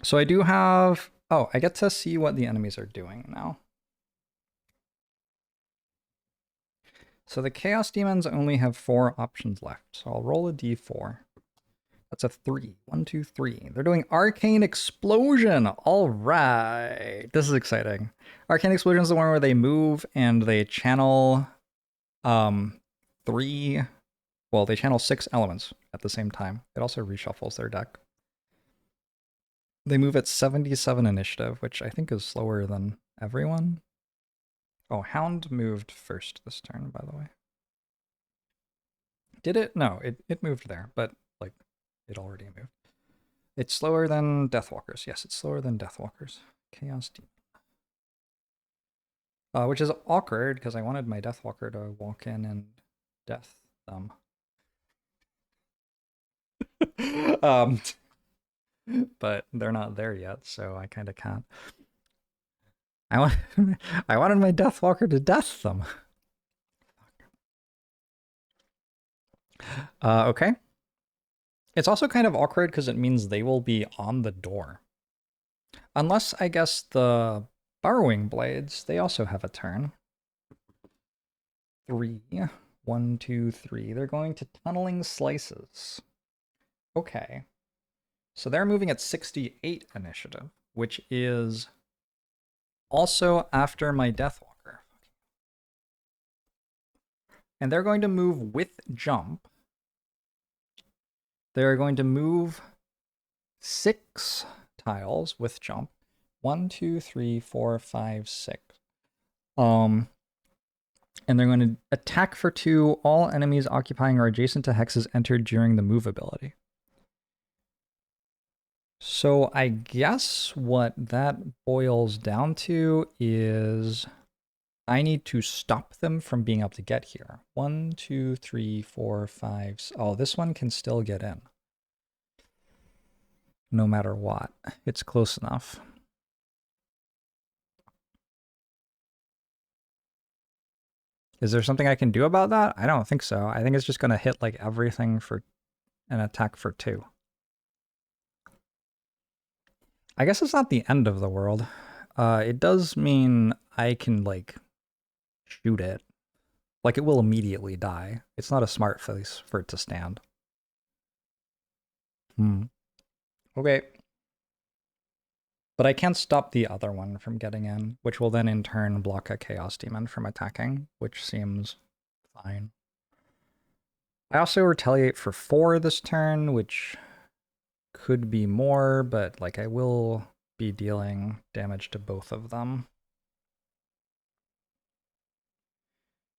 So I do have... Oh, I get to see what the enemies are doing now. So the Chaos Demons only have 4 options left. So I'll roll a d4. That's a 3. 1, 2, 3. They're doing Arcane Explosion. All right. This is exciting. Arcane Explosion is the one where they move and they channel 3... Well, they channel 6 elements at the same time. It also reshuffles their deck. They move at 77 initiative, which I think is slower than everyone. Oh, Hound moved first this turn, by the way. Did it? No, it moved there, but like it already moved. It's slower than Deathwalkers. Yes, it's slower than Deathwalkers. Chaos Demon. Which is awkward because I wanted my Deathwalker to walk in and death them. But they're not there yet, so I kind of can't. I wanted my Deathwalker to death them. Okay. It's also kind of awkward because it means they will be on the door. Unless, I guess, the Burrowing Blades, they also have a turn. 3. 1, 2, 3. They're going to Tunneling Slices. Okay. So they're moving at 68 initiative, which is also after my Deathwalker. And they're going to move with jump. They're going to move 6 tiles with jump. 1, 2, 3, 4, 5, 6. And they're going to attack for 2. All enemies occupying or adjacent to hexes entered during the move ability. So I guess what that boils down to is I need to stop them from being able to get here. 1, 2, 3, 4, 5. Oh, this one can still get in. No matter what. It's close enough. Is there something I can do about that? I don't think so. I think it's just going to hit like everything for an attack for 2. I guess it's not the end of the world. It does mean I can like shoot it. Like it will immediately die. It's not a smart face for it to stand. Okay. But I can't stop the other one from getting in, which will then in turn block a Chaos Demon from attacking, which seems fine. I also retaliate for 4 this turn, which could be more, but like I will be dealing damage to both of them.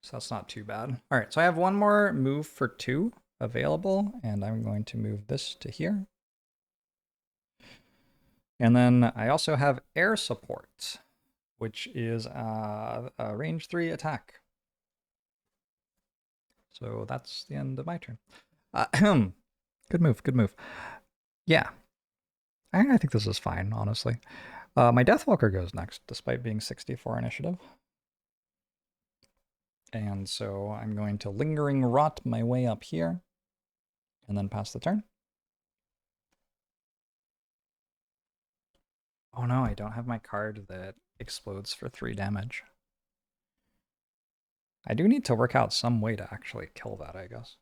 So that's not too bad. All right, so I have one more move for 2 available, and I'm going to move this to here. And then I also have air support, which is a range 3 attack. So that's the end of my turn. Good move, good move. Yeah, I think this is fine, honestly. My Deathwalker goes next, despite being 64 initiative. And so I'm going to Lingering Rot my way up here, and then pass the turn. Oh no, I don't have my card that explodes for 3 damage. I do need to work out some way to actually kill that, I guess.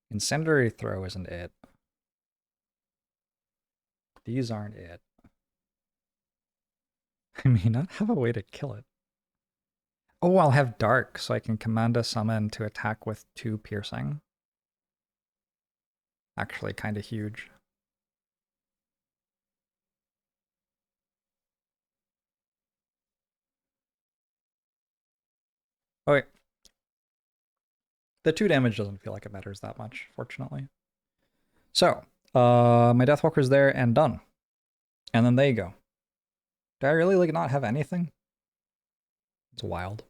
Incendiary Throw isn't it. These aren't it. I may not have a way to kill it. Oh, I'll have Dark, so I can command a summon to attack with 2 piercing. Actually, kind of huge. Oh wait. The 2 damage doesn't feel like it matters that much, fortunately. So, my Deathwalker's there and done. And then they go. Do I really like not have anything? It's wild.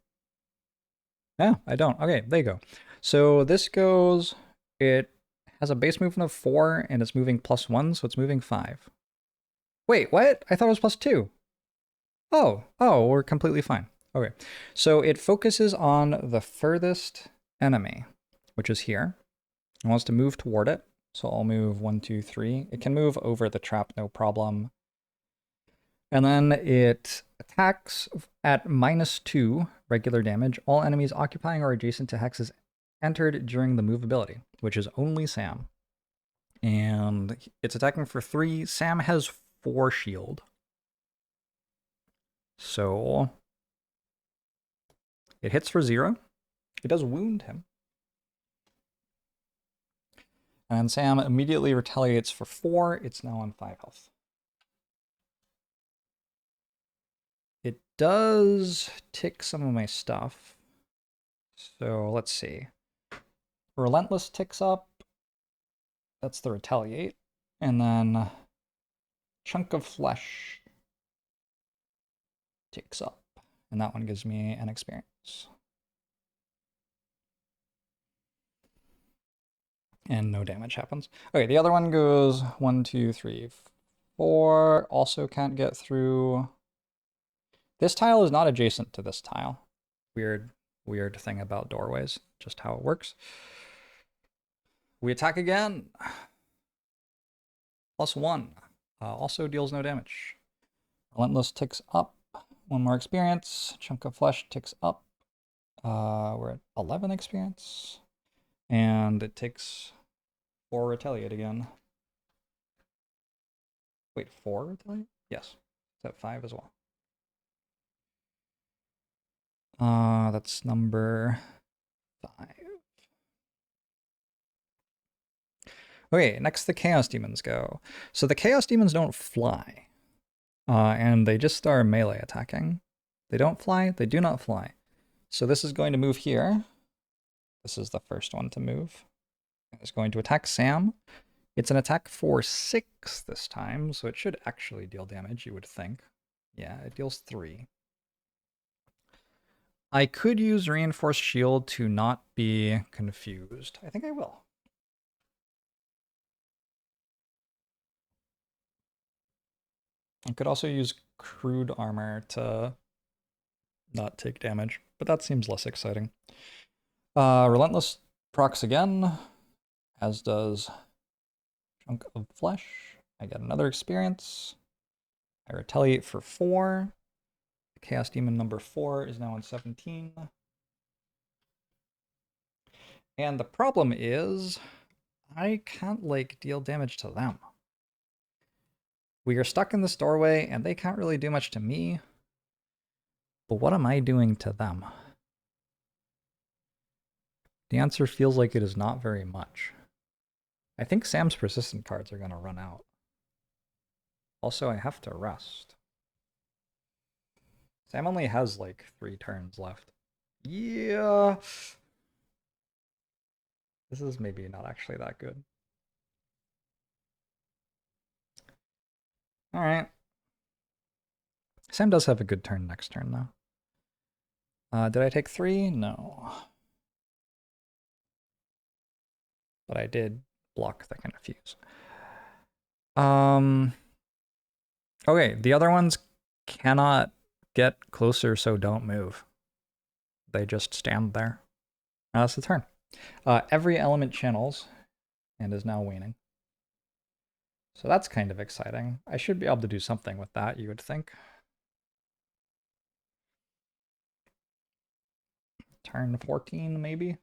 Yeah, I don't. Okay, they go. So this goes, it has a base movement of 4 and it's moving +1, so it's moving 5. Wait, what? I thought it was +2. Oh, we're completely fine. Okay, so it focuses on the furthest enemy, which is here. It wants to move toward it. So I'll move 1, 2, 3. It can move over the trap, no problem. And then it attacks at -2 regular damage. All enemies occupying or adjacent to hexes entered during the move ability, which is only Sam. And it's attacking for 3. Sam has 4 shield. So it hits for 0. It does wound him. And Sam immediately retaliates for 4. It's now on 5 health. It does tick some of my stuff. So let's see. Relentless ticks up. That's the retaliate. And then Chunk of Flesh ticks up. And that one gives me an experience. And no damage happens. Okay, the other one goes 1, 2, 3, 4. Also can't get through. This tile is not adjacent to this tile. Weird thing about doorways. Just how it works. We attack again. +1. Also deals no damage. Relentless ticks up. 1 more experience. Chunk of Flesh ticks up. We're at 11 experience. And it takes 4 retaliate again. Wait, 4 retaliate? Yes. It's at 5 as well. That's number 5. Okay, next the Chaos Demons go. So the Chaos Demons don't fly. And they just are melee attacking. They don't fly, they do not fly. So this is going to move here. This is the first one to move. It's going to attack Sam. It's an attack for 6 this time, so it should actually deal damage, you would think. Yeah, it deals 3. I could use Reinforced Shield to not be confused. I think I will. I could also use Crude Armor to not take damage, but that seems less exciting. Relentless procs again, as does Chunk of Flesh. I get another experience. I retaliate for 4. Chaos Demon number 4 is now on 17. And the problem is, I can't, like, deal damage to them. We are stuck in this doorway, and they can't really do much to me. But what am I doing to them? The answer feels like it is not very much. I think Sam's persistent cards are going to run out. Also, I have to rest. Sam only has like 3 turns left. Yeah. This is maybe not actually that good. Alright. Sam does have a good turn next turn, though. Did I take 3? No. But I did block the confuse. Okay, the other ones cannot get closer, so don't move. They just stand there. That's the turn. Every element channels and is now waning. So that's kind of exciting. I should be able to do something with that, you would think. Turn 14, maybe?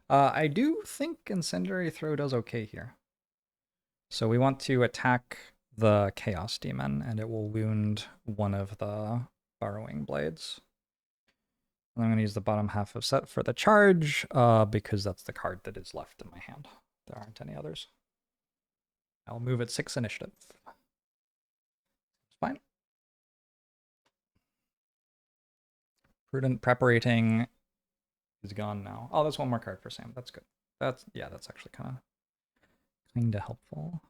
I do think Incendiary Throw does okay here. So we want to attack the Chaos Demon, and it will wound one of the Burrowing Blades. And I'm going to use the bottom half of set for the charge, because that's the card that is left in my hand. There aren't any others. I'll move at 6 initiative. It's fine. Prudent Preparating is gone now. Oh, that's 1 more card for Sam. That's good. That's actually kind of helpful.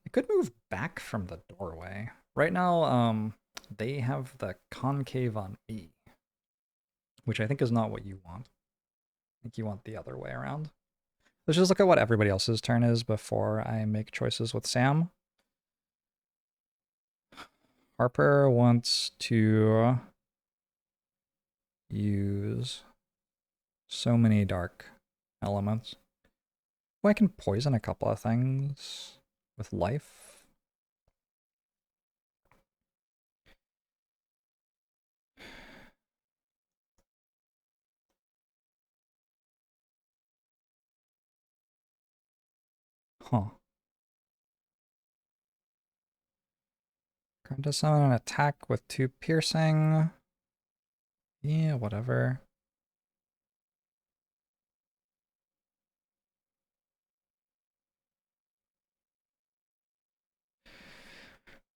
I could move back from the doorway. Right now, they have the concave on me, which I think is not what you want. I think you want the other way around. Let's just look at what everybody else's turn is before I make choices with Sam. Harper wants to use so many dark elements. Oh, I can poison a couple of things with life. Huh. Going to summon an attack with 2 piercing. Yeah, whatever.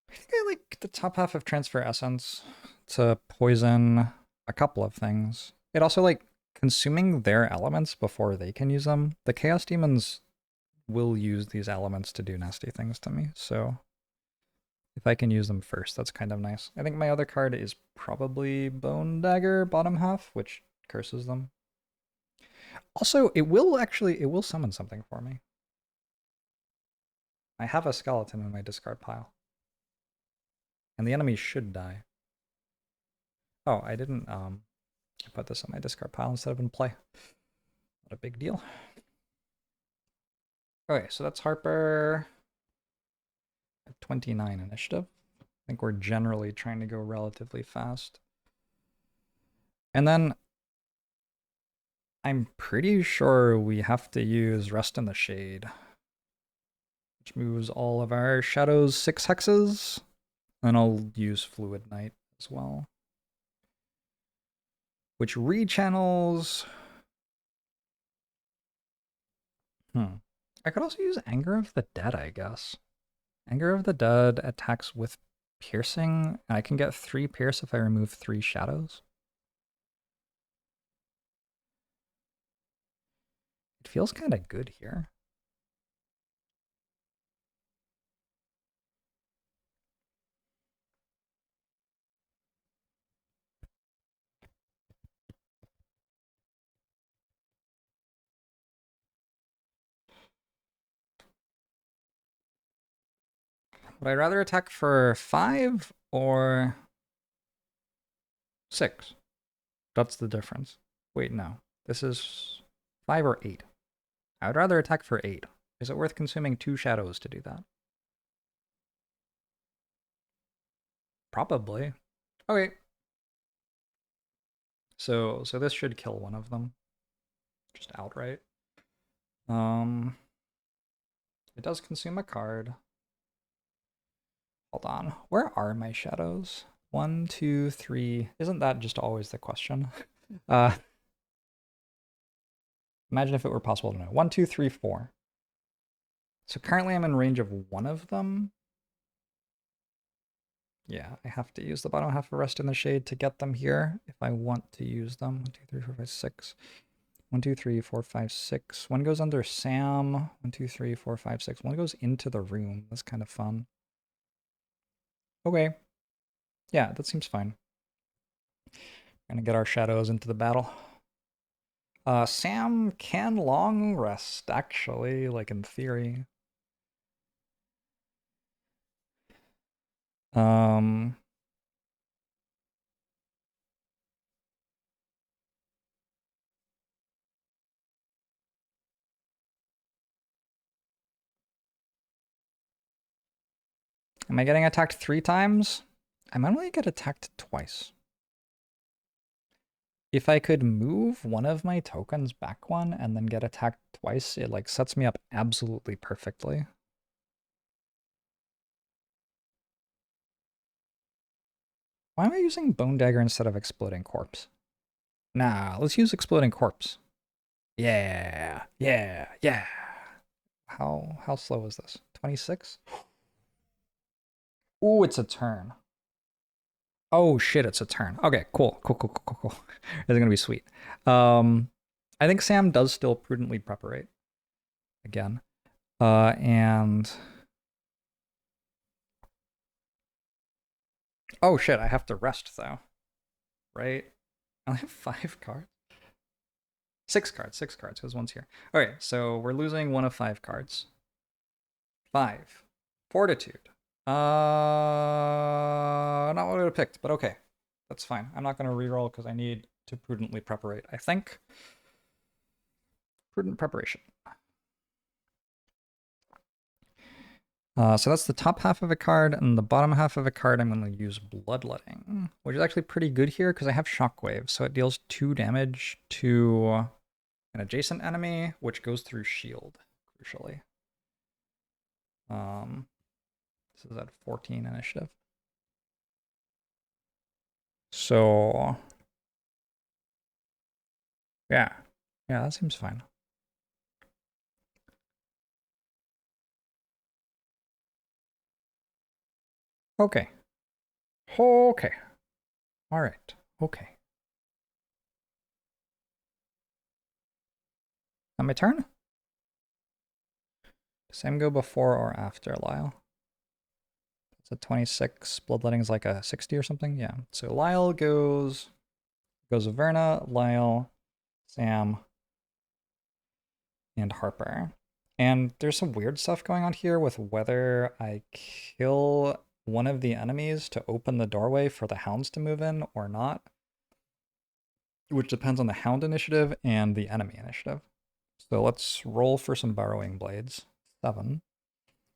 I think I like the top half of Transfer Essence to poison a couple of things. It also like consuming their elements before they can use them. The Chaos Demons will use these elements to do nasty things to me, so if I can use them first, that's kind of nice. I think my other card is probably Bone Dagger, bottom half, which curses them. Also, it will summon something for me. I have a skeleton in my discard pile. And the enemy should die. Oh, I didn't put this in my discard pile instead of in play. Not a big deal. Okay, so that's Harper at 29 initiative. I think we're generally trying to go relatively fast. And then I'm pretty sure we have to use Rest in the Shade, which moves all of our shadows 6 hexes. And I'll use Fluid Knight as well, which rechannels. I could also use Anger of the Dead, I guess. Anger of the Dead attacks with piercing. I can get 3 pierce if I remove 3 shadows. It feels kind of good here. Would I rather attack for 5 or 6? That's the difference. Wait, no. This is 5 or 8. I would rather attack for 8. Is it worth consuming 2 shadows to do that? Probably. Okay. So this should kill one of them. Just outright. It does consume a card. Hold on. Where are my shadows? 1, 2, 3. Isn't that just always the question? Imagine if it were possible to know. 1, 2, 3, 4. So currently I'm in range of one of them. Yeah, I have to use the bottom half of Rest in the Shade to get them here if I want to use them. 1, 2, 3, 4, 5, 6. 1, 2, 3, 4, 5, 6. One goes under Sam. 1, 2, 3, 4, 5, 6. One goes into the room. That's kind of fun. Okay. Yeah, that seems fine. Gonna get our shadows into the battle. Sam can long rest, actually, like in theory. Am I getting attacked 3 times? I might only get attacked twice. If I could move one of my tokens back 1 and then get attacked twice, it like sets me up absolutely perfectly. Why am I using Bone Dagger instead of Exploding Corpse? Nah, let's use Exploding Corpse. Yeah, yeah, yeah. How slow is this? 26? Ooh, it's a turn. Oh shit, it's a turn. Okay, cool. This is gonna be sweet. I think Sam does still prudently preparate again. And oh shit, I have to rest though. Right? I only have 5 cards. 6 cards, because one's here. Okay, so we're losing 1 of 5 cards. 5. Fortitude. Not what I would have picked, but okay. That's fine. I'm not gonna reroll because I need to prudently preparate, I think. Prudent preparation. So that's the top half of a card, and the bottom half of a card I'm going to use Bloodletting, which is actually pretty good here because I have Shockwave, so it deals 2 damage to an adjacent enemy, which goes through shield, crucially. This is at 14 initiative. So, yeah, that seems fine. Okay. Okay. All right. Okay. On my turn? Does Sam go before or after Lyle? It's a 26. Bloodletting is like a 60 or something. Yeah. So Lyle goes Averna, Lyle, Sam, and Harper. And there's some weird stuff going on here with whether I kill one of the enemies to open the doorway for the hounds to move in or not, which depends on the hound initiative and the enemy initiative. So let's roll for some Burrowing Blades. 7.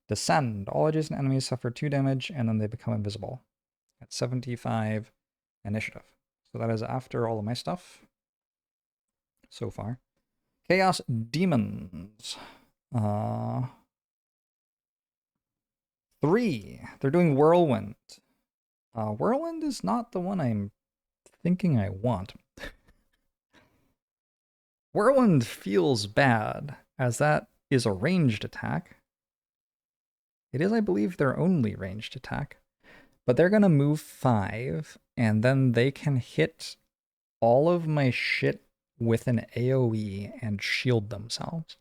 Descend. All adjacent enemies suffer 2 damage, and then they become invisible. At 75 initiative. So that is after all of my stuff so far. Chaos Demons. 3. They're doing Whirlwind. Whirlwind is not the one I'm thinking I want. Whirlwind feels bad, as that is a ranged attack. It is, I believe, their only ranged attack. But they're going to move 5, and then they can hit all of my shit with an AoE and shield themselves.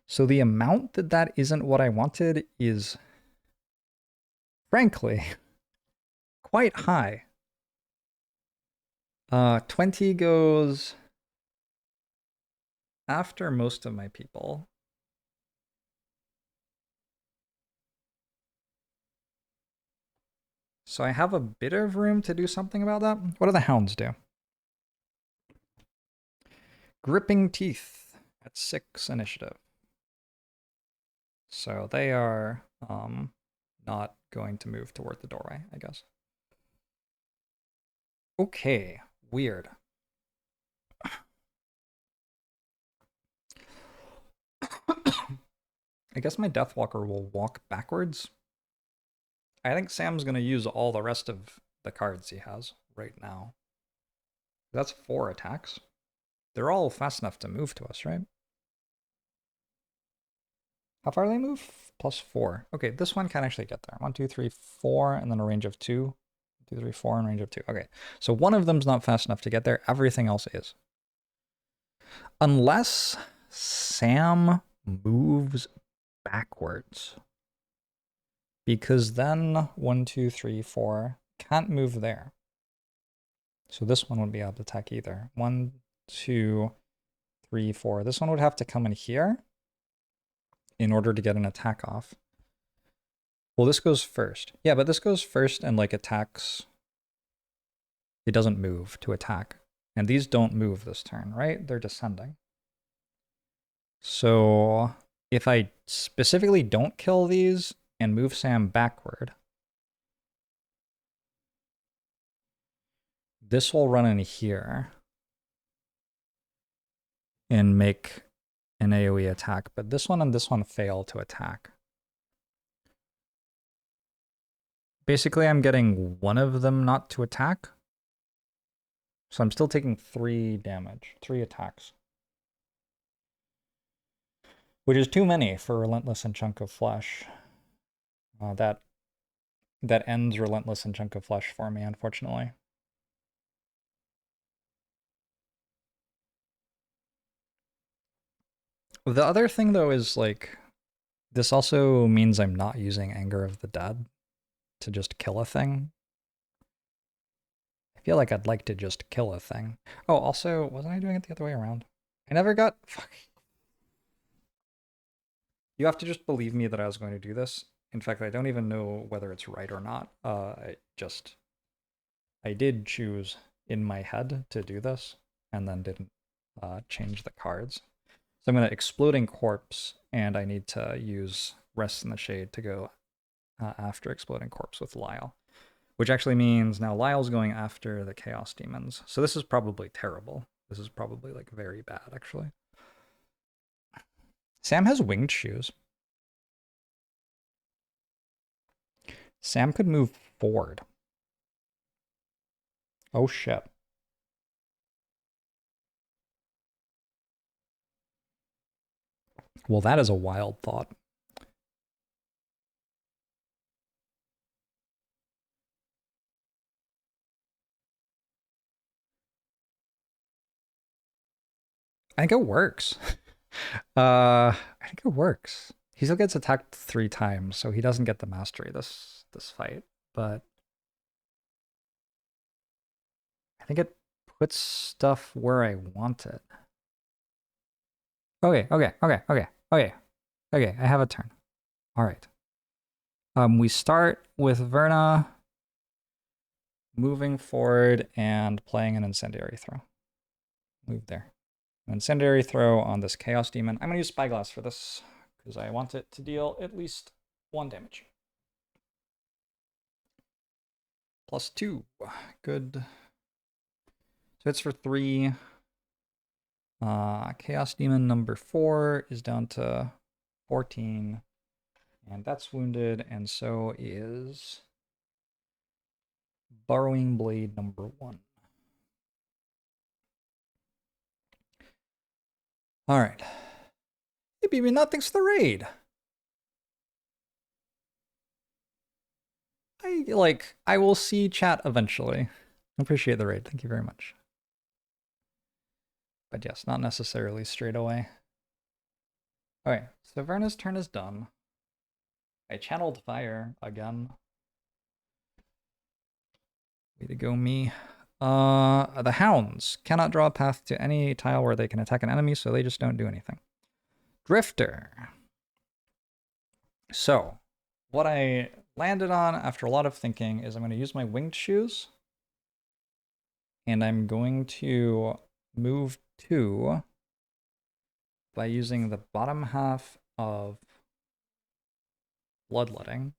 So the amount that isn't what I wanted is, frankly, quite high. 20 goes after most of my people. So I have a bit of room to do something about that. What do the hounds do? Gripping Teeth at 6 initiative. So they are not going to move toward the doorway, I guess. Okay, weird. I guess my Deathwalker will walk backwards. I think Sam's going to use all the rest of the cards he has right now. That's 4 attacks. They're all fast enough to move to us, right? How far do they move? +4. Okay, this one can actually get there. 1, 2, 3, 4, and then a range of 2. 2, 3, 4, and range of 2. Okay, so one of them's not fast enough to get there. Everything else is. Unless Sam moves backwards. Because then 1, 2, 3, 4 can't move there. So this one wouldn't be able to attack either. 1, 2, 3, 4. This one would have to come in here in order to get an attack off. Well, this goes first. Yeah, but this goes first and like attacks. It doesn't move to attack. And these don't move this turn, right? They're descending. So if I specifically don't kill these and move Sam backward, this will run in here and make an AoE attack, but this one and this one fail to attack. Basically, I'm getting one of them not to attack. So I'm still taking 3 damage, 3 attacks. Which is too many for Relentless and Chunk of Flesh. That ends Relentless and Chunk of Flesh for me, unfortunately. The other thing, though, is, like, this also means I'm not using Anger of the Dead to just kill a thing. I feel like I'd like to just kill a thing. Oh, also, wasn't I doing it the other way around? I never got... Fuck. You have to just believe me that I was going to do this. In fact, I don't even know whether it's right or not. I did choose in my head to do this, and then didn't change the cards. So I'm going to Exploding Corpse, and I need to use Rest in the Shade to go after Exploding Corpse with Lyle. Which actually means now Lyle's going after the Chaos Demons. So this is probably terrible. This is probably like very bad, actually. Sam has winged shoes. Sam could move forward. Oh shit. Well, that is a wild thought. I think it works. I think it works. He still gets attacked 3 times, so he doesn't get the mastery this fight. But I think it puts stuff where I want it. Okay. I have a turn. All right. We start with Verna moving forward and playing an Incendiary Throw. Move there. An Incendiary Throw on this Chaos Demon. I'm going to use Spyglass for this because I want it to deal at least 1 damage. +2. Good. So it's for 3. Chaos Demon number 4 is down to 14. And that's wounded, and so is Burrowing Blade number 1. All right. Hey, BB Nut, thanks for the raid. I will see chat eventually. Appreciate the raid. Thank you very much. But yes, not necessarily straight away. Okay, so Verna's turn is done. I channeled fire again. Way to go, me. The hounds cannot draw a path to any tile where they can attack an enemy, so they just don't do anything. Drifter. So, what I landed on after a lot of thinking is I'm going to use my winged shoes. And I'm going to move 2 by using the bottom half of Bloodletting.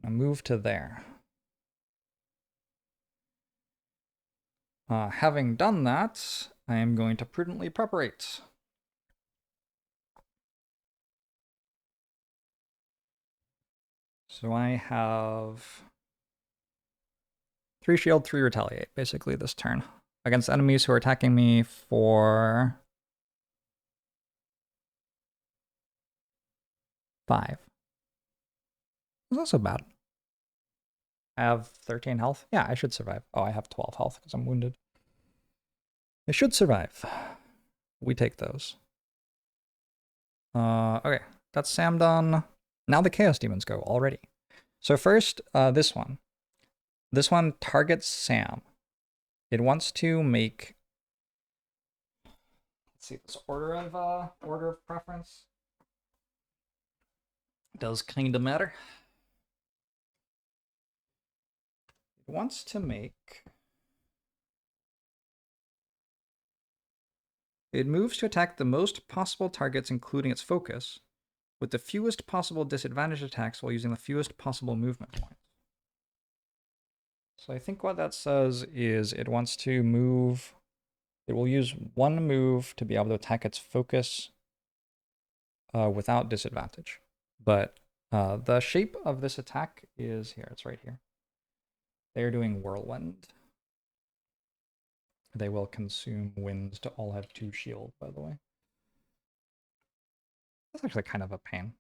I move to there. Having done that, I am going to prudently preparate. So I have 3 shield, 3 retaliate, basically this turn. Against enemies who are attacking me for 5. That's not so bad. I have 13 health. Yeah, I should survive. Oh, I have 12 health because I'm wounded. I should survive. We take those. Okay, that's Sam done. Now the Chaos Demons go already. So first, this one. This one targets Sam. It wants to make... Let's see, this order of preference does kind of matter. It wants to make... It moves to attack the most possible targets, including its focus, with the fewest possible disadvantage attacks while using the fewest possible movement points. So I think what that says is it wants to move... It will use 1 move to be able to attack its focus without disadvantage. But the shape of this attack is here. It's right here. They're doing Whirlwind. They will consume winds to all have 2 shield, by the way. That's actually kind of a pain.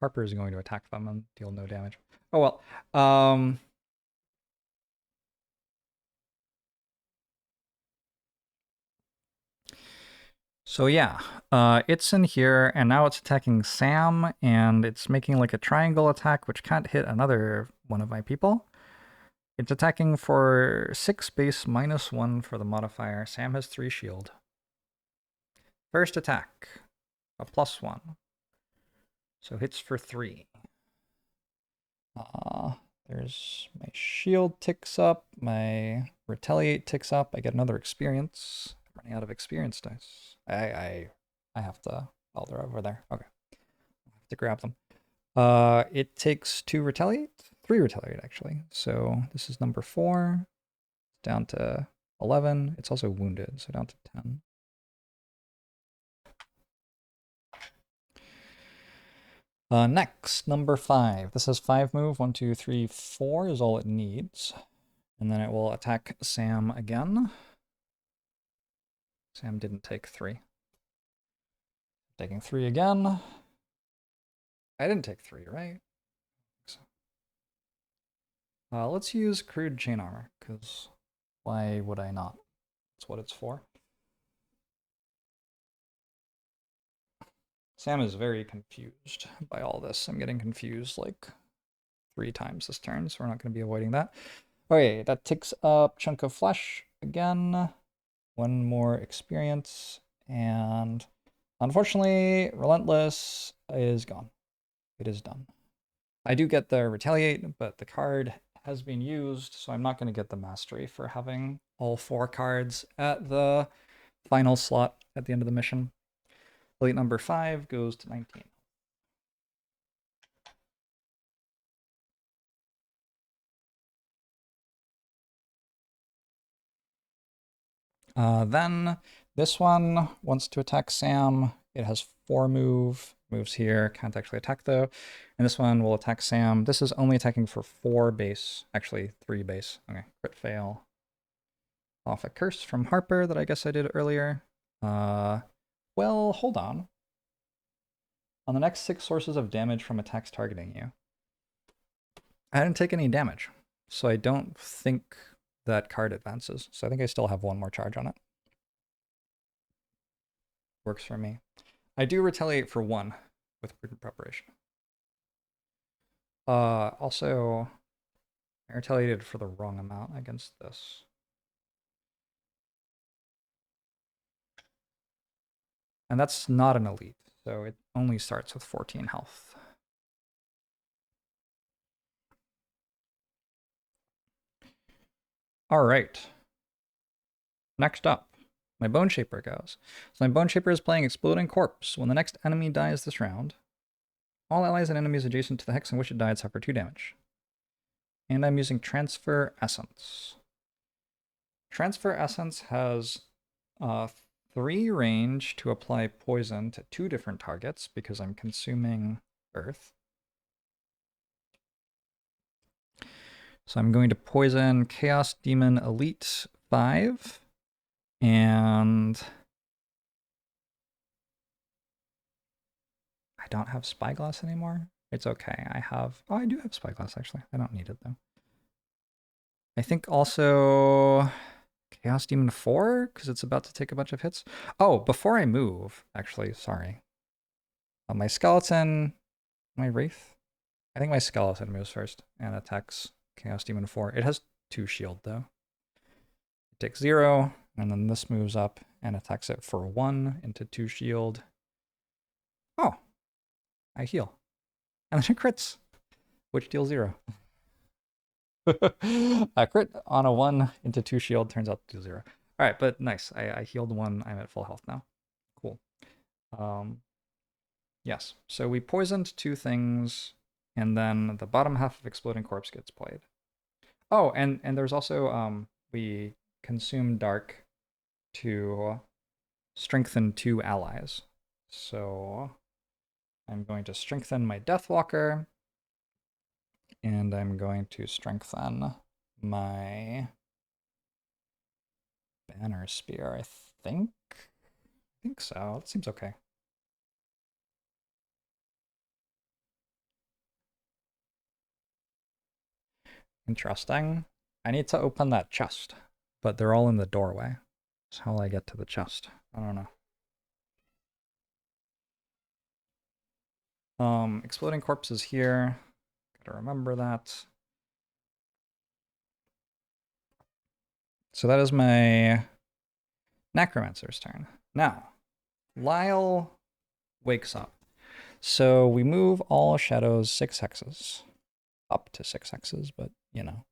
Harper is going to attack them and deal no damage. Oh well. So yeah, it's in here, and now it's attacking Sam, and it's making like a triangle attack, which can't hit another one of my people. It's attacking for 6 base, -1 for the modifier. Sam has 3 shield. First attack, a +1. So hits for 3. There's my shield ticks up, my retaliate ticks up. I get another experience. I'm running out of experience dice. I have to. Oh, they're over there. Okay, I have to grab them. It takes 2 retaliate, 3 retaliate actually. So this is number 4, down to 11. It's also wounded, so down to 10. Next, number 5. This has 5 move. 1, 2, 3, 4 is all it needs. And then it will attack Sam again. Sam didn't take 3. Taking 3 again. I didn't take 3, right? Let's use crude chain armor, because why would I not? That's what it's for. Sam is very confused by all this. I'm getting confused like 3 times this turn, so we're not going to be avoiding that. Okay, that takes up chunk of flesh again. 1 more experience, and unfortunately, Relentless is gone. It is done. I do get the Retaliate, but the card has been used, so I'm not going to get the Mastery for having all 4 cards at the final slot at the end of the mission. Elite number 5 goes to 19. Then this one wants to attack Sam. It has 4 moves here. Can't actually attack though. And this one will attack Sam. This is only attacking for 4 base, actually 3 base. Okay, crit fail. Off a curse from Harper that I guess I did earlier. Well, hold on. On the next 6 sources of damage from attacks targeting you, I didn't take any damage, so I don't think that card advances. So I think I still have 1 more charge on it. Works for me. I do retaliate for 1 with prudent preparation. Also, I retaliated for the wrong amount against this. And that's not an elite, so it only starts with 14 health. All right. Next up, my Bone Shaper goes. So my Bone Shaper is playing Exploding Corpse. When the next enemy dies this round, all allies and enemies adjacent to the hex in which it died suffer 2 damage. And I'm using Transfer Essence. Transfer Essence has 3 range to apply poison to 2 different targets because I'm consuming earth. So I'm going to poison Chaos Demon Elite 5 and I don't have Spyglass anymore. It's okay. I do have Spyglass actually. I don't need it though. I think also Chaos Demon 4 because it's about to take a bunch of hits. Oh, before I move, actually, sorry. My skeleton, my Wraith? I think my skeleton moves first and attacks Chaos Demon 4. It has 2 shield though. It takes 0, and then this moves up and attacks it for 1 into 2 shield. Oh, I heal. And then it crits, which deals 0. A crit on a 1 into 2 shield turns out to do 0. All right, but nice. I healed 1. I'm at full health now. Cool. Yes, so we poisoned 2 things, and then the bottom half of Exploding Corpse gets played. Oh, and there's also, we consume Dark to strengthen 2 allies. So I'm going to strengthen my Deathwalker, and I'm going to strengthen my Banner Spear, I think. I think so. It seems okay. Interesting. I need to open that chest, but they're all in the doorway. So how will I get to the chest? I don't know. Exploding Corpse is here. Gotta remember that. So that is my Necromancer's turn. Now, Lyle wakes up. So we move all shadows 6 hexes. up to 6x's, but you know.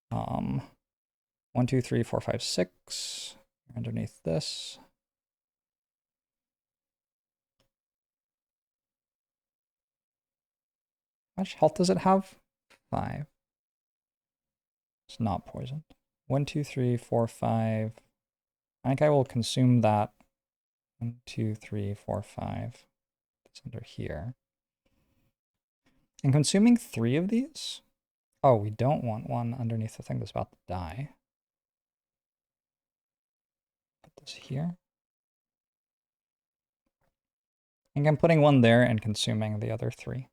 1, 2, 3, 4, 5, 6. Underneath this. How much health does it have? 5. It's not poisoned. 1, 2, 3, 4, 5. I think I will consume that. 1, 2, 3, 4, 5. It's under here. And consuming 3 of these? Oh, we don't want one underneath the thing that's about to die. Put this here. I think I'm putting one there and consuming the other 3.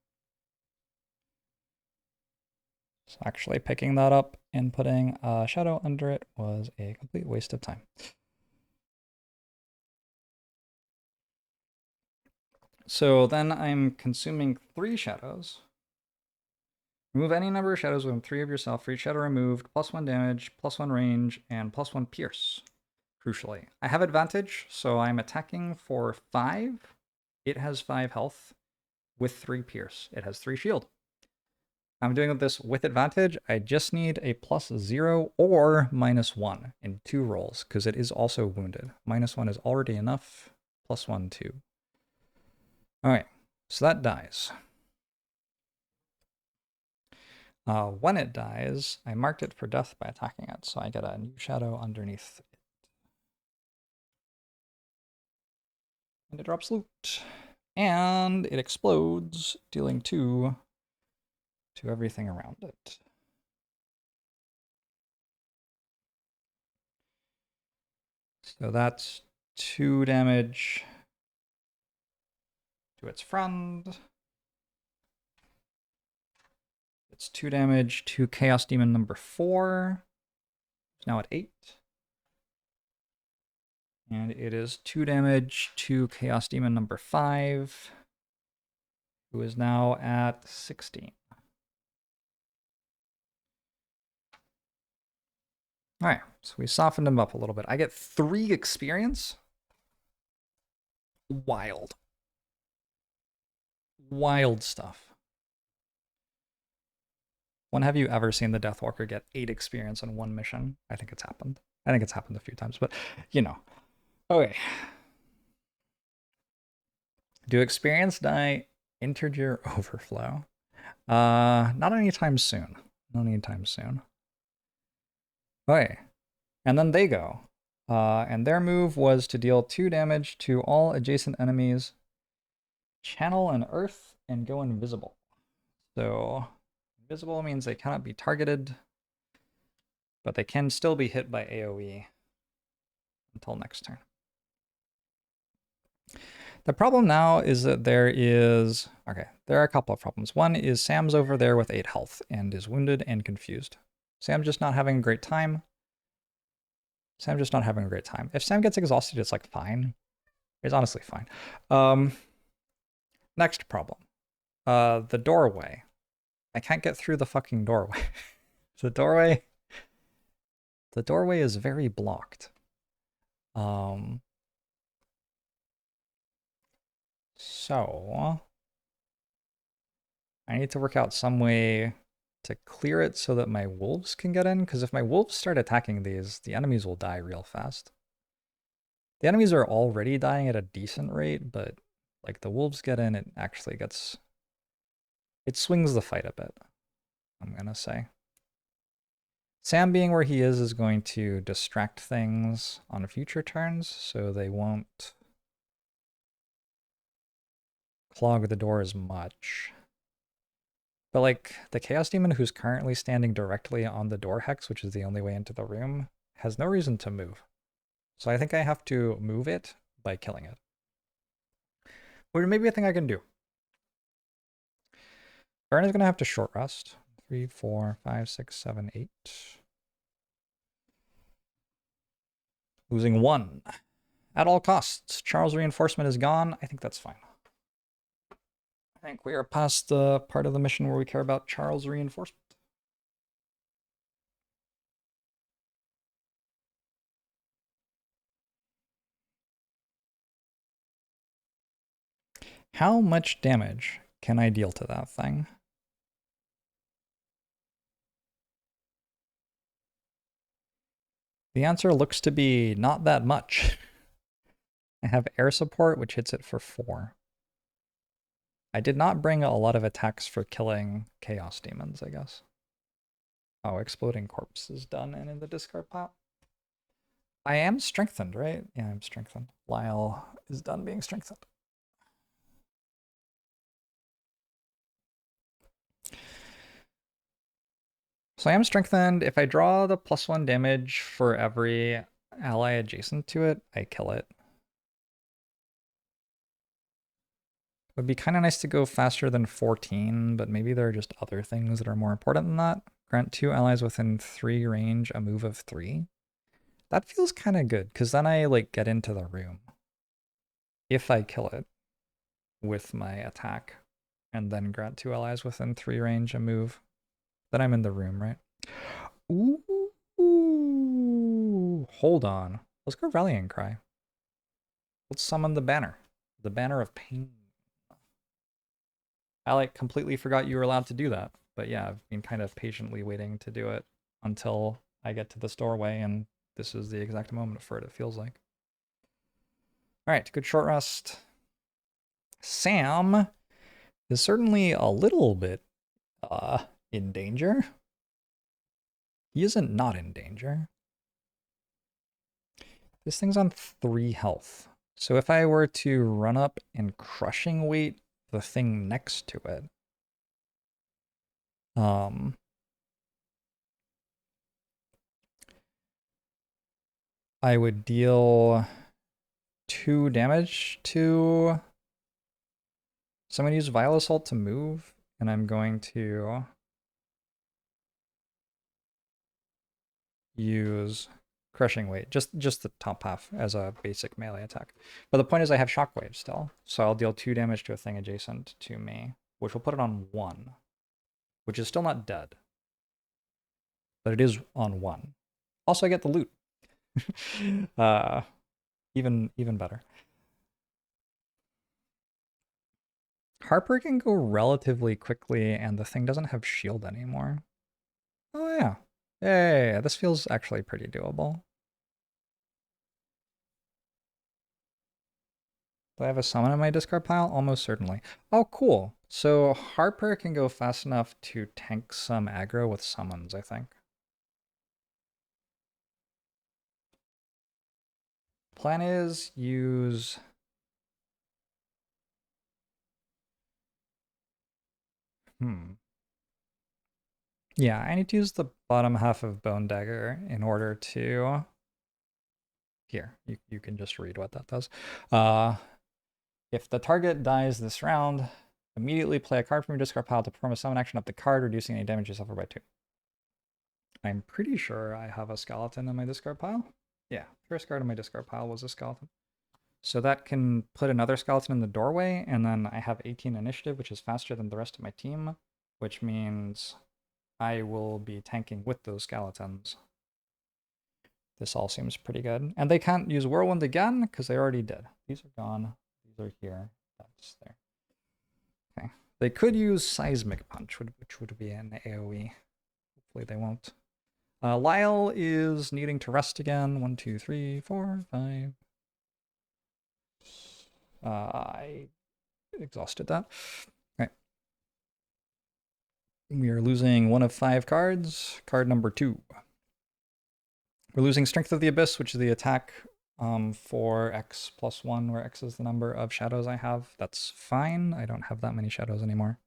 So actually picking that up and putting a shadow under it was a complete waste of time. So then I'm consuming 3 shadows. Remove any number of shadows within 3 of yourself. For each shadow removed, +1 damage, +1 range, and +1 pierce. Crucially, I have advantage, so I'm attacking for 5. It has 5 health with 3 pierce. It has 3 shield. I'm doing this with advantage. I just need a +0 or -1 in 2 rolls because it is also wounded. -1 is already enough. +1, 2. All right, so that dies. When it dies, I marked it for death by attacking it, so I get a new shadow underneath it. And it drops loot. And it explodes, dealing 2 to everything around it. So that's 2 damage to its friend. It's 2 damage to Chaos Demon number 4. It's now at 8. And it is 2 damage to Chaos Demon number 5, who is now at 16. All right, so we softened him up a little bit. I get 3 experience. Wild. Wild stuff. When have you ever seen the Deathwalker get 8 experience on 1 mission? I think it's happened. I think it's happened a few times, but you know. Okay. Do experience die integer overflow? Not anytime soon. Not anytime soon. Okay. And then they go. And their move was to deal 2 damage to all adjacent enemies, channel an earth, and go invisible. So invisible means they cannot be targeted, but they can still be hit by AoE until next turn. The problem now is that there are a couple of problems. One is Sam's over there with 8 health and is wounded and confused. Sam's just not having a great time. If Sam gets exhausted, it's like fine. It's honestly fine. Next problem. The doorway. I can't get through the fucking doorway. The doorway is very blocked. So I need to work out some way to clear it so that my wolves can get in, because if my wolves start attacking these, the enemies will die real fast. The enemies are already dying at a decent rate, but like the wolves get in, it actually gets... It swings the fight a bit, I'm gonna say. Sam being where he is going to distract things on future turns, so they won't clog the door as much. But like the Chaos Demon who's currently standing directly on the door hex, which is the only way into the room, has no reason to move. So I think I have to move it by killing it. Or maybe a thing I can do. Baron is going to have to short rest. 3, 4, 5, 6, 7, 8. Losing 1. At all costs. Charles' reinforcement is gone. I think that's fine. I think we are past the part of the mission where we care about Charles' reinforcement. How much damage can I deal to that thing? The answer looks to be not that much. I have air support, which hits it for 4. I did not bring a lot of attacks for killing chaos demons, I guess. Oh, exploding corpse is done and in the discard pile. I am strengthened, right? Yeah, I'm strengthened. Lyle is done being strengthened. So I am strengthened. If I draw the +1 damage for every ally adjacent to it, I kill it. It would be kind of nice to go faster than 14, but maybe there are just other things that are more important than that. Grant 2 allies within 3 range a move of 3. That feels kind of good, because then I like get into the room. If I kill it with my attack, and then grant 2 allies within 3 range a move, then I'm in the room, right? Ooh, hold on. Let's go Rallying Cry. Let's summon the banner of pain. I like completely forgot you were allowed to do that, but yeah, I've been kind of patiently waiting to do it until I get to this doorway, and this is the exact moment for it, it feels like. All right, good short rest. Sam is certainly a little bit in danger. He isn't not in danger. This thing's on 3 health. So if I were to run up and crushing weight the thing next to it, I would deal 2 damage to... So I'm going to use Vile Assault to move, and I'm going to use Crushing Weight, just the top half as a basic melee attack. But the point is I have Shockwave still, so I'll deal 2 damage to a thing adjacent to me, which will put it on 1, which is still not dead, but it is on 1. Also, I get the loot. Even better. Harper can go relatively quickly, and the thing doesn't have shield anymore. Oh yeah. Yeah, this feels actually pretty doable. Do I have a summon in my discard pile? Almost certainly. Oh, cool. So Harper can go fast enough to tank some aggro with summons, I think. Plan is use... Yeah, I need to use the bottom half of Bone Dagger in order to... Here, you can just read what that does. If the target dies this round, immediately play a card from your discard pile to perform a summon action up the card, reducing any damage you suffer by 2. I'm pretty sure I have a skeleton in my discard pile. Yeah, first card in my discard pile was a skeleton. So that can put another skeleton in the doorway, and then I have 18 initiative, which is faster than the rest of my team, which means I will be tanking with those skeletons. This all seems pretty good. And they can't use Whirlwind again, because they already did. These are gone. These are here. That's there. Okay. They could use Seismic Punch, which would be an AoE. Hopefully they won't. Lyle is needing to rest again. 1, 2, 3, 4, 5. I exhausted that. Okay. We are losing 1 of 5 cards. Card number 2. We're losing Strength of the Abyss, which is the attack for X plus 1, where X is the number of shadows I have. That's fine. I don't have that many shadows anymore.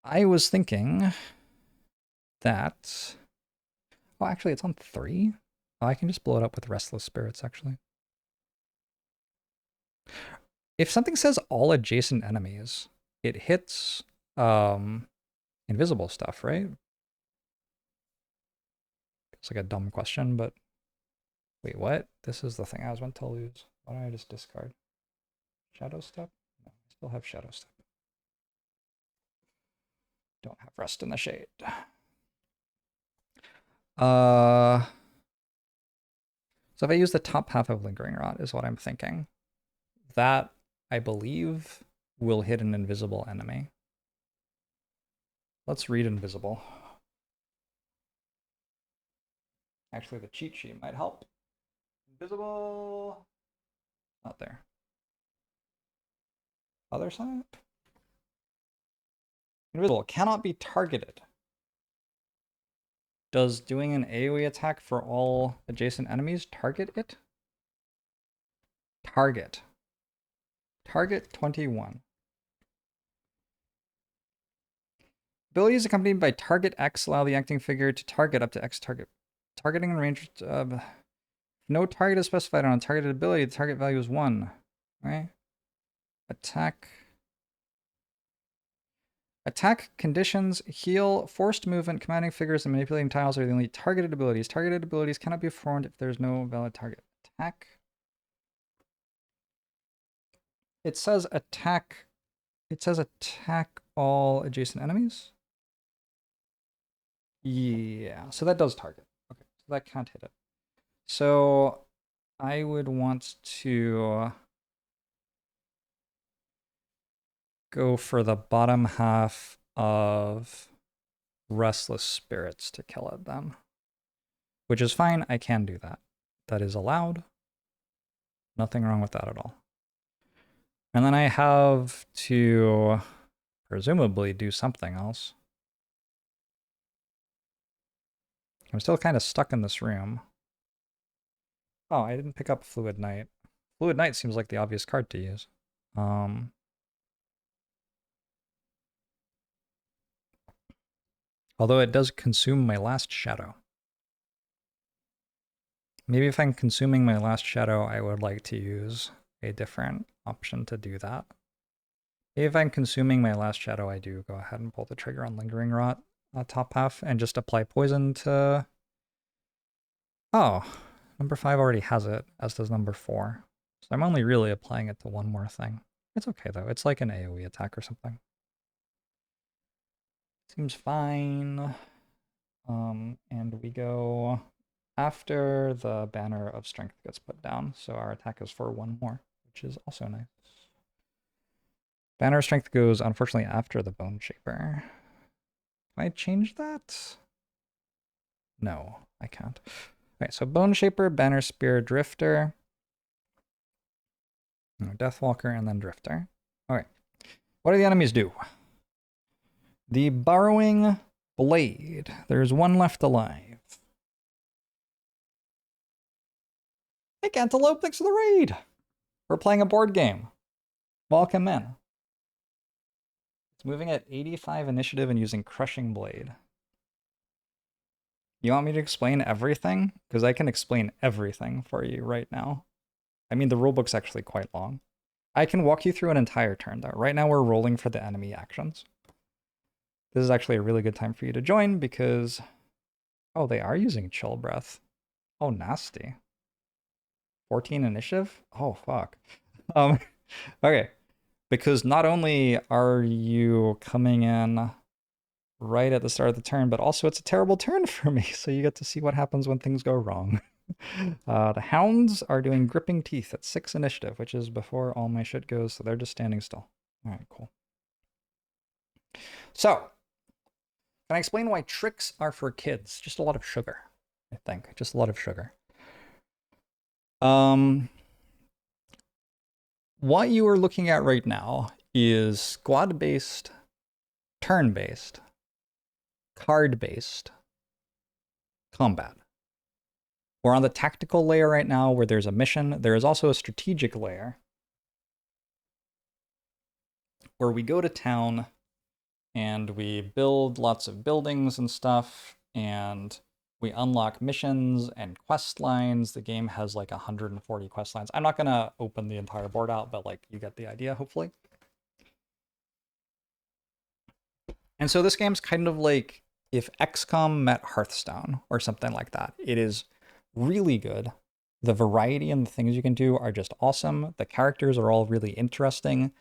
I was thinking that... Oh, actually, it's on 3. Oh, I can just blow it up with Restless Spirits, actually. If something says all adjacent enemies, it hits invisible stuff, right? It's like a dumb question, but... Wait, what? This is the thing I was meant to lose. Why don't I just discard? Shadow Step? No, I still have Shadow Step. Don't have Rest in the Shade. So if I use the top half of Lingering Rot is what I'm thinking. That, I believe, will hit an invisible enemy. Let's read invisible. Actually, the cheat sheet might help. Invisible. Not there. Other side. Invisible cannot be targeted. Does doing an AoE attack for all adjacent enemies target it? Target. Target 21. Ability is accompanied by target X, allow the acting figure to target up to X target. Targeting and range of no target is specified on a targeted ability, the target value is 1. Right? Attack. Attack conditions, heal, forced movement, commanding figures, and manipulating tiles are the only targeted abilities. Targeted abilities cannot be performed if there's no valid target. Attack. It says attack. It says attack all adjacent enemies. Yeah, so that does target. Okay, so that can't hit it. So I would want to go for the bottom half of Restless Spirits to kill it then. Which is fine, I can do that. That is allowed. Nothing wrong with that at all. And then I have to presumably do something else. I'm still kind of stuck in this room. Oh, I didn't pick up Fluid Knight. Fluid Knight seems like the obvious card to use. Although it does consume my last shadow. Maybe if I'm consuming my last shadow, I would like to use a different option to do that. If I'm consuming my last shadow, I do go ahead and pull the trigger on Lingering Rot top half and just apply poison to... Oh, number 5 already has it, as does number 4. So I'm only really applying it to one more thing. It's okay though, it's like an AoE attack or something. Seems fine. And we go after the Banner of Strength gets put down, so our attack is for 1 more, which is also nice. Banner of Strength goes, unfortunately, after the Bone Shaper. Can I change that? No, I can't. Okay, so Bone Shaper, Banner Spear, Drifter. No, Deathwalker, and then Drifter. Okay. What do the enemies do? The Burrowing Blade. There's 1 left alive. Hey, Cantaloupe, thanks for the raid! We're playing a board game. Welcome in. It's moving at 85 initiative and using Crushing Blade. You want me to explain everything? Because I can explain everything for you right now. I mean, the rulebook's actually quite long. I can walk you through an entire turn, though. Right now, we're rolling for the enemy actions. This is actually a really good time for you to join because... Oh, they are using Chill Breath. Oh, nasty. 14 initiative? Oh, fuck. Okay. Because not only are you coming in right at the start of the turn, but also it's a terrible turn for me, so you get to see what happens when things go wrong. The Hounds are doing Gripping Teeth at 6 initiative, which is before all my shit goes, so they're just standing still. Alright, cool. So, can I explain why tricks are for kids? Just a lot of sugar, I think. Just a lot of sugar. What you are looking at right now is squad-based, turn-based, card-based combat. We're on the tactical layer right now where there's a mission. There is also a strategic layer where we go to town and we build lots of buildings and stuff, and we unlock missions and quest lines. The game has like 140 quest lines. I'm not going to open the entire board out, but like you get the idea, hopefully. And so this game's kind of like if XCOM met Hearthstone or something like that. It is really good. The variety and the things you can do are just awesome. The characters are all really interesting.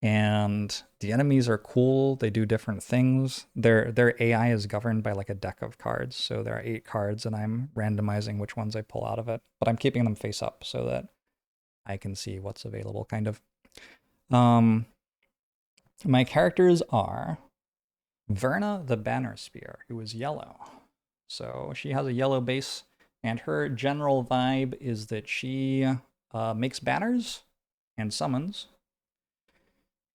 And the enemies are cool. They do different things. Their AI is governed by like a deck of cards. So there are 8 cards and I'm randomizing which ones I pull out of it. But I'm keeping them face up so that I can see what's available, kind of. My characters are Verna the Banner Spear, who is yellow. So she has a yellow base, and her general vibe is that she makes banners and summons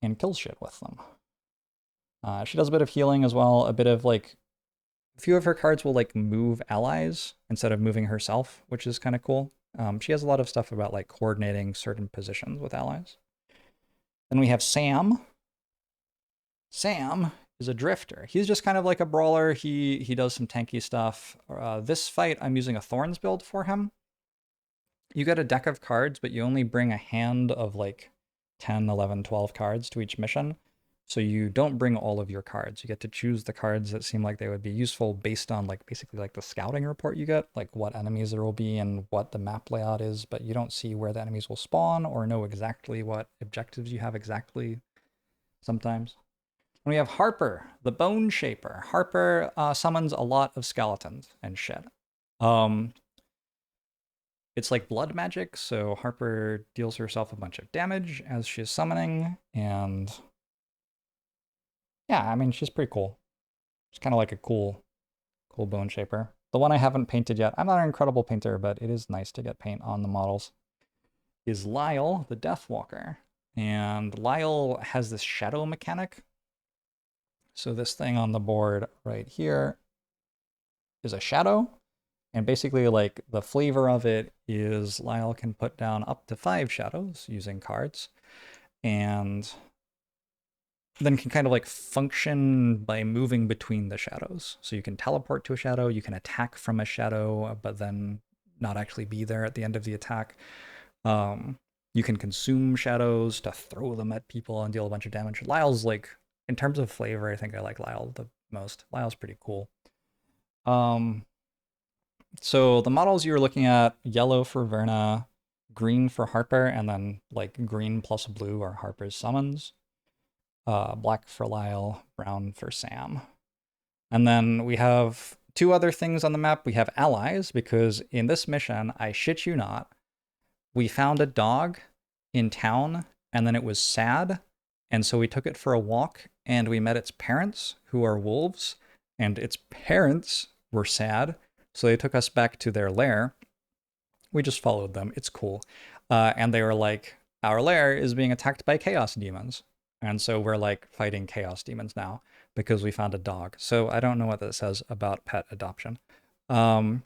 and kills shit with them. She does a bit of healing as well, a bit of like, a few of her cards will like move allies instead of moving herself, which is kind of cool. She has a lot of stuff about like coordinating certain positions with allies. Then we have Sam. Sam is a drifter. He's just kind of like a brawler. He does some tanky stuff. This fight, I'm using a Thorns build for him. You get a deck of cards, but you only bring a hand of like 10, 11, 12 cards to each mission. So you don't bring all of your cards. You get to choose the cards that seem like they would be useful based on like basically like the scouting report you get, like what enemies there will be and what the map layout is, but you don't see where the enemies will spawn or know exactly what objectives you have exactly sometimes. And we have Harper, the Bone Shaper. Harper summons a lot of skeletons and shit. It's like blood magic, so Harper deals herself a bunch of damage as she's summoning, and yeah, I mean, she's pretty cool. She's kind of like a cool Bone Shaper. The one I haven't painted yet, I'm not an incredible painter, but it is nice to get paint on the models, is Lyle, the Deathwalker. And Lyle has this shadow mechanic. So this thing on the board right here is a shadow. And basically, like, the flavor of it is Lyle can put down up to 5 shadows using cards. And then can kind of like function by moving between the shadows. So you can teleport to a shadow, you can attack from a shadow, but then not actually be there at the end of the attack. You can consume shadows to throw them at people and deal a bunch of damage. Lyle's like, in terms of flavor, I think I like Lyle the most. Lyle's pretty cool. So the models you were looking at, yellow for Verna, green for Harper, and then like green plus blue are Harper's summons. Black for Lyle, brown for Sam. And then we have 2 other things on the map. We have allies, because in this mission, I shit you not, we found a dog in town, and then it was sad, and so we took it for a walk, and we met its parents, who are wolves, and its parents were sad, so they took us back to their lair. We just followed them. It's cool. And they were like, our lair is being attacked by chaos demons. And so we're like fighting chaos demons now because we found a dog. So I don't know what that says about pet adoption. But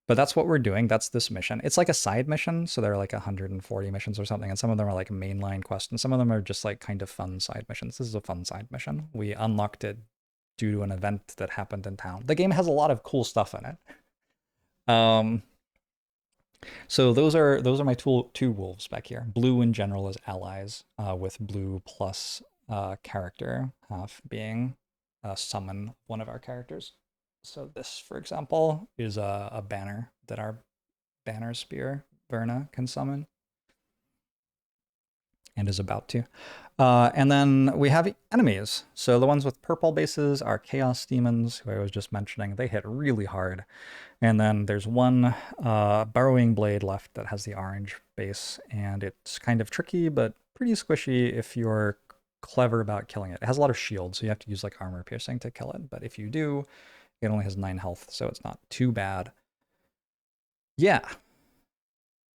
that's what we're doing. That's this mission. It's like a side mission. So there are like 140 missions or something. And some of them are like mainline quests. And some of them are just like kind of fun side missions. This is a fun side mission. We unlocked it due to an event that happened in town. The game has a lot of cool stuff in it. So those are my 2 wolves back here. Blue in general is allies, with blue plus character half being summon one of our characters. So this, for example, is a banner that our banner spear Verna can summon and is about to. And then we have enemies. So the ones with purple bases are chaos demons, who I was just mentioning. They hit really hard. And then there's one Burrowing Blade left that has the orange base, and it's kind of tricky, but pretty squishy if you're clever about killing it. It has a lot of shields, so you have to use like armor piercing to kill it, but if you do, it only has 9 health, so it's not too bad. Yeah,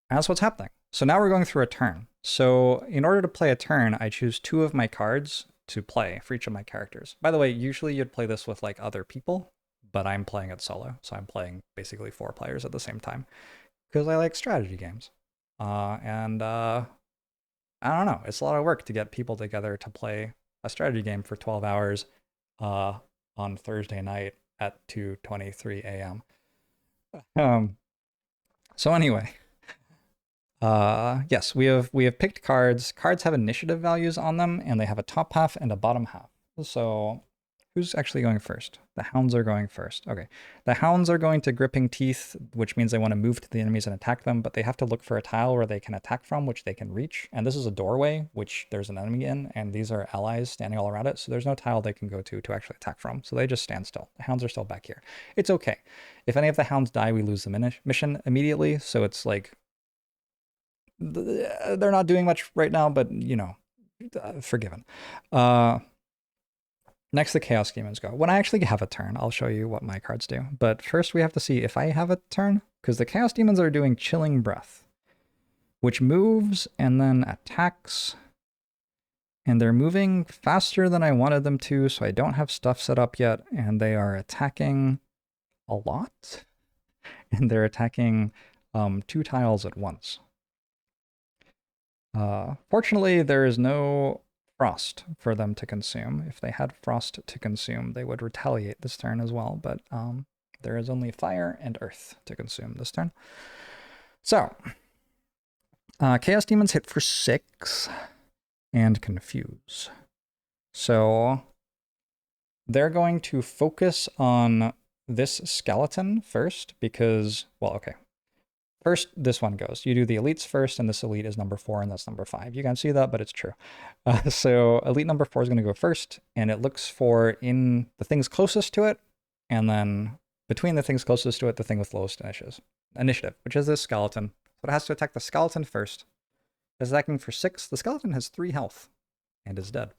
that's what's happening. So now we're going through a turn. So in order to play a turn, I choose 2 of my cards to play for each of my characters. By the way, usually you'd play this with like other people, but I'm playing it solo, so I'm playing basically 4 players at the same time because I like strategy games. I don't know, it's a lot of work to get people together to play a strategy game for 12 hours on Thursday night at 2:23 a.m. So anyway, yes, we have picked cards. Cards have initiative values on them, and they have a top half and a bottom half. So who's actually going first? The hounds are going first. Okay. The hounds are going to Gripping Teeth, which means they want to move to the enemies and attack them, but they have to look for a tile where they can attack from, which they can reach. And this is a doorway, which there's an enemy in, and these are allies standing all around it, so there's no tile they can go to actually attack from. So they just stand still. The hounds are still back here. It's okay. If any of the hounds die, we lose the mission immediately, so it's like, they're not doing much right now, but, you know, forgiven. Next, the Chaos Demons go. When I actually have a turn, I'll show you what my cards do. But first, we have to see if I have a turn, because the Chaos Demons are doing Chilling Breath, which moves and then attacks. And they're moving faster than I wanted them to, so I don't have stuff set up yet, and they are attacking a lot. And they're attacking 2 tiles at once. Fortunately, there is no frost for them to consume. If they had frost to consume, they would retaliate this turn as well, but there is only fire and earth to consume this turn. So, Chaos Demons hit for 6 and confuse. So, they're going to focus on this skeleton first because, well, okay. First, this one goes. You do the elites first, and this elite is number 4, and that's number 5. You can't see that, but it's true. So elite number 4 is going to go first, and it looks for in the things closest to it, and then between the things closest to it, the thing with lowest initiative, which is this skeleton. So it has to attack the skeleton first. It's attacking for 6. The skeleton has 3 health and is dead.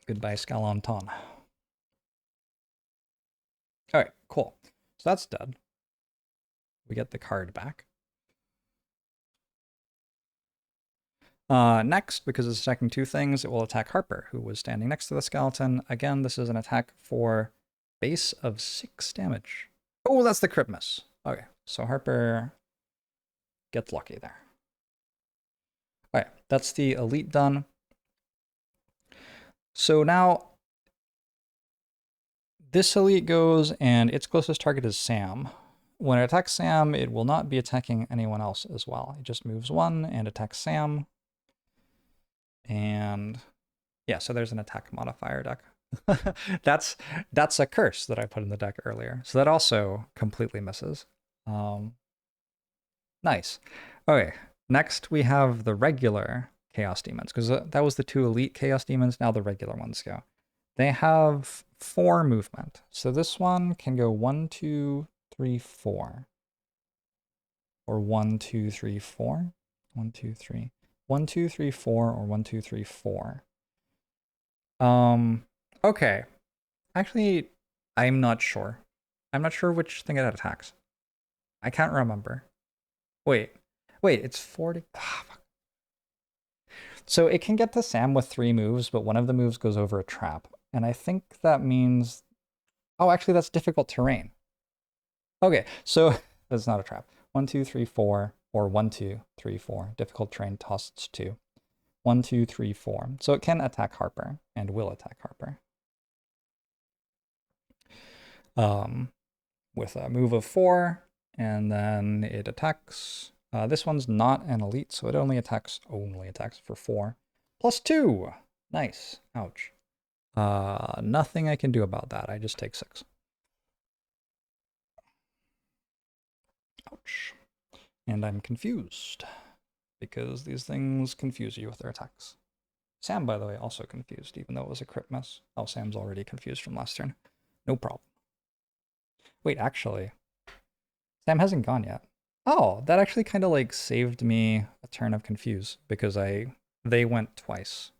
Goodbye, Skeleton. All right, cool. So that's dead. We get the card back. Next, because it's attacking 2 things, it will attack Harper, who was standing next to the skeleton. Again, this is an attack for base of 6 damage. Oh, that's the crit miss. Okay, so Harper gets lucky there. All right, that's the elite done. So now this elite goes, and its closest target is Sam. When it attacks Sam, it will not be attacking anyone else as well. It just moves 1 and attacks Sam. And yeah, so there's an attack modifier deck. That's a curse that I put in the deck earlier. So that also completely misses. Nice. Okay, next we have the regular Chaos Demons, because that was the 2 elite Chaos Demons. Now the regular ones go. They have 4 movement. So this one can go 1, 2, 3, 4. Or 1, 2, 3, 4. 1, 2, 3. 1, 2, 3, 4, or 1, 2, 3, 4. Okay. Actually, I'm not sure. I'm not sure which thing it attacks. I can't remember. Wait, it's 40. So it can get to Sam with 3 moves, but one of the moves goes over a trap. And I think that means... Oh, actually, that's difficult terrain. Okay, so that's not a trap. 1, 2, 3, 4, or 1, 2, 3, 4. Difficult terrain costs 2. 1, 2, 3, 4. So it can attack Harper, and will attack Harper. With a move of 4, and then it attacks... this one's not an elite, so it only attacks for 4. Plus 2! Nice. Ouch. Nothing I can do about that. I just take 6. Ouch. And I'm confused, because these things confuse you with their attacks. Sam, by the way, also confused, even though it was a crit miss. Oh, Sam's already confused from last turn. No problem. Wait, actually, Sam hasn't gone yet. Oh, that actually kind of like saved me a turn of confuse, because they went twice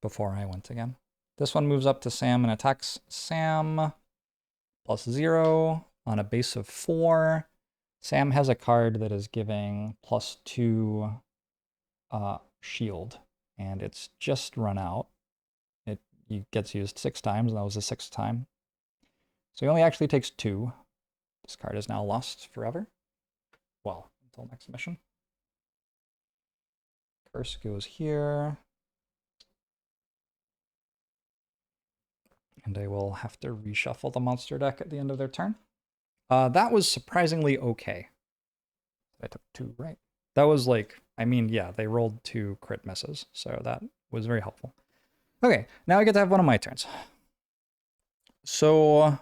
before I went again. This one moves up to Sam and attacks Sam. Plus 0 on a base of 4. Sam has a card that is giving plus 2 shield, and it's just run out. It gets used 6 times, and that was the 6th time. So he only actually takes 2. This card is now lost forever. Well, until next mission. Curse goes here. And I will have to reshuffle the monster deck at the end of their turn. That was surprisingly okay. I took 2 right. That was like, I mean, yeah, they rolled 2 crit misses, so that was very helpful. Okay, now I get to have one of my turns. So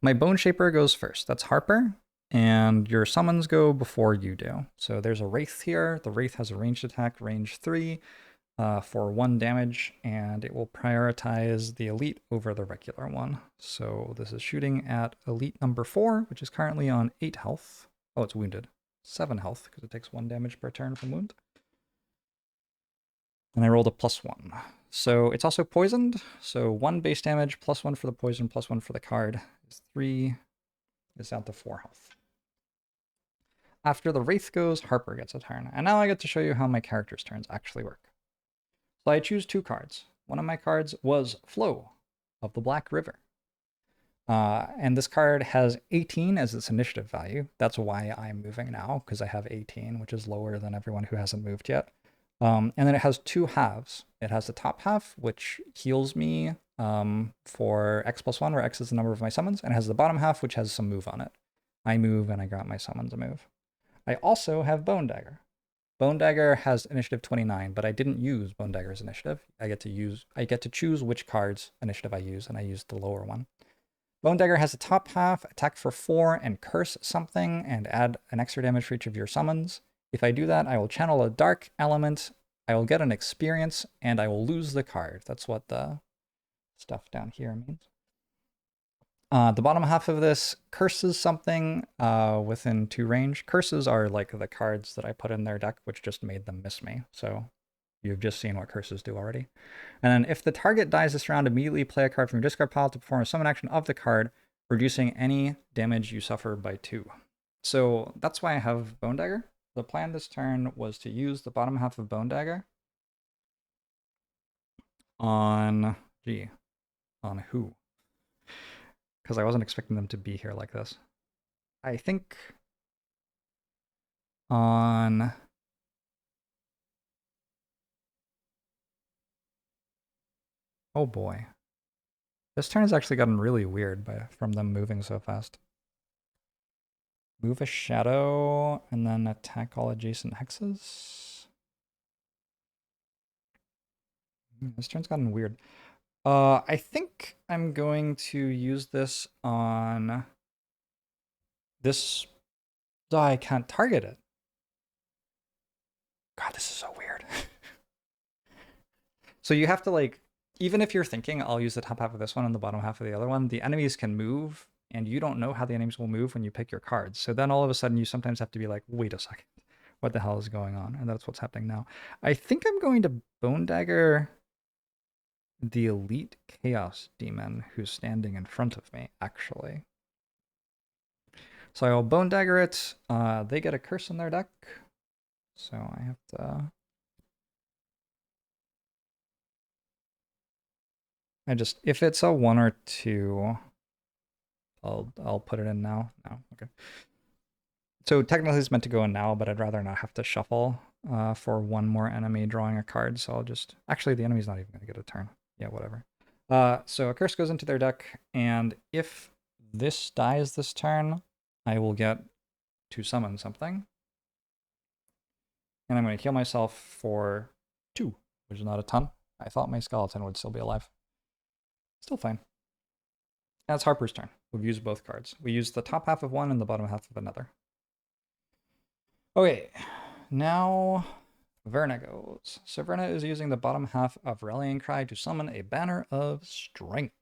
my Bone Shaper goes first. That's Harper, and your summons go before you do. So there's a Wraith here. The Wraith has a ranged attack, range 3, for 1 damage, and it will prioritize the elite over the regular one. So this is shooting at elite number 4, which is currently on 8 health. Oh, it's wounded. 7 health, because it takes 1 damage per turn from wound. And I rolled a +1. So it's also poisoned. So 1 base damage, +1 for the poison, +1 for the card is 3. It's down to 4 health. After the Wraith goes, Harper gets a turn. And now I get to show you how my character's turns actually work. So I choose 2 cards. One of my cards was Flow of the Black River. And this card has 18 as its initiative value. That's why I'm moving now, because I have 18, which is lower than everyone who hasn't moved yet. And then it has 2 halves. It has the top half, which heals me for X+1, where X is the number of my summons, and it has the bottom half, which has some move on it. I move, and I got my summons a move. I also have Bone Dagger. Bone Dagger has initiative 29, but I didn't use Bone Dagger's initiative. I get to choose which card's initiative I use, and I used the lower one. Bone Dagger has a top half, attack for 4, and curse something, and add an extra damage for each of your summons. If I do that, I will channel a dark element, I will get an experience, and I will lose the card. That's what the stuff down here means. The bottom half of this curses something within 2 range. Curses are like the cards that I put in their deck, which just made them miss me. So you've just seen what curses do already. And then if the target dies this round, immediately play a card from your discard pile to perform a summon action of the card, reducing any damage you suffer by 2. So that's why I have Bone Dagger. The plan this turn was to use the bottom half of Bone Dagger on, on who? Because I wasn't expecting them to be here like this. I think on... Oh boy. This turn has actually gotten really weird from them moving so fast. Move a shadow and then attack all adjacent hexes. This turn's gotten weird. I think I'm going to use this on this. I can't target it. God, this is so weird. So you have to like, even if you're thinking I'll use the top half of this one and the bottom half of the other one, the enemies can move and you don't know how the enemies will move when you pick your cards. So then all of a sudden you sometimes have to be like, wait a second, what the hell is going on? And that's what's happening now. I think I'm going to Bone Dagger the Elite Chaos Demon who's standing in front of me, actually. So I will Bone Dagger it. They get a curse in their deck. So I have to... if it's a 1 or 2, I'll put it in now. No, okay. So technically it's meant to go in now, but I'd rather not have to shuffle for 1 more enemy drawing a card. So I'll just... Actually, the enemy's not even going to get a turn. Yeah, whatever. So a curse goes into their deck, and if this dies this turn, I will get to summon something. And I'm going to heal myself for 2, which is not a ton. I thought my skeleton would still be alive. Still fine. That's Harper's turn. We've used both cards. We used the top half of one and the bottom half of another. Okay, now Verna goes. So Verna is using the bottom half of Rallying Cry to summon a Banner of Strength.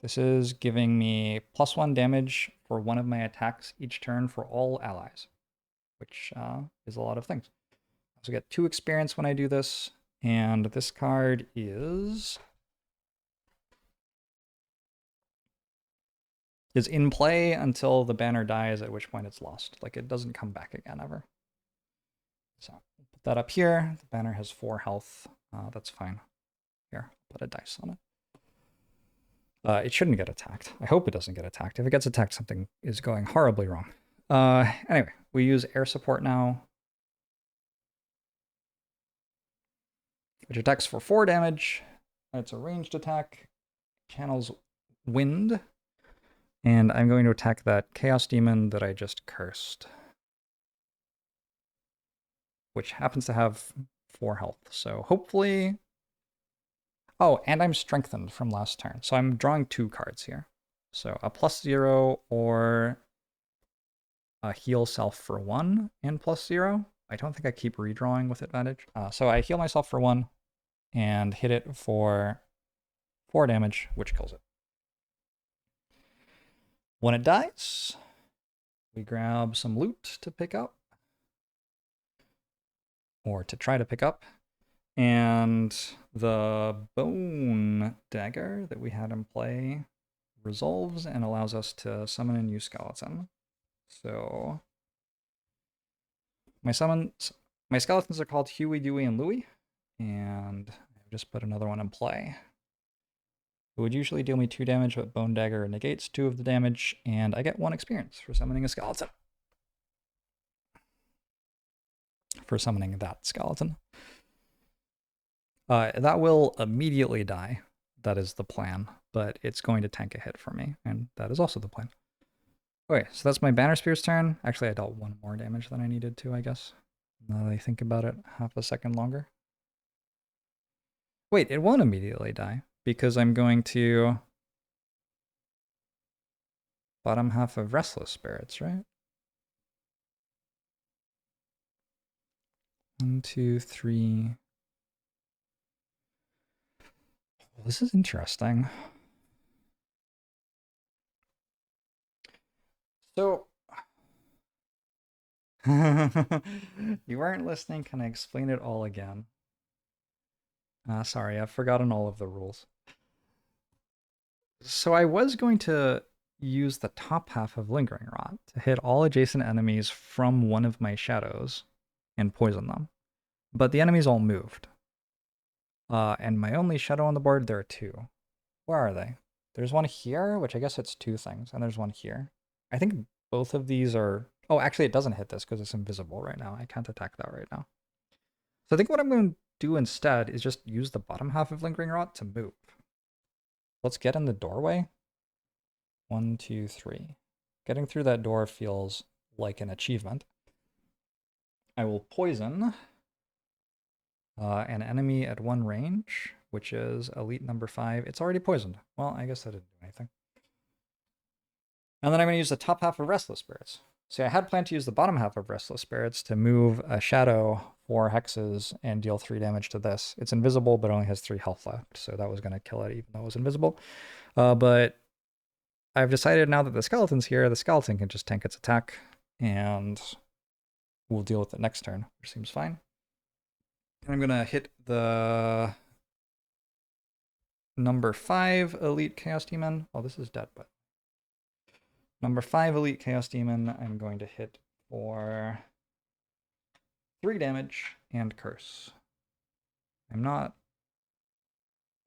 This is giving me +1 damage for one of my attacks each turn for all allies, which is a lot of things. I also get 2 experience when I do this, and this card is in play until the banner dies, at which point it's lost. Like, it doesn't come back again ever. So put that up here. The banner has 4 health. That's fine. Here, put a dice on it. It shouldn't get attacked. I hope it doesn't get attacked. If it gets attacked, something is going horribly wrong. Anyway, we use air support now, which attacks for 4 damage. It's a ranged attack. Channels wind. And I'm going to attack that Chaos Demon that I just cursed, which happens to have 4 health. So hopefully... Oh, and I'm strengthened from last turn. So I'm drawing 2 cards here. So a +0 or a heal self for 1 and +0. I don't think I keep redrawing with advantage. So I heal myself for 1 and hit it for 4 damage, which kills it. When it dies, we grab some loot to pick up. or to try to pick up. And the bone dagger that we had in play resolves and allows us to summon a new skeleton. So my skeletons are called Huey, Dewey, and Louie, and I've just put another one in play. It would usually deal me 2 damage, but Bone Dagger negates 2 of the damage, and I get 1 experience for summoning a skeleton. For summoning that skeleton. That will immediately die. That is the plan, but it's going to tank a hit for me, and that is also the plan. Okay, so that's my Banner Spear's turn. Actually, I dealt 1 more damage than I needed to, I guess. Now that I think about it, half a second longer. Wait, it won't immediately die, because I'm going to bottom half of Restless Spirits, right? 1, 2, 3. Well, this is interesting. So, you weren't listening. Can I explain it all again? Sorry, I've forgotten all of the rules. So I was going to use the top half of Lingering Rot to hit all adjacent enemies from one of my shadows and poison them. But the enemies all moved. And my only shadow on the board, there are 2. Where are they? There's one here, which I guess it's 2 things, and there's one here. I think both of these are... Oh, actually it doesn't hit this because it's invisible right now. I can't attack that right now. So I think what I'm going to do instead is just use the bottom half of Lingering Rot to move. Let's get in the doorway. 1, 2, 3. Getting through that door feels like an achievement. I will poison an enemy at 1 range, which is elite number 5. It's already poisoned. Well, I guess that didn't do anything. And then I'm going to use the top half of Restless Spirits. See, I had planned to use the bottom half of Restless Spirits to move a shadow 4 hexes and deal 3 damage to this. It's invisible, but only has 3 health left, so that was going to kill it even though it was invisible. But I've decided now that the skeleton's here, the skeleton can just tank its attack, and we'll deal with it next turn, which seems fine. And I'm going to hit the number 5 Elite Chaos Demon. Oh, this is dead, but... Number 5 Elite Chaos Demon, I'm going to hit for 3 damage and curse. I'm not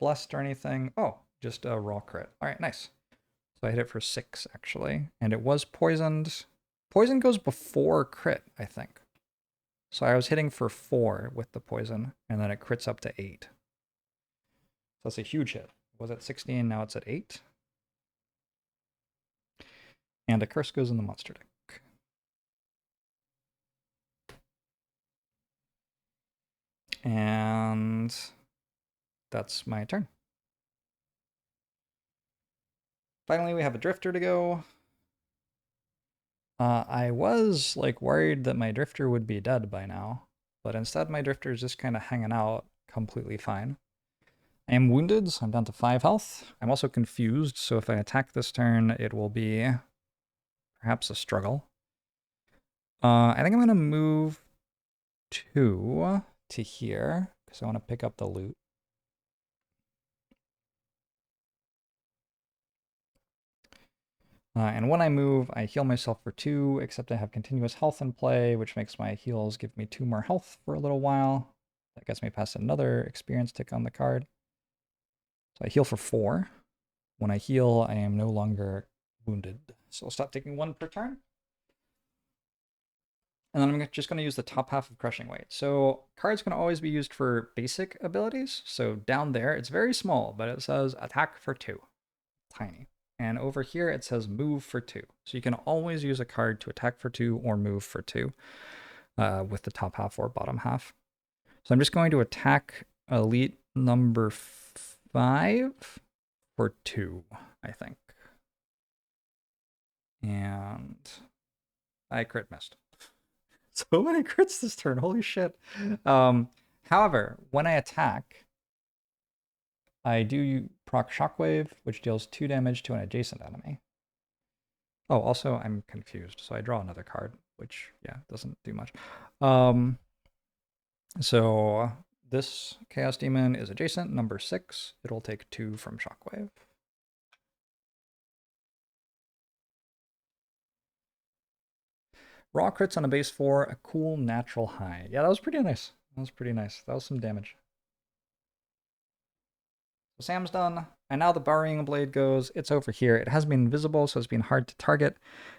blessed or anything. Oh, just a raw crit. All right, nice. So I hit it for 6, actually. And it was poisoned. Poison goes before crit, I think. So I was hitting for 4 with the poison, and then it crits up to 8. So that's a huge hit. It was at 16, now it's at 8. And a curse goes in the monster deck. And that's my turn. Finally, we have a drifter to go. I was like worried that my drifter would be dead by now, but instead my drifter is just kind of hanging out completely fine. I am wounded, so I'm down to 5 health. I'm also confused, so if I attack this turn, it will be perhaps a struggle. I think I'm going to move 2 to here, because I want to pick up the loot. And when I move, I heal myself for 2, except I have continuous health in play, which makes my heals give me 2 more health for a little while. That gets me past another experience tick on the card. So I heal for 4. When I heal, I am no longer wounded. So I'll stop taking 1 per turn. And then I'm just going to use the top half of Crushing Weight. So cards can always be used for basic abilities. So down there, it's very small, but it says attack for 2. Tiny. And over here, it says move for 2. So you can always use a card to attack for 2 or move for 2 with the top half or bottom half. So I'm just going to attack elite number 5 for 2, I think. And I crit missed. So many crits this turn, holy shit. However, when I attack, I do proc Shockwave, which deals 2 damage to an adjacent enemy. Oh, also, I'm confused, so I draw another card, which, yeah, doesn't do much. So this Chaos Demon is adjacent, number 6. It'll take 2 from Shockwave. Raw crits on a base 4, a cool natural high. Yeah, that was pretty nice. That was pretty nice. That was some damage. So Sam's done. And now the Burying Blade goes. It's over here. It has been invisible, so it's been hard to target.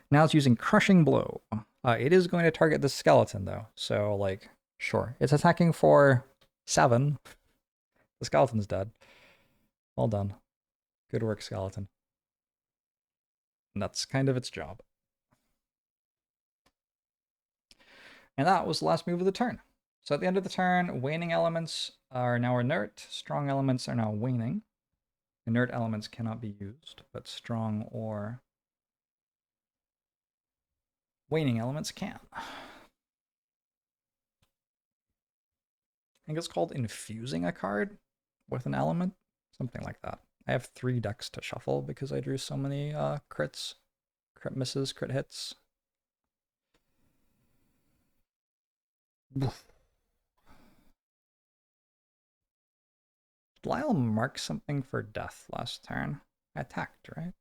Now it's using Crushing Blow. It is going to target the skeleton, though. So, like, sure. It's attacking for 7. The skeleton's dead. Well done. Good work, skeleton. And that's kind of its job. And that was the last move of the turn. So at the end of the turn, waning elements are now inert. Strong elements are now waning. Inert elements cannot be used, but strong or waning elements can. I think it's called infusing a card with an element, something like that. I have 3 decks to shuffle because I drew so many crits, crit misses, crit hits. Did Lyle mark something for death last turn? I attacked, right?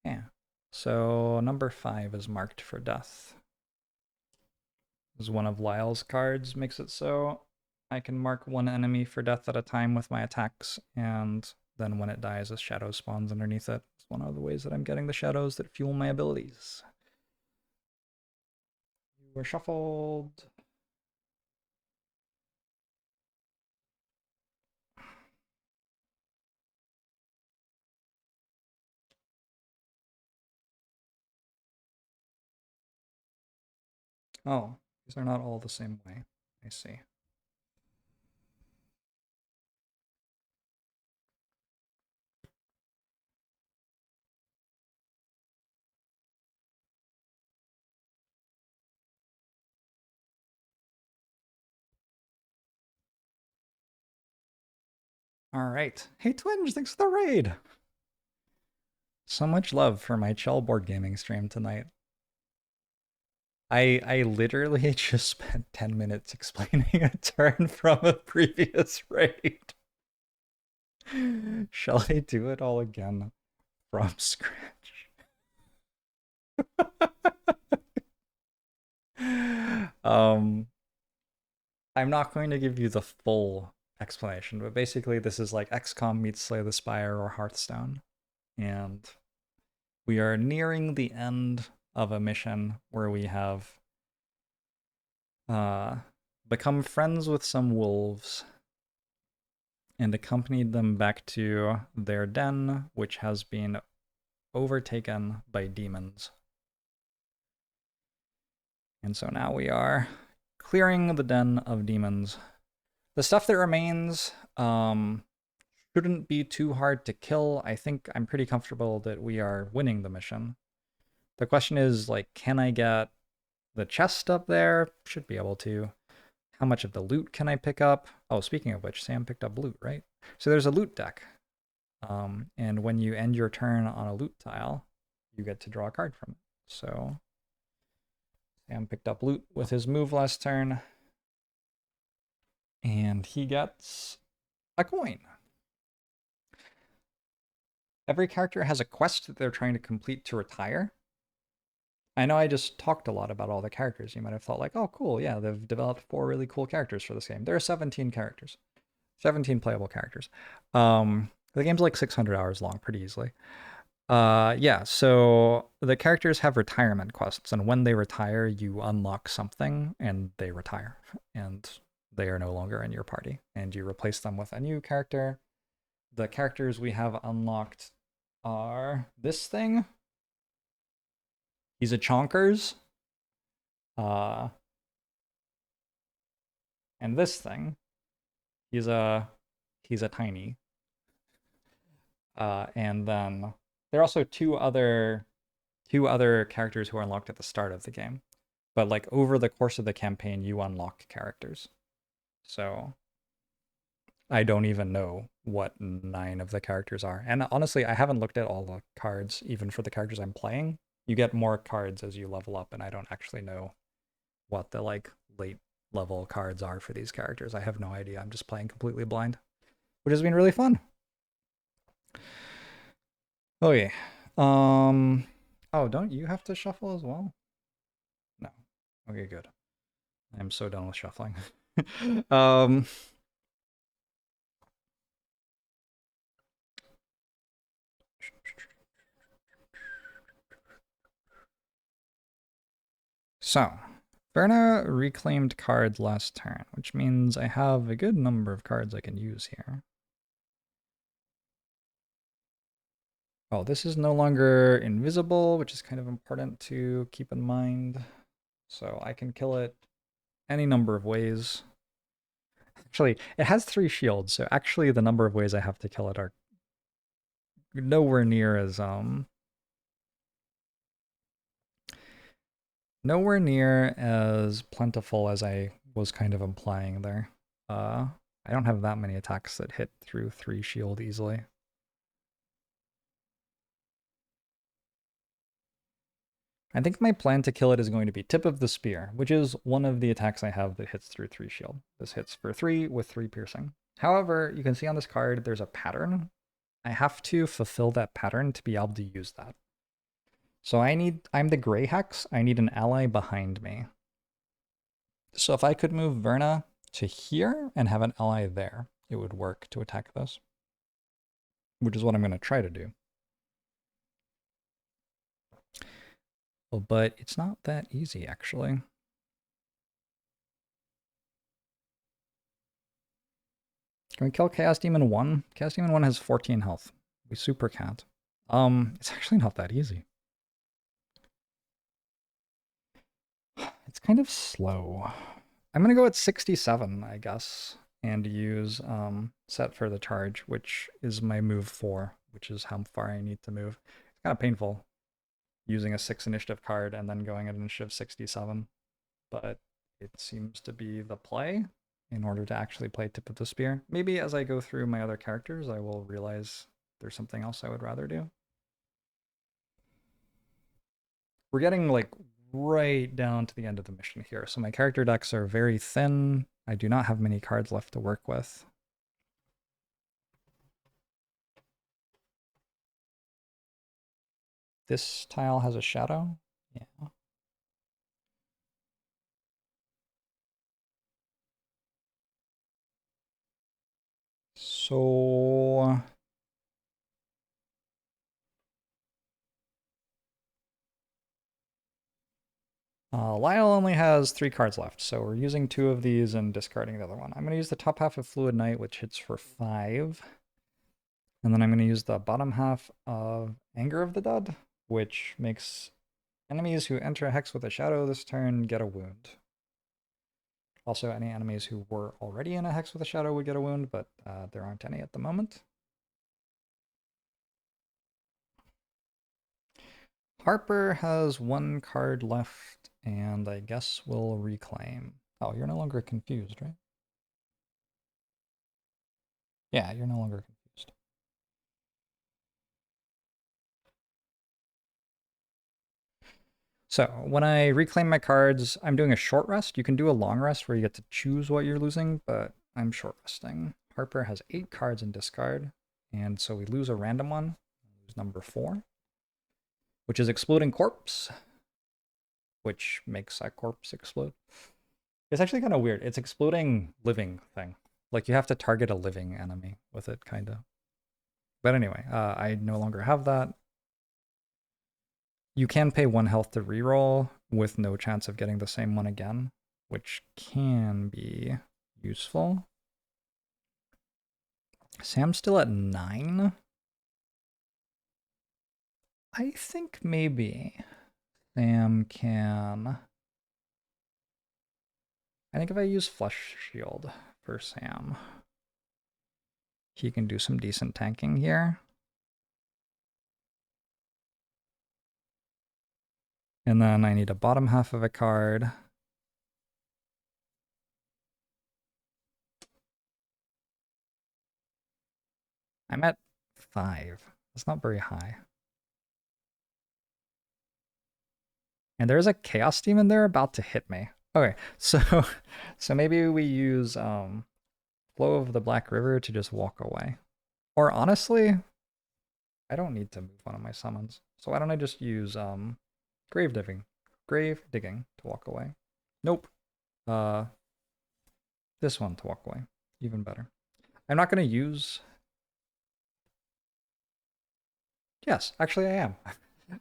Yeah. So number 5 is marked for death. This is one of Lyle's cards, makes it so I can mark 1 enemy for death at a time with my attacks, and then when it dies, a shadow spawns underneath it. It's one of the ways that I'm getting the shadows that fuel my abilities. You were shuffled. Oh, these are not all the same way. I see. All right. Hey, Twinge, thanks for the raid. So much love for my chill board gaming stream tonight. I literally just spent 10 minutes explaining a turn from a previous raid. Shall I do it all again from scratch? I'm not going to give you the full explanation, but basically this is like XCOM meets Slay the Spire or Hearthstone. And we are nearing the end of a mission where we have become friends with some wolves and accompanied them back to their den, which has been overtaken by demons. And so now we are clearing the den of demons. The stuff that remains shouldn't be too hard to kill. I think I'm pretty comfortable that we are winning the mission. The question is, like, can I get the chest up there? Should be able to. How much of the loot can I pick up? Oh, speaking of which, Sam picked up loot, right? So there's a loot deck. And when you end your turn on a loot tile, you get to draw a card from it. So Sam picked up loot with his move last turn. And he gets a coin. Every character has a quest that they're trying to complete to retire. I know I just talked a lot about all the characters. You might have thought like, oh, cool, yeah, they've developed 4 really cool characters for this game. There are 17 characters. 17 playable characters. The game's like 600 hours long, pretty easily. Yeah, so the characters have retirement quests, and when they retire, you unlock something, and they retire, and they are no longer in your party, and you replace them with a new character. The characters we have unlocked are this thing. He's a Chonkers. And this thing. He's a tiny. And then there are also two other characters who are unlocked at the start of the game. But like over the course of the campaign, you unlock characters. So I don't even know what 9 of the characters are. And honestly, I haven't looked at all the cards, even for the characters I'm playing. You get more cards as you level up, and I don't actually know what the like late level cards are for these characters. I have no idea. I'm just playing completely blind, which has been really fun. Oh yeah. Oh, don't you have to shuffle as well? No. Okay, good. I'm so done with shuffling. um So, Verna reclaimed card last turn, which means I have a good number of cards I can use here. Oh, this is no longer invisible, which is kind of important to keep in mind. So I can kill it any number of ways. Actually, it has 3 shields, so actually the number of ways I have to kill it are nowhere near as plentiful as I was kind of implying there. I don't have that many attacks that hit through 3 shield easily. I think my plan to kill it is going to be Tip of the Spear, which is one of the attacks I have that hits through 3 shield. This hits for 3 with 3 piercing. However, you can see on this card there's a pattern. I have to fulfill that pattern to be able to use that. So I'm the Grey Hex, I need an ally behind me. So if I could move Verna to here and have an ally there, it would work to attack this. Which is what I'm going to try to do. Oh, but it's not that easy, actually. Can we kill Chaos Demon 1? Chaos Demon 1 has 14 health. We super can't. It's actually not that easy. It's kind of slow. I'm gonna go at 67, I guess, and use set for the charge, which is my move 4, which is how far I need to move. It's kind of painful using a 6 initiative card and then going at initiative 67, but it seems to be the play in order to actually play Tip of the Spear. Maybe as I go through my other characters, I will realize there's something else I would rather do. We're getting like right down to the end of the mission here, so my character decks are very thin. I do not have many cards left to work with. This tile has a shadow. Yeah. So Lyle only has 3 cards left, so we're using 2 of these and discarding the other one. I'm going to use the top half of Fluid Knight, which hits for 5. And then I'm going to use the bottom half of Anger of the Dead, which makes enemies who enter a hex with a shadow this turn get a wound. Also, any enemies who were already in a hex with a shadow would get a wound, but there aren't any at the moment. Harper has 1 card left, and I guess we'll reclaim. Oh, you're no longer confused, right? Yeah, you're no longer confused. So when I reclaim my cards, I'm doing a short rest. You can do a long rest where you get to choose what you're losing, but I'm short resting. Harper has 8 cards in discard, and so we lose a random one. Lose number 4, which is Exploding Corpse, which makes that corpse explode. It's actually kind of weird. It's exploding living thing. Like you have to target a living enemy with it, kind of. But anyway, I no longer have that. You can pay 1 health to reroll with no chance of getting the same one again, which can be useful. Sam's still at 9. I think maybe Sam can... I think if I use Flesh Shield for Sam, he can do some decent tanking here. And then I need a bottom half of a card. I'm at 5. That's not very high. And there's a Chaos Demon there about to hit me. Okay, so so maybe we use Flow of the Black River to just walk away. Or honestly, I don't need to move one of my summons. So why don't I just use Grave Digging. Grave Digging to walk away. Nope. Uh this one to walk away. Even better. I'm not gonna use. Yes, actually I am.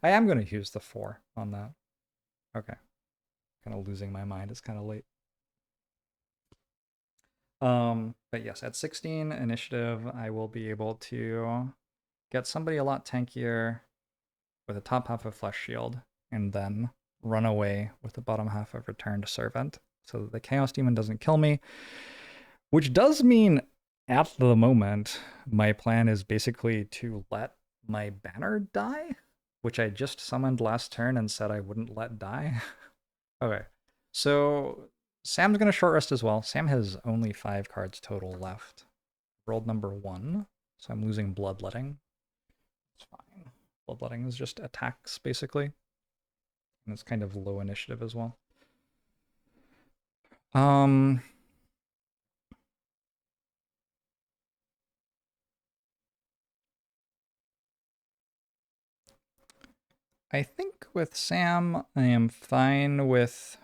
I am gonna use the 4 on that. Okay. Kind of losing my mind. It's kind of late. But yes, at 16 initiative, I will be able to get somebody a lot tankier with a top half of Flesh Shield, and then run away with the bottom half of Returned Servant, so that the Chaos Demon doesn't kill me. Which does mean, at the moment, my plan is basically to let my banner die, which I just summoned last turn and said I wouldn't let die. Okay, so Sam's going to short rest as well. Sam has only 5 cards total left. Rolled number 1, so I'm losing Bloodletting. It's fine. Bloodletting is just attacks, basically. And it's kind of low initiative as well. I think with Sam, I am fine with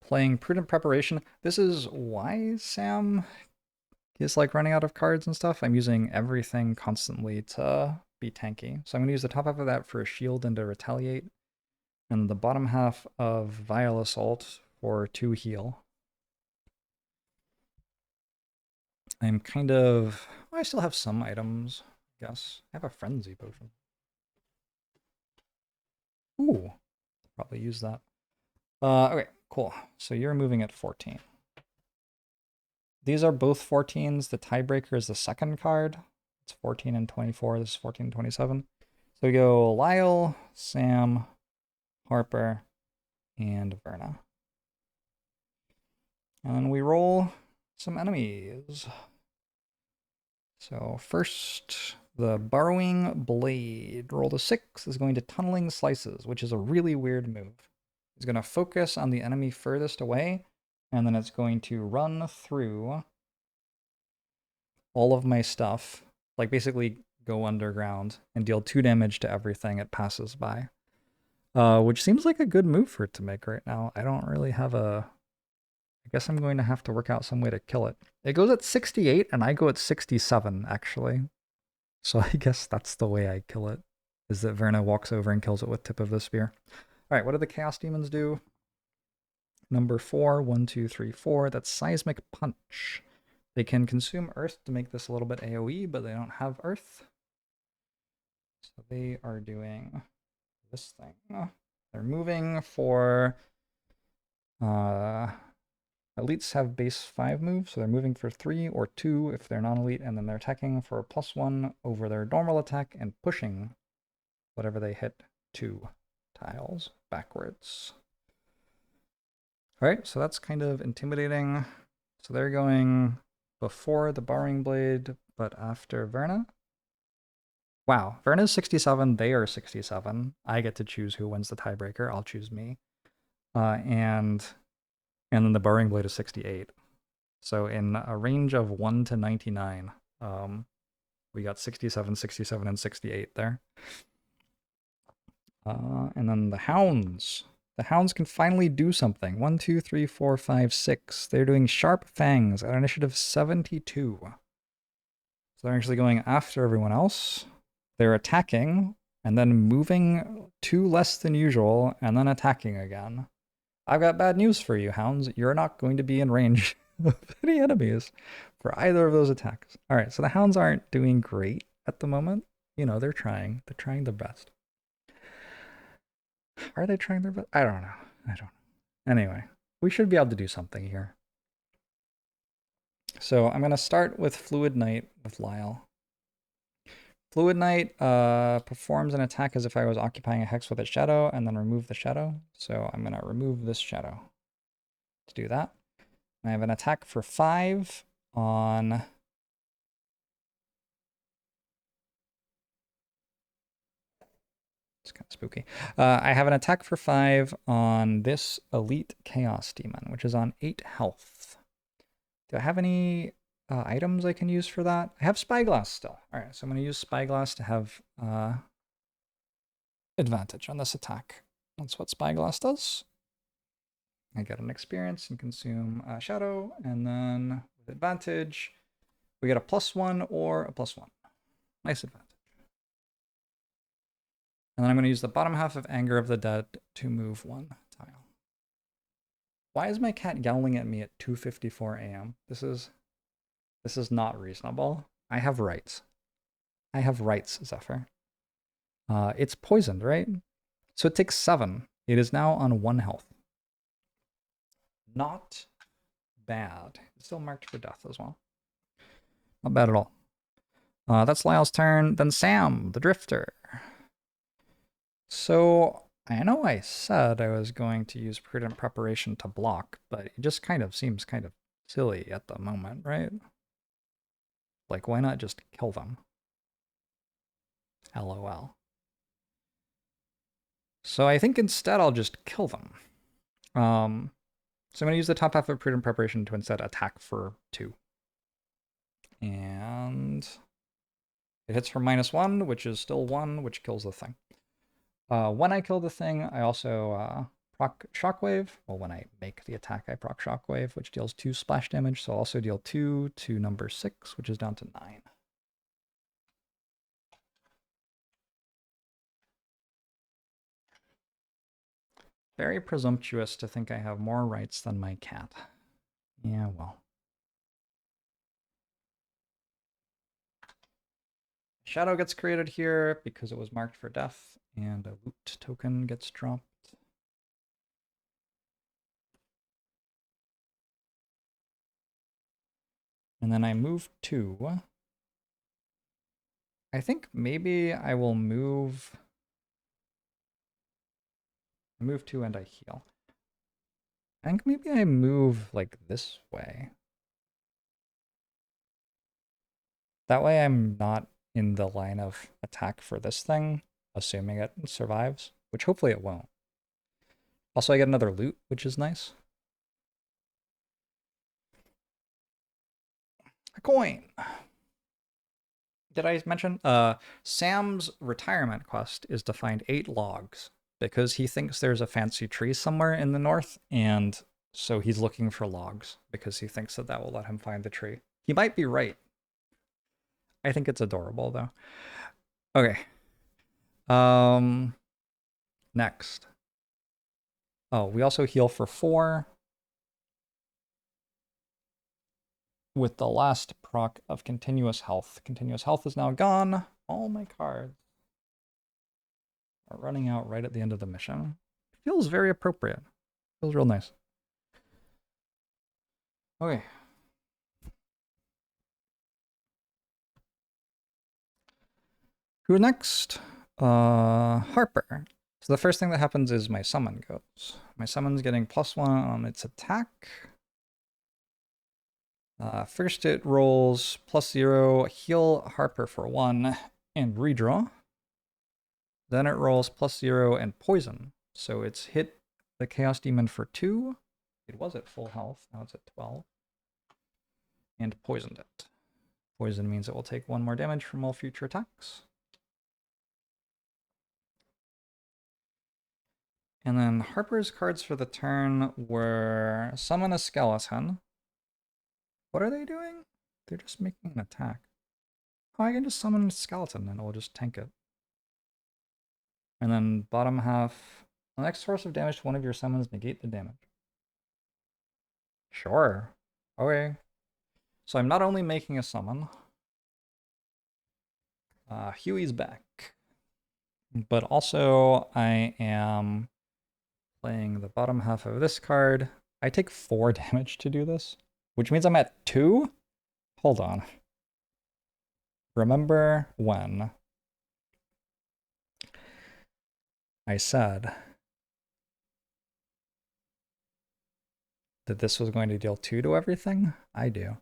playing Prudent Preparation. This is why Sam is like running out of cards and stuff. I'm using everything constantly to be tanky. So I'm going to use the top half of that for a shield and to retaliate, and the bottom half of Vile Assault for 2 heal. I'm kind of... I still have some items, I guess. I have a Frenzy Potion. Ooh, probably use that. Okay, cool. So you're moving at 14. These are both 14s. The tiebreaker is the second card. It's 14 and 24. This is 14 and 27. So we go Lyle, Sam, Harper, and Verna. And then we roll some enemies. So first, the Borrowing Blade. Roll a 6 is going to Tunneling Slices, which is a really weird move. It's going to focus on the enemy furthest away, and then it's going to run through all of my stuff, like basically go underground and deal 2 damage to everything it passes by. Which seems like a good move for it to make right now. I don't really have a... I guess I'm going to have to work out some way to kill it. It goes at 68, and I go at 67, actually. So I guess that's the way I kill it, is that Verna walks over and kills it with tip of the spear. All right, what do the Chaos Demons do? Number 4, 1, 2, 3, 4. That's Seismic Punch. They can consume Earth to make this a little bit AoE, but they don't have Earth. So they are doing this thing. They're moving for... elites have base 5 moves, so they're moving for 3 or 2 if they're non-elite, and then they're attacking for a +1 over their normal attack and pushing whatever they hit 2 tiles backwards. All right, so that's kind of intimidating. So they're going before the Borrowing Blade, but after Verna. Wow, Verna's 67, they are 67. I get to choose who wins the tiebreaker. I'll choose me. And then the Borrowing Blade is 68. So in a range of 1 to 99, we got 67, 67, and 68 there. And then the Hounds. The Hounds can finally do something. 1, 2, 3, 4, 5, 6. They're doing Sharp Fangs at initiative 72. So they're actually going after everyone else. They're attacking, and then moving 2 less than usual, and then attacking again. I've got bad news for you, Hounds. You're not going to be in range of any enemies for either of those attacks. All right, so the Hounds aren't doing great at the moment. You know, they're trying. They're trying their best. Are they trying their best? I don't know. Anyway, we should be able to do something here. So I'm going to start with Fluid Knight with Lyle. Fluid Knight performs an attack as if I was occupying a hex with its shadow, and then remove the shadow. So I'm going to remove this shadow to do that. I have an attack for 5 on It's kind of spooky. I have an attack for 5 on this Elite Chaos Demon, which is on 8 health. Do I have any items I can use for that? I have Spyglass still. All right, so I'm going to use Spyglass to have advantage on this attack. That's what Spyglass does. I get an experience and consume Shadow, and then with advantage, we get a +1 or a +1. Nice advantage. And then I'm going to use the bottom half of Anger of the Dead to move 1 tile. Why is my cat yowling at me at 2:54 a.m.? This is not reasonable. I have rights. I have rights, Zephyr. It's poisoned, right? So it takes 7. It is now on 1 health. Not bad. It's still marked for death as well. Not bad at all. That's Lyle's turn. Then Sam, the Drifter. So I know I said I was going to use Prudent Preparation to block, but it just kind of seems kind of silly at the moment, right? Like, why not just kill them? LOL. So I think instead I'll just kill them. So I'm going to use the top half of Prudent Preparation to instead attack for 2. And it hits for -1, which is still 1, which kills the thing. When I kill the thing, I also proc Shockwave. Well, when I make the attack, I proc Shockwave, which deals 2 splash damage. So I'll also deal 2 to number 6, which is down to 9. Very presumptuous to think I have more rights than my cat. Yeah, well. Shadow gets created here because it was marked for death, and a loot token gets dropped. And then I move 2. I think maybe I will move... I move 2 and I heal. I think maybe I move like this way. That way I'm not in the line of attack for this thing, assuming it survives, which hopefully it won't. Also, I get another loot, which is nice. A coin! Did I mention? Sam's retirement quest is to find 8 logs, because he thinks there's a fancy tree somewhere in the north, and so he's looking for logs, because he thinks that will let him find the tree. He might be right. I think it's adorable, though. Okay. Next. Oh, we also heal for 4. With the last proc of Continuous Health. Continuous Health is now gone. All my cards are running out right at the end of the mission. Feels very appropriate. Feels real nice. Okay. Who next? Harper. So the first thing that happens is my summon goes. My summon's getting +1 on its attack. First it rolls +0, heal Harper for 1, and redraw. Then it rolls +0 and poison. So it's hit the Chaos Demon for 2. It was at full health, now it's at 12. And poisoned it. Poison means it will take 1 more damage from all future attacks. And then Harper's cards for the turn were Summon a Skeleton. What are they doing? They're just making an attack. Oh, I can just summon a skeleton and it will just tank it. And then bottom half, the next source of damage to one of your summons, negate the damage. Sure. Okay. So I'm not only making a summon. Huey's back. But also I am playing the bottom half of this card. I take 4 damage to do this, which means I'm at 2? Hold on. Remember when I said that this was going to deal 2 to everything? I do.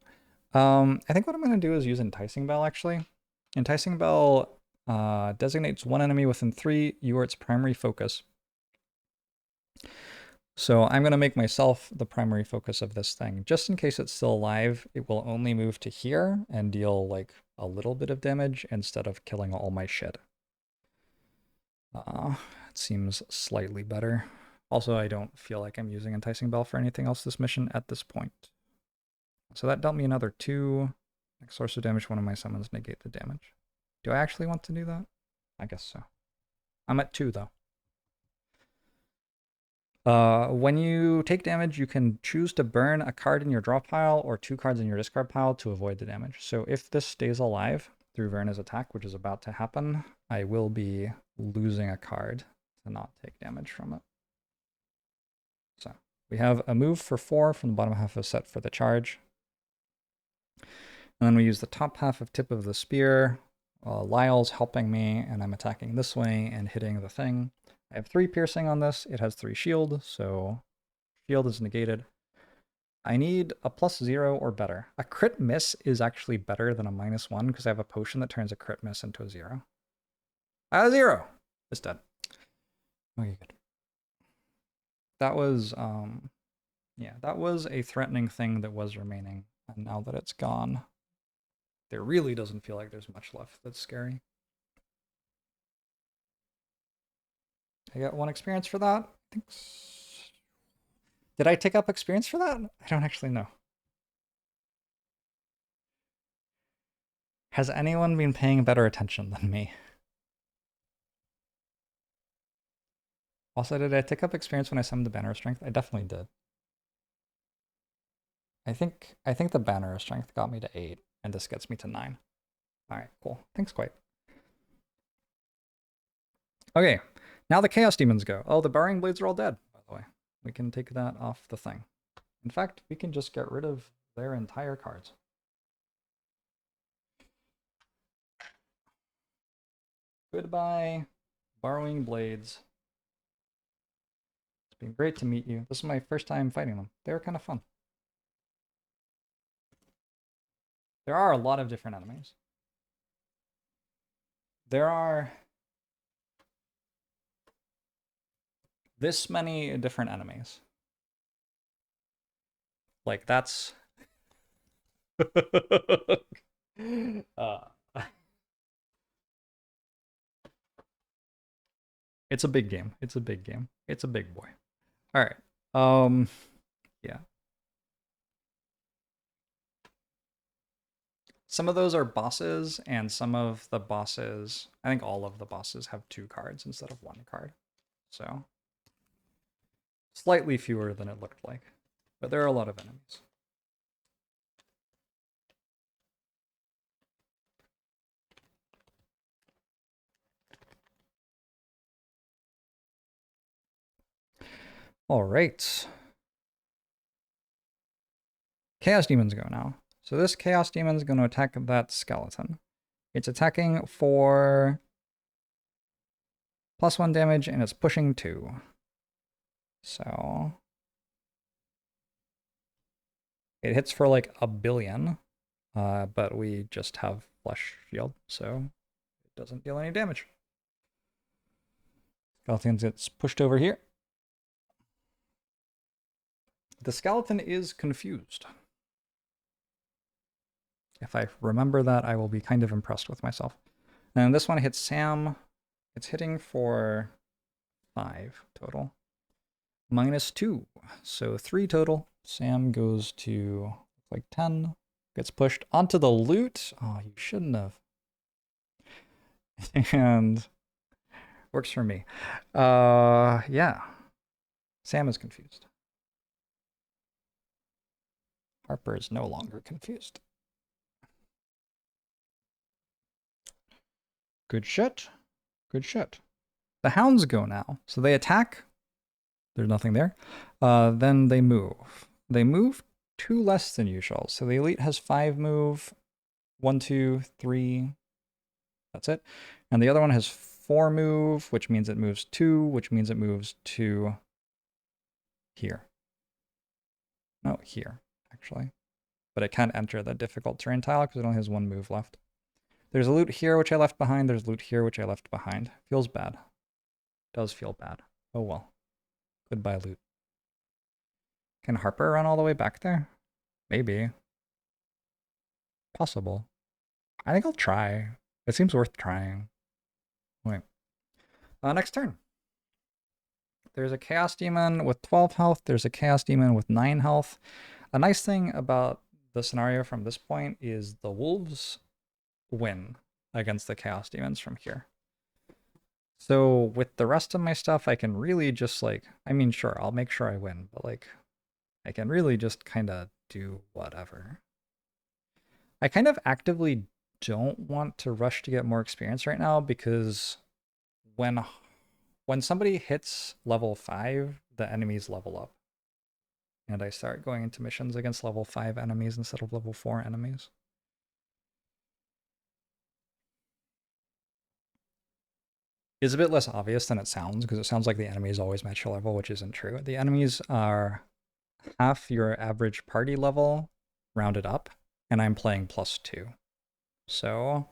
I think what I'm going to do is use Enticing Bell, actually. Enticing Bell Designates one enemy within 3. You are its primary focus. So I'm going to make myself the primary focus of this thing. Just in case it's still alive, it will only move to here and deal like a little bit of damage instead of killing all my shit. It seems slightly better. Also, I don't feel like I'm using Enticing Bell for anything else this mission at this point. So that dealt me another 2. Next source of damage, one of my summons negate the damage. Do I actually want to do that? I guess so. I'm at 2 though. When you take damage, you can choose to burn a card in your draw pile or 2 cards in your discard pile to avoid the damage. So if this stays alive through Verna's attack, which is about to happen, I will be losing a card to not take damage from it. So we have a move for 4 from the bottom half of the set for the charge. And then we use the top half of Tip of the Spear. Lyle's helping me, and I'm attacking this way and hitting the thing. I have 3 piercing on this. It has 3 shield, so shield is negated. I need a +0 or better. A crit miss is actually better than a -1 because I have a potion that turns a crit miss into a 0. I have a 0! It's dead. Okay, good. That was, yeah, that was a threatening thing that was remaining, and now that it's gone, there really doesn't feel like there's much left that's scary. I got 1 experience for that. Did I take up experience for that? I don't actually know. Has anyone been paying better attention than me? Also, did I take up experience when I summoned the Banner of Strength? I definitely did. I think the Banner of Strength got me to 8, and this gets me to 9. Alright, cool. Thanks, Quite. Okay, now the Chaos Demons go. Oh, the Burying Blades are all dead, by the way. We can take that off the thing. In fact, we can just get rid of their entire cards. Goodbye, Borrowing Blades. It's been great to meet you. This is my first time fighting them. They were kind of fun. There are a lot of different enemies. There are this many different enemies. Like, that's... It's a big game. It's a big game. It's a big boy. All right. Yeah. Some of those are bosses, and some of the bosses, I think all of the bosses have 2 cards instead of 1 card. So, slightly fewer than it looked like. But there are a lot of enemies. All right. Chaos Demons go now. So this Chaos Demon is going to attack that skeleton. It's attacking for +1 damage, and it's pushing 2. So it hits for like a billion, but we just have Flesh Shield, so it doesn't deal any damage. Skeleton gets pushed over here. The skeleton is confused. If I remember that, I will be kind of impressed with myself. And this one hits Sam. It's hitting for 5 total. -2, so 3 total. Sam goes to like 10. Gets pushed onto the loot. Oh, you shouldn't have. And works for me. Yeah. Sam is confused. Harper is no longer confused. Good shit. Good shit. The hounds go now. So they attack. There's nothing there. Then they move. They move 2 less than usual. So the elite has 5 move. 1, 2, 3. That's it. And the other one has 4 move, which means it moves 2, which means it moves to here. No, here, actually. But it can't enter the difficult terrain tile because it only has 1 move left. There's a loot here which I left behind. There's loot here which I left behind. Feels bad. Does feel bad. Oh well. Goodbye loot. Can Harper run all the way back there? Maybe. Possible. I think I'll try. It seems worth trying. Wait. Next turn. There's a Chaos Demon with 12 health. There's a Chaos Demon with 9 health. A nice thing about the scenario from this point is the wolves win against the Chaos Demons from here. So with the rest of my stuff, I can really just like, I mean, sure, I'll make sure I win, but like, I can really just kind of do whatever. I kind of actively don't want to rush to get more experience right now because when somebody hits level 5, the enemies level up. And I start going into missions against level 5 enemies instead of level 4 enemies. It's a bit less obvious than it sounds, because it sounds like the enemies always match your level, which isn't true. The enemies are half your average party level rounded up, and I'm playing +2. So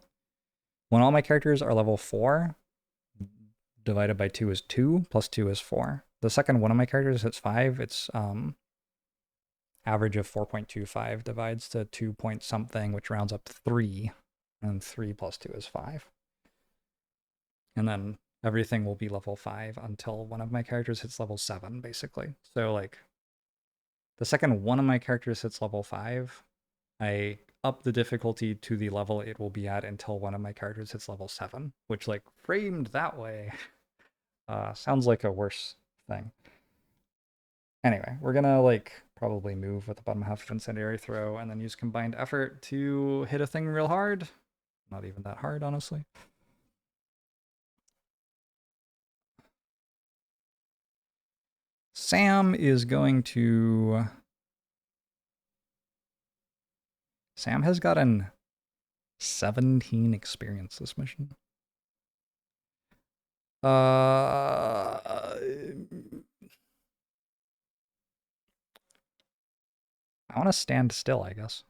when all my characters are level 4, divided by 2 is 2, +2 is 4. The second one of my characters hits 5, it's average of 4.25 divides to 2 point something, which rounds up to 3, and 3 + 2 is 5. And then everything will be level 5 until one of my characters hits level 7, basically. So like, the second one of my characters hits level 5, I up the difficulty to the level it will be at until one of my characters hits level 7, which like, framed that way, sounds like a worse thing. Anyway, we're gonna like probably move with the bottom half of Incendiary Throw and then use Combined Effort to hit a thing real hard. Not even that hard, honestly. Sam is going to... Sam has gotten 17 experience this mission. I want to stand still, I guess.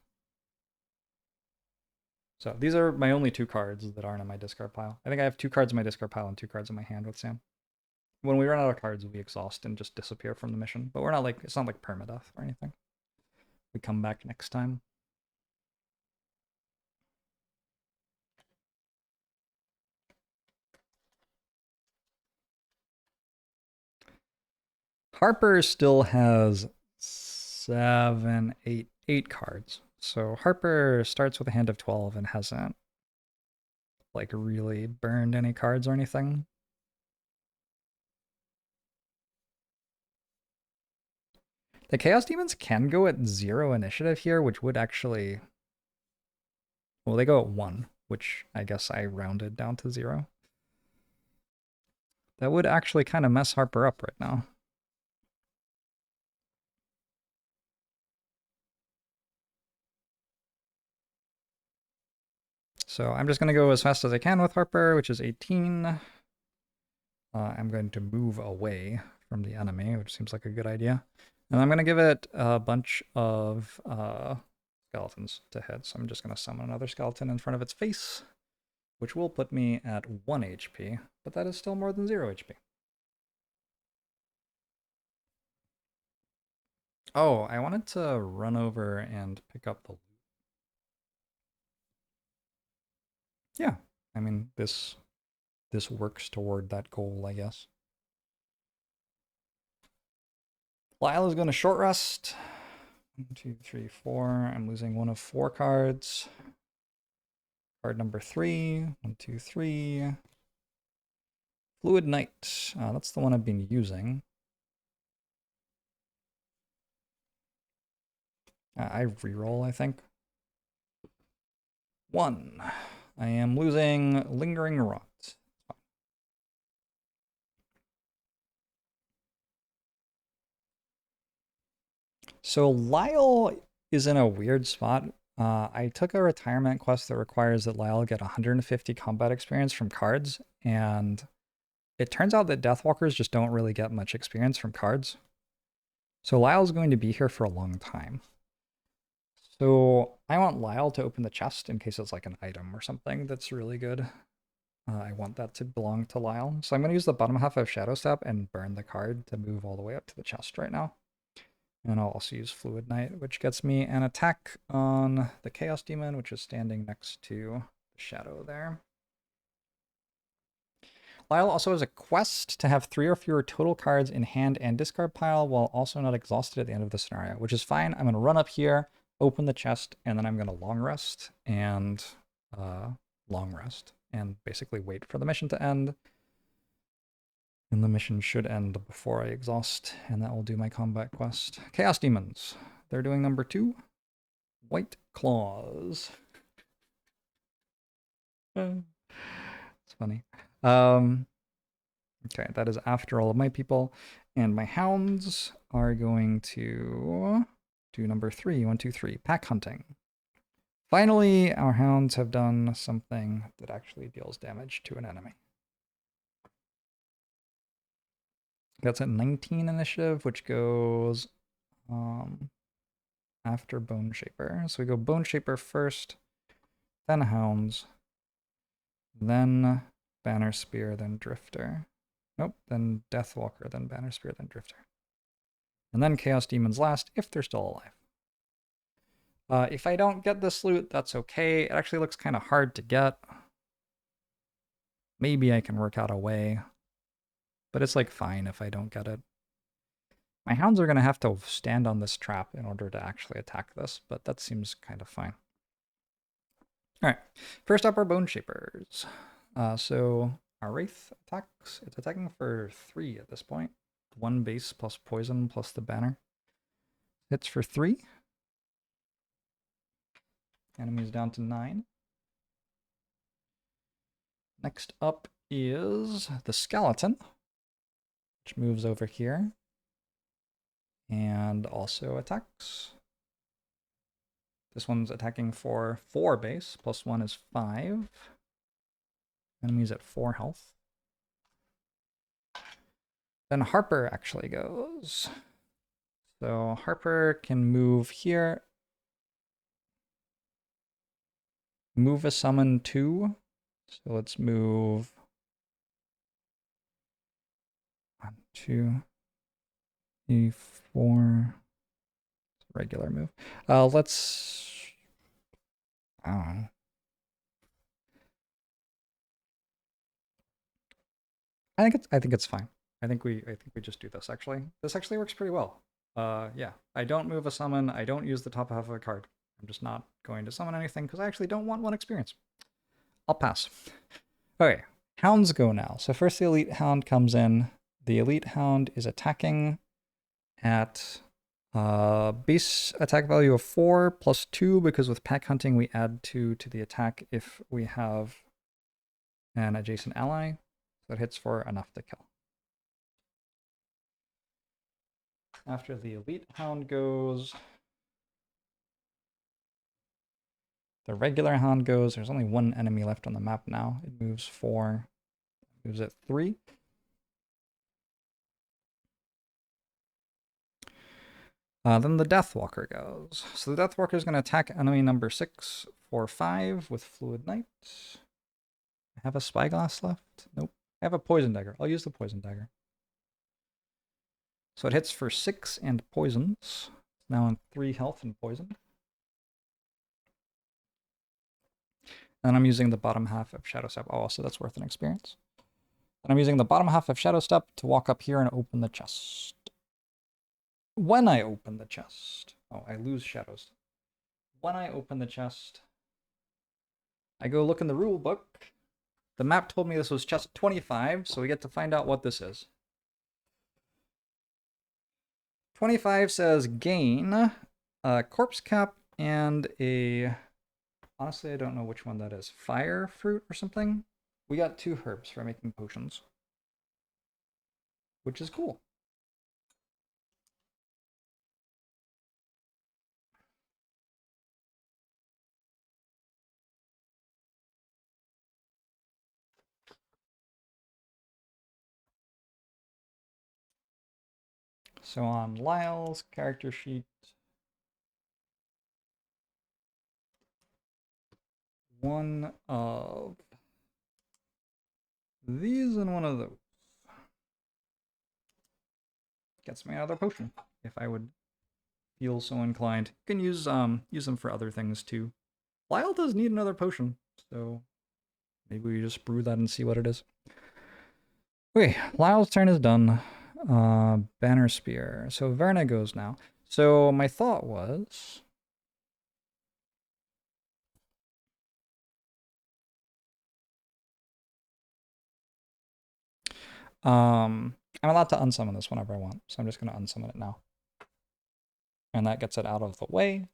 So these are my only 2 cards that aren't in my discard pile. I think I have 2 cards in my discard pile and 2 cards in my hand with Sam. When we run out of cards, we exhaust and just disappear from the mission. But we're not like, it's not like permadeath or anything. We come back next time. Harper still has 8 cards. So Harper starts with a hand of 12 and hasn't like really burned any cards or anything. The Chaos Demons can go at 0 initiative here, which would actually... Well, they go at 1, which I guess I rounded down to 0. That would actually kind of mess Harper up right now. So I'm just going to go as fast as I can with Harper, which is 18. I'm going to move away from the enemy, which seems like a good idea. And I'm going to give it a bunch of skeletons to hit. So I'm just going to summon another skeleton in front of its face, which will put me at 1 HP, but that is still more than 0 HP. Oh, I wanted to run over and pick up the loot. Yeah, I mean, this works toward that goal, I guess. Lyle is going to short rest. 1, 2, 3, 4. I'm losing 1 of 4 cards. Card number 3. 1, 2, 3. Fluid Knight. That's the one I've been using. I reroll, I think. 1. I am losing Lingering Rot. So Lyle is in a weird spot. I took a retirement quest that requires that Lyle get 150 combat experience from cards, and it turns out that Deathwalkers just don't really get much experience from cards. So Lyle's going to be here for a long time. So I want Lyle to open the chest in case it's like an item or something that's really good. I want that to belong to Lyle. So I'm going to use the bottom half of Shadow Step and burn the card to move all the way up to the chest right now. And I'll also use Fluid Knight, which gets me an attack on the Chaos Demon, which is standing next to the Shadow there. Lyle also has a quest to have 3 or fewer total cards in hand and discard pile while also not exhausted at the end of the scenario, which is fine. I'm going to run up here, open the chest, and then I'm going to long rest and basically wait for the mission to end. And the mission should end before I exhaust, and that will do my combat quest. Chaos Demons. They're doing number 2. White Claws. It's funny. Okay, that is after all of my people. And my hounds are going to do number 3. 1, 2, 3. Pack hunting. Finally, our hounds have done something that actually deals damage to an enemy. That's at 19 initiative, which goes after Bone Shaper. So we go Bone Shaper first, then Hounds, then Banner Spear, then Drifter. Nope, then Deathwalker, then Banner Spear, then Drifter. And then Chaos Demons last, if they're still alive. If I don't get this loot, that's okay. It actually looks kind of hard to get. Maybe I can work out a way. But it's like fine if I don't get it. My hounds are going to have to stand on this trap in order to actually attack this, but that seems kind of fine. Alright, first up are Bone Shapers. So our Wraith attacks. It's attacking for 3 at this point. 1 base plus poison plus the banner. Hits for 3. Enemies down to 9. Next up is the Skeleton, which moves over here and also attacks. This one's attacking for 4 base, plus 1 is 5. Enemies at 4 health. Then Harper actually goes. So Harper can move here. Move a summon 2. So let's move 1, 2, 3, 4. Regular move. Let's. I don't know. I think it's fine. I think we just do this actually. This actually works pretty well. Yeah. I don't move a summon. I don't use the top half of a card. I'm just not going to summon anything because I actually don't want 1 experience. I'll pass. Okay. Hounds go now. So first the Elite Hound comes in. The Elite Hound is attacking at base attack value of 4 plus 2 because with pack hunting we add 2 to the attack if we have an adjacent ally. So it hits for enough to kill. After the Elite Hound goes, the regular Hound goes. There's only 1 enemy left on the map now. It moves 4, moves at 3. Then the Deathwalker goes. So the Deathwalker is going to attack enemy number 6 for 5 with Fluid Knight. I have a Spyglass left? Nope. I have a Poison Dagger. I'll use the Poison Dagger. So it hits for 6 and poisons. It's now on 3 health and poison. And I'm using the bottom half of Shadow Step. Oh, so that's worth an experience. And I'm using the bottom half of Shadow Step to walk up here and open the chest. When I open the chest... Oh, I lose Shadows. When I open the chest, I go look in the rule book. The map told me this was chest 25, so we get to find out what this is. 25 says gain a corpse cap and a... Honestly, I don't know which one that is. Fire fruit or something? We got 2 herbs for making potions. Which is cool. So on Lyle's character sheet, one of these and one of those. Gets me another potion, if I would feel so inclined. You can use them for other things too. Lyle does need another potion, so maybe we just brew that and see what it is. Okay, Lyle's turn is done. Banner Spear. So Verna goes now. So my thought was... I'm allowed to unsummon this whenever I want, so I'm just going to unsummon it now. And that gets it out of the way.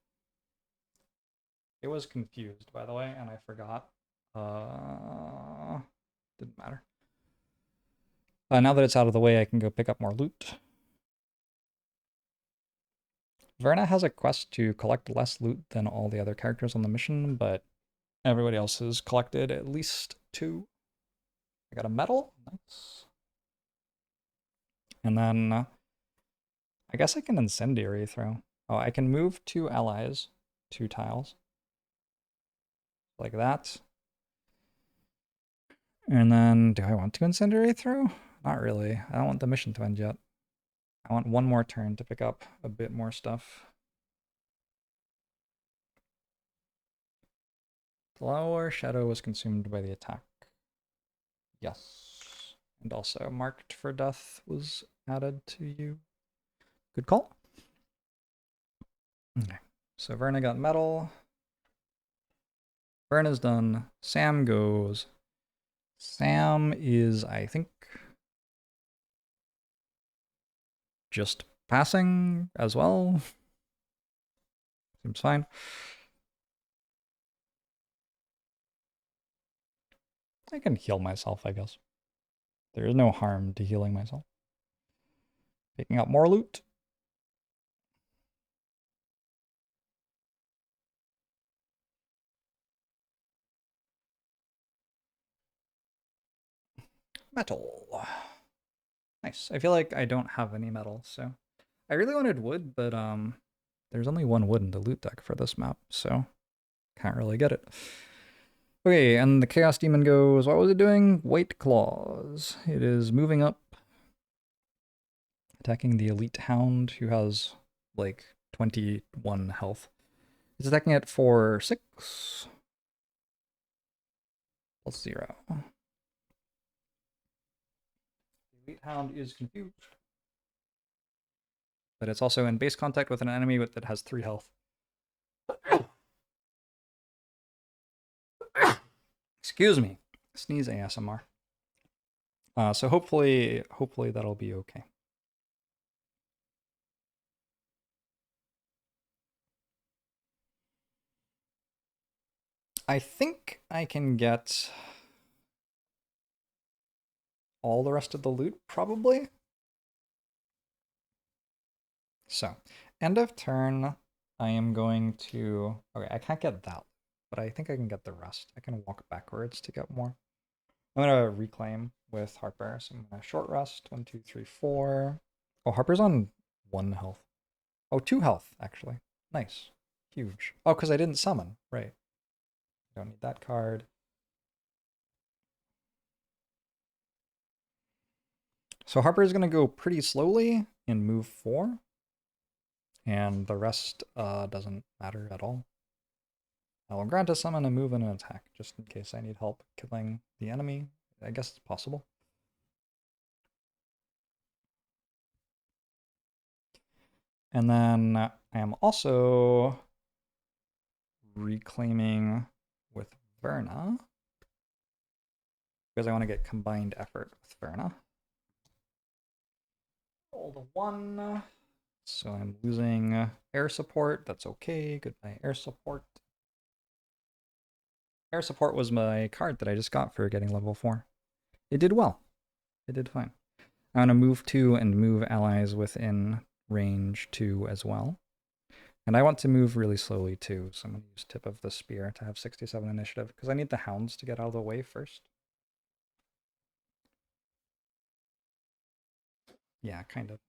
It was confused, by the way, and I forgot. Didn't matter. Now that it's out of the way, I can go pick up more loot. Verna has a quest to collect less loot than all the other characters on the mission, but everybody else has collected at least 2. I got a medal. Nice. And then I guess I can incendiary throw. Oh, I can move 2 allies 2 tiles. Like that. And then, do I want to incendiary throw? Not really. I don't want the mission to end yet. I want one more turn to pick up a bit more stuff. The lower shadow was consumed by the attack. Yes. And also marked for death was added to you. Good call. Okay. So Verna got metal. Verna's done. Sam goes. Sam is, I think, just passing as well. Seems fine. I can heal myself, I guess. There is no harm to healing myself. Picking up more loot. Metal. Nice. I feel like I don't have any metal, so I really wanted wood, but there's only 1 wood in the loot deck for this map, so can't really get it. Okay, and the Chaos Demon goes, what was it doing? White Claws. It is moving up, attacking the Elite Hound, who has like 21 health. It's attacking it for 6 plus 0. The Elite Hound is confused, but it's also in base contact with an enemy that has 3 health. Excuse me. Sneeze ASMR. So hopefully that'll be okay. I think I can get all the rest of the loot, probably. So, end of turn, I am going to... Okay, I can't get that, but I think I can get the rest. I can walk backwards to get more. I'm going to reclaim with Harper, so I'm going to short rest. 1, 2, 3, 4. Oh, Harper's on 1 health. Oh, 2 health, actually. Nice. Huge. Oh, because I didn't summon. Right. Don't need that card. So Harper is going to go pretty slowly and move 4. And the rest doesn't matter at all. I will grant a summon, a move, and an attack, just in case I need help killing the enemy. I guess it's possible. And then I am also reclaiming with Verna, because I want to get combined effort with Verna. Roll the 1. So I'm losing air support. That's okay. Goodbye, air support. Air support was my card that I just got for getting level 4. It did well. It did fine. I'm going to move 2 and move allies within range 2 as well. And I want to move really slowly too, so I'm going to use Tip of the Spear to have 67 initiative, because I need the hounds to get out of the way first. Yeah, kind of.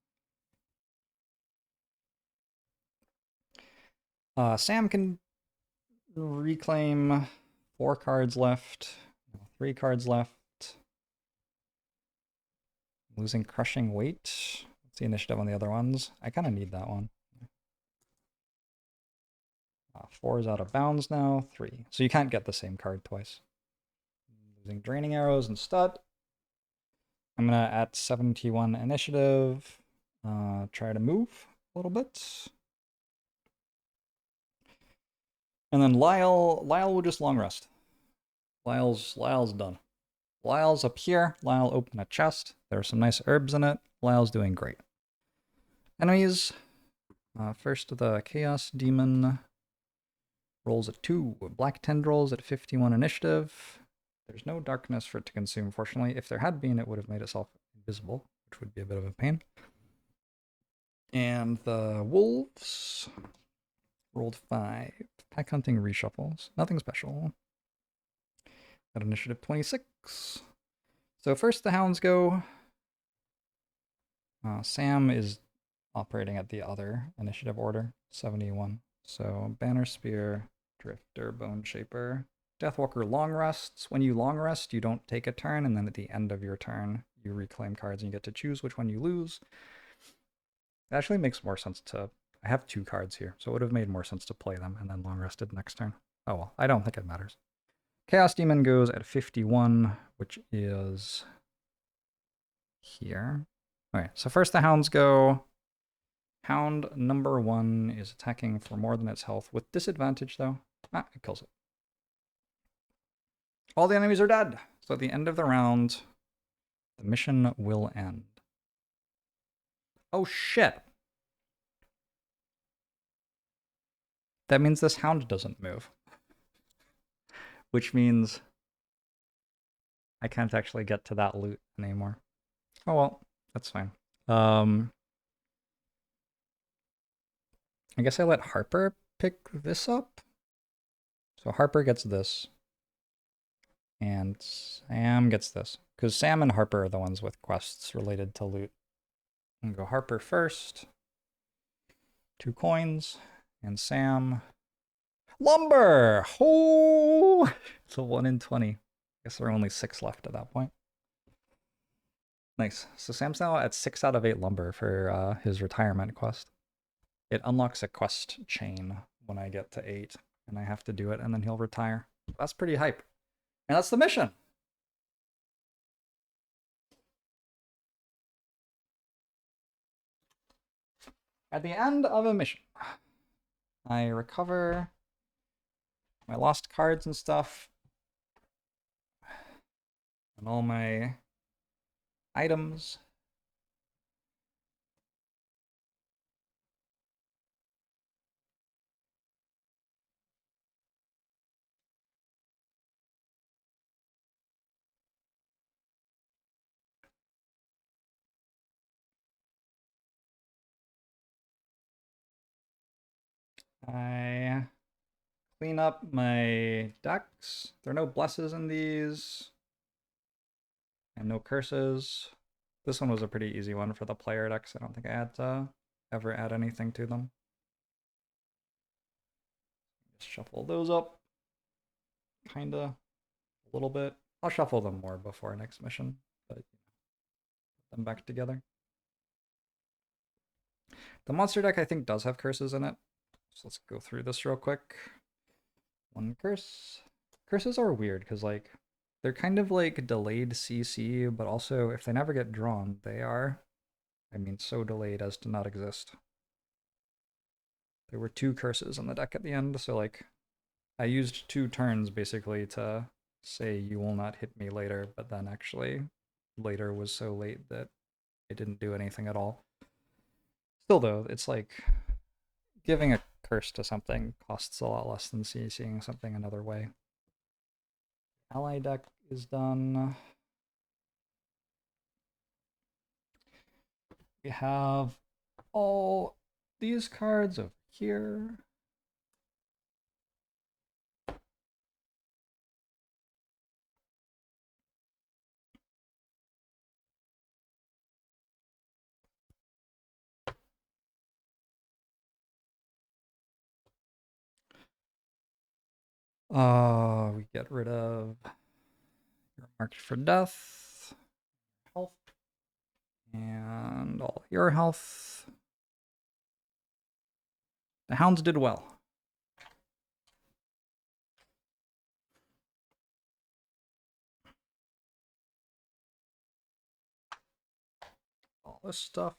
Sam can reclaim 4 cards left. 3 cards left. Losing crushing weight. What's the initiative on the other ones? I kind of need that one. 4 is out of bounds now. 3. So you can't get the same card twice. Losing draining arrows and stud. I'm gonna at 71 initiative. Try to move a little bit. And then Lyle will just long rest. Lyle's done. Lyle's up here. Lyle opened a chest. There are some nice herbs in it. Lyle's doing great. Enemies. First the Chaos Demon rolls a 2. Black Tendrils at 51 initiative. There's no darkness for it to consume, fortunately. If there had been, it would have made itself invisible, which would be a bit of a pain. And the Wolves rolled 5. Pack hunting reshuffles. Nothing special. At initiative 26. So first the Hounds go. Sam is operating at the other initiative order, 71. So Banner Spear, Drifter, Bone Shaper. Deathwalker long rests. When you long rest, you don't take a turn, and then at the end of your turn, you reclaim cards and you get to choose which one you lose. It actually makes more sense to... I have 2 cards here, so it would have made more sense to play them and then long rested next turn. Oh well, I don't think it matters. Chaos Demon goes at 51, which is here. Okay, so first the Hounds go. Hound number 1 is attacking for more than its health with disadvantage, though. It kills it. All the enemies are dead. So at the end of the round, the mission will end. Oh shit. That means this Hound doesn't move. Which means I can't actually get to that loot anymore. Oh well, that's fine. I guess I let Harper pick this up. So Harper gets this. And Sam gets this. Because Sam and Harper are the ones with quests related to loot. I'm gonna go Harper first. 2 coins. And Sam. Lumber! Oh! It's a 1 in 20. I guess there are only 6 left at that point. Nice. So Sam's now at 6 out of 8 lumber for his retirement quest. It unlocks a quest chain when I get to 8. And I have to do it, and then he'll retire. That's pretty hype. And that's the mission. At the end of a mission, I recover my lost cards and stuff, and all my items. I clean up my decks. There are no blesses in these, and no curses. This one was a pretty easy one for the player decks. I don't think I had to ever add anything to them. Just shuffle those up. Kinda. A little bit. I'll shuffle them more before next mission, but put them back together. The monster deck, I think, does have curses in it. So let's go through this real quick. 1 curse. Curses are weird, because, like, they're kind of like delayed CC, but also, if they never get drawn, they are, I mean, so delayed as to not exist. There were 2 curses on the deck at the end, so, like, I used 2 turns, basically, to say, you will not hit me later, but then actually, later was so late that it didn't do anything at all. Still, though, it's like, giving a curse to something costs a lot less than CCing something another way. Ally deck is done. We have all these cards over here. We get rid of your marked for death, health, and all your health. The hounds did well. All this stuff.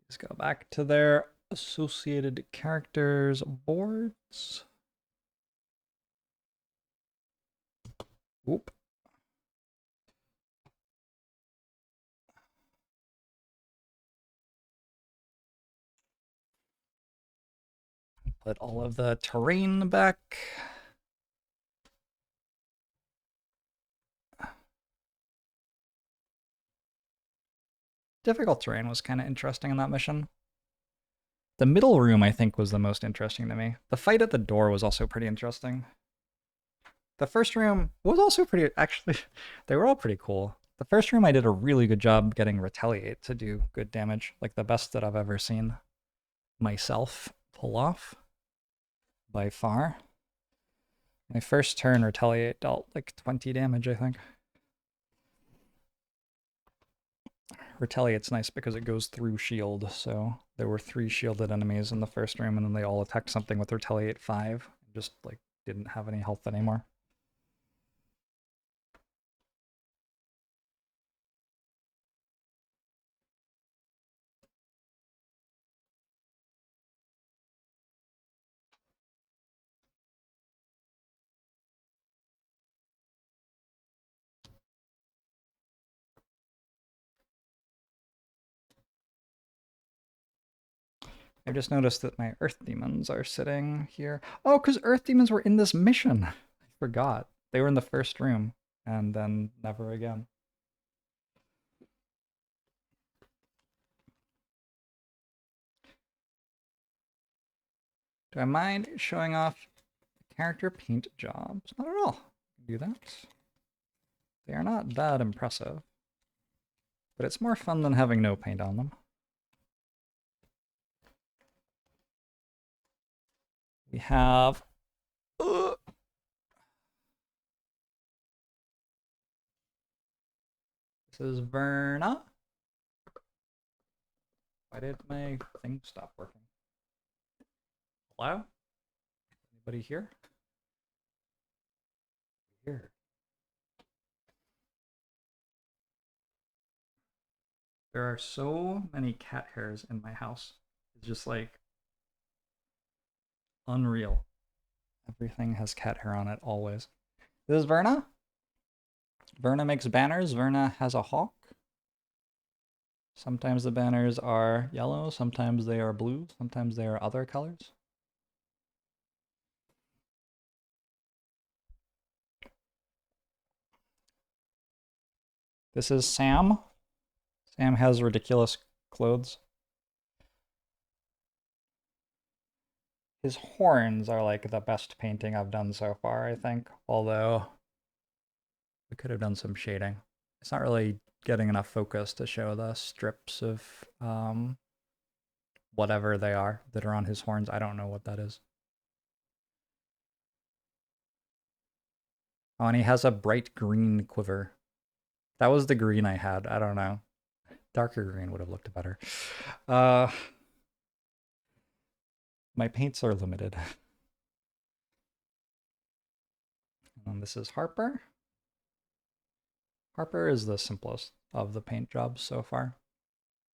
Let's go back to their associated characters boards. Whoop. Put all of the terrain back. Difficult terrain was kind of interesting in that mission. The middle room, I think, was the most interesting to me. The fight at the door was also pretty interesting. The first room was also pretty, actually, they were all pretty cool. The first room, I did a really good job getting Retaliate to do good damage, like the best that I've ever seen myself pull off by far. My first turn, Retaliate dealt like 20 damage, I think. Retaliate's nice because it goes through shield, so there were 3 shielded enemies in the first room, and then they all attacked something with Retaliate 5. Just like didn't have any health anymore. I just noticed that my Earth Demons are sitting here. Oh, because Earth Demons were in this mission. I forgot. They were in the first room, and then never again. Do I mind showing off character paint jobs? Not at all. Do that. They are not that impressive, but it's more fun than having no paint on them. We have this is Verna. Why did my thing stop working? Hello? Anybody here? Here. There are so many cat hairs in my house. It's just like unreal. Everything has cat hair on it always. This is Verna. Verna makes banners. Verna has a hawk. Sometimes the banners are yellow, sometimes they are blue, sometimes they are other colors. This is Sam. Sam has ridiculous clothes. His horns are like the best painting I've done so far, I think. Although, we could have done some shading. It's not really getting enough focus to show the strips of whatever they are that are on his horns. I don't know what that is. Oh, and he has a bright green quiver. That was the green I had. I don't know. Darker green would have looked better. My paints are limited. And this is Harper. Harper is the simplest of the paint jobs so far.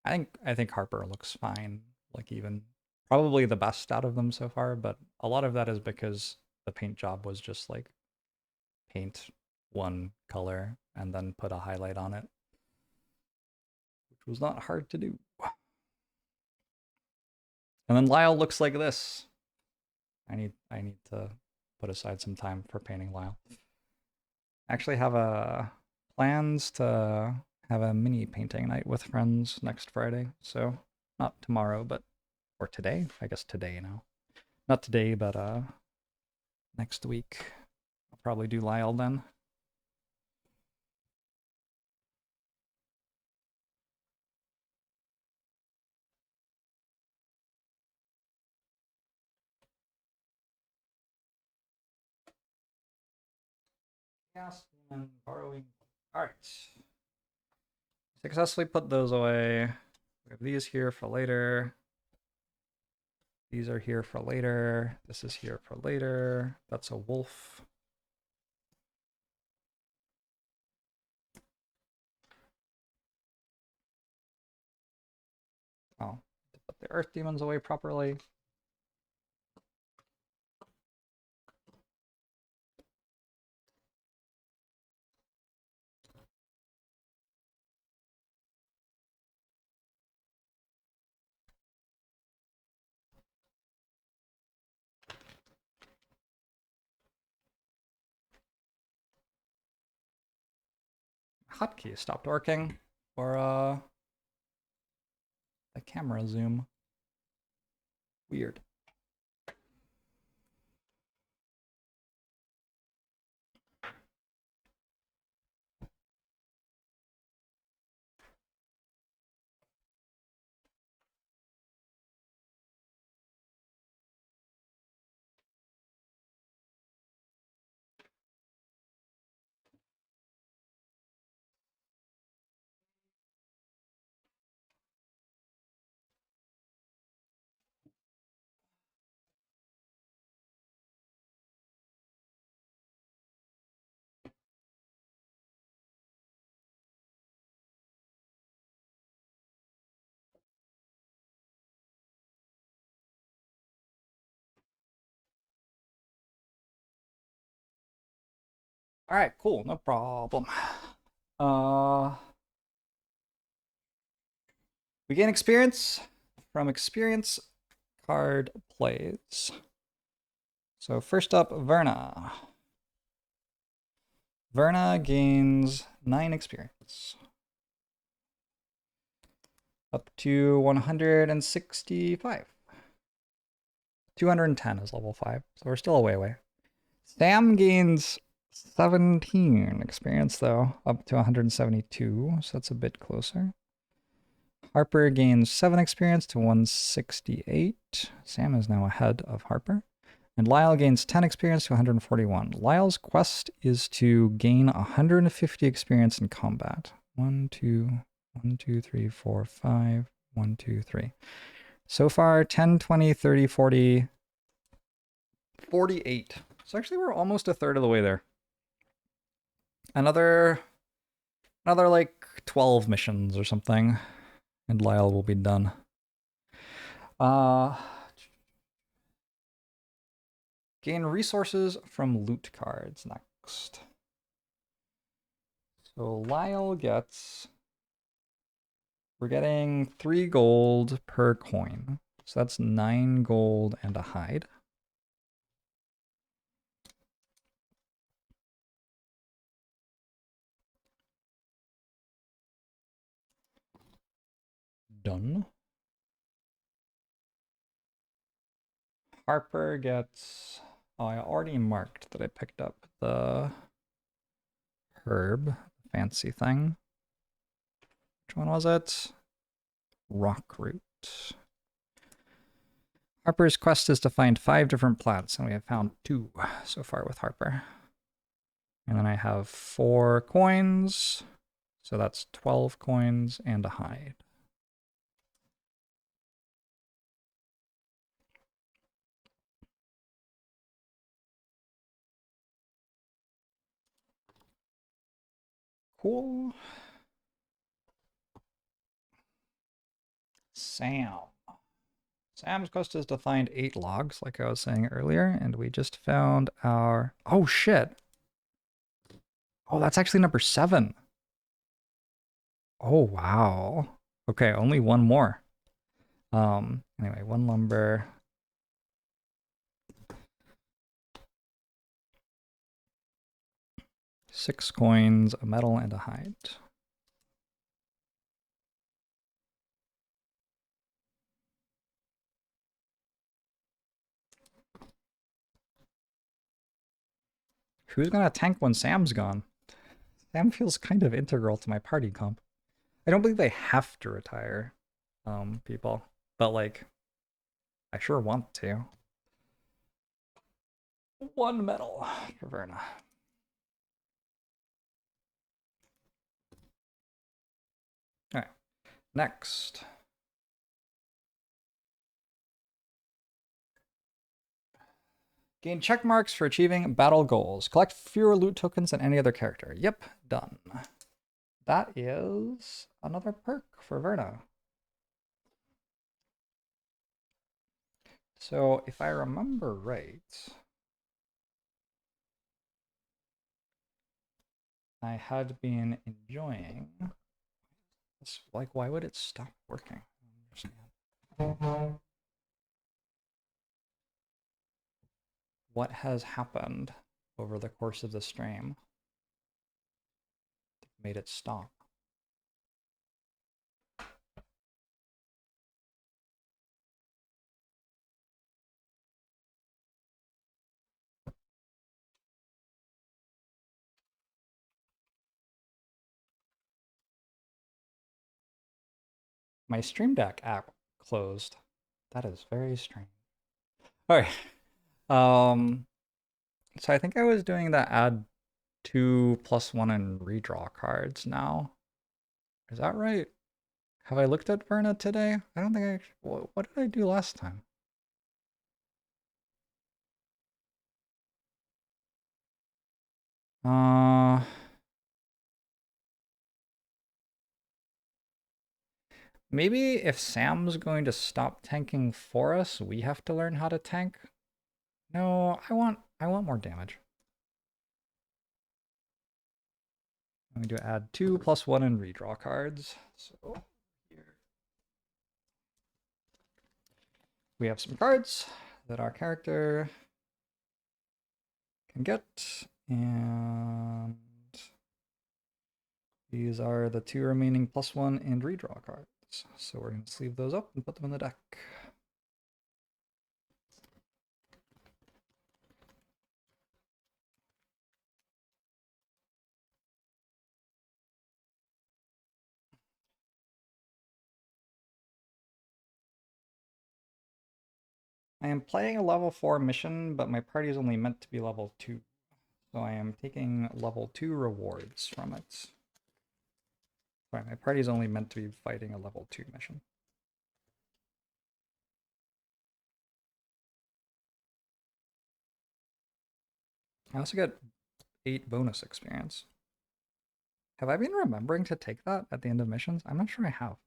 I think Harper looks fine. Like even probably the best out of them so far, but a lot of that is because the paint job was just like paint one color and then put a highlight on it, which was not hard to do. And then Lyle looks like this. I need to put aside some time for painting Lyle. I actually have plans to have a mini painting night with friends next Friday. So not tomorrow, but or today. I guess today now. Not today, but next week. I'll probably do Lyle then. Yes, and borrowing. All right. Successfully put those away. We have these here for later. These are here for later. This is here for later. That's a wolf. Oh, to put the earth demons away properly. Hotkey stopped working for the camera zoom. Weird. All right, cool, no problem. We gain experience from experience card plays. So first up, Verna. Verna gains 9 experience. Up to 165. 210 is level 5, so we're still a way away. Sam gains 17 experience, though, up to 172, so that's a bit closer. Harper gains 7 experience to 168. Sam is now ahead of Harper. And Lyle gains 10 experience to 141. Lyle's quest is to gain 150 experience in combat. 1, 2, 1, 2, 3, 4, 5. 1, 2, 3. So far, 10, 20, 30, 40, 48. So actually, we're almost a third of the way there. Another like 12 missions or something, and Lyle will be done. Gain resources from loot cards next. So Lyle gets... We're getting 3 gold per coin. So that's 9 gold and a hide. Done. Harper gets... Oh, I already marked that I picked up the herb, fancy thing. Which one was it? Rockroot. Harper's quest is to find 5 different plants, and we have found 2 so far with Harper. And then I have 4 coins, so that's 12 coins and a hide. Cool. Sam. Sam's quest is to find 8 logs, like I was saying earlier, and we just found our... Oh, shit. Oh, that's actually number 7. Oh, wow. Okay, only 1 more. Anyway, 1 lumber. 6 coins, a metal, and a hide. Who's gonna tank when Sam's gone? Sam feels kind of integral to my party comp. I don't believe they have to retire, people, but like, I sure want to. 1 metal for Verna. All right, next. Gain check marks for achieving battle goals. Collect fewer loot tokens than any other character. Yep, done. That is another perk for Verna. So if I remember right, I had been enjoying this. Like, why would it stop working? I don't understand. What has happened over the course of the stream that made it stop? My Stream Deck app closed. That is very strange. All right. So I think I was doing the add 2+1 and redraw cards now. Is that right? Have I looked at Verna today? I don't think I actually, what did I do last time? Maybe if Sam's going to stop tanking for us, we have to learn how to tank. No, I want more damage. I'm going to add 2+1 and redraw cards. So here we have some cards that our character can get, and these are the 2 remaining +1 and redraw cards. So we're going to sleeve those up and put them in the deck. I am playing a level 4 mission, but my party is only meant to be level 2. So I am taking level 2 rewards from it. Sorry, my party is only meant to be fighting a level 2 mission. I also get 8 bonus experience. Have I been remembering to take that at the end of missions? I'm not sure I have.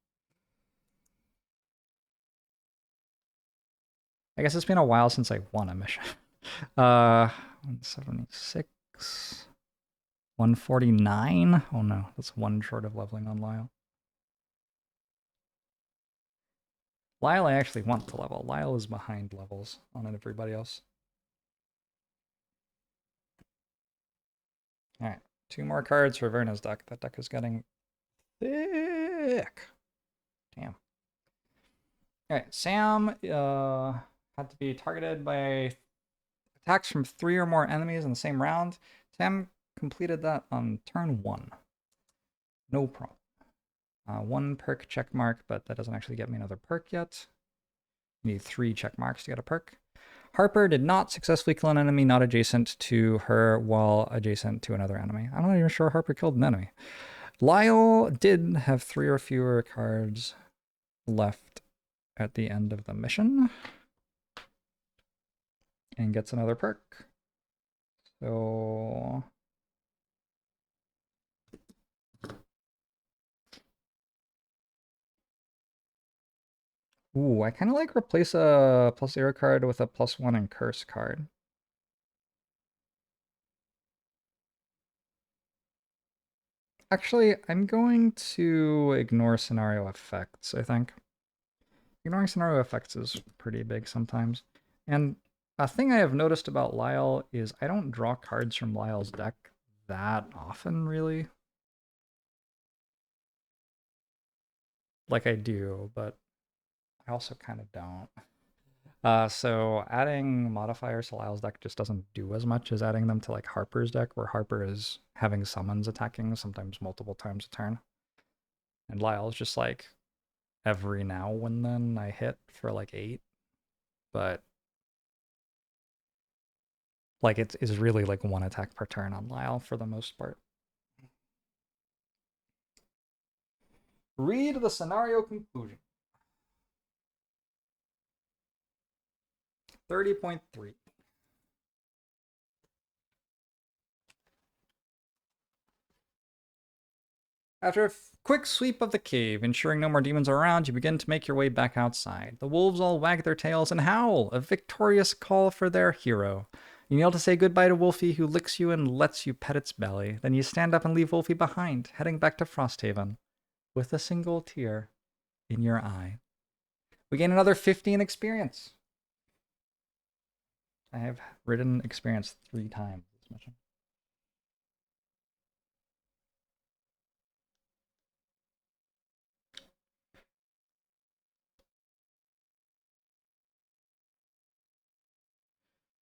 I guess it's been a while since I won a mission. 176. 149? Oh no, that's 1 short of leveling on Lyle. Lyle I actually want to level. Lyle is behind levels on everybody else. Alright, 2 more cards for Verna's deck. That deck is getting thick. Damn. Alright, Sam had to be targeted by attacks from 3 or more enemies in the same round. Sam completed that on turn 1. No problem. 1 perk check mark, but that doesn't actually get me another perk yet. You need 3 check marks to get a perk. Harper did not successfully kill an enemy not adjacent to her while adjacent to another enemy. I'm not even sure Harper killed an enemy. Lyle did have 3 or fewer cards left at the end of the mission and gets another perk. So ooh, I kind of like replace a +0 card with a +1 and curse card. Actually, I'm going to ignore scenario effects, I think. Ignoring scenario effects is pretty big sometimes. And a thing I have noticed about Lyle is I don't draw cards from Lyle's deck that often, really. Like I do, but I also kind of don't. So adding modifiers to Lyle's deck just doesn't do as much as adding them to like Harper's deck, where Harper is having summons attacking sometimes multiple times a turn. And Lyle's just like every now and then I hit for like 8, but like it is really like 1 attack per turn on Lyle for the most part. Read the scenario conclusion. 30.3. After a quick sweep of the cave, ensuring no more demons are around, you begin to make your way back outside. The wolves all wag their tails and howl, a victorious call for their hero. You kneel to say goodbye to Wolfie, who licks you and lets you pet its belly. Then you stand up and leave Wolfie behind, heading back to Frosthaven, with a single tear in your eye. We gain another 15 experience. I have ridden experience 3 times this mission.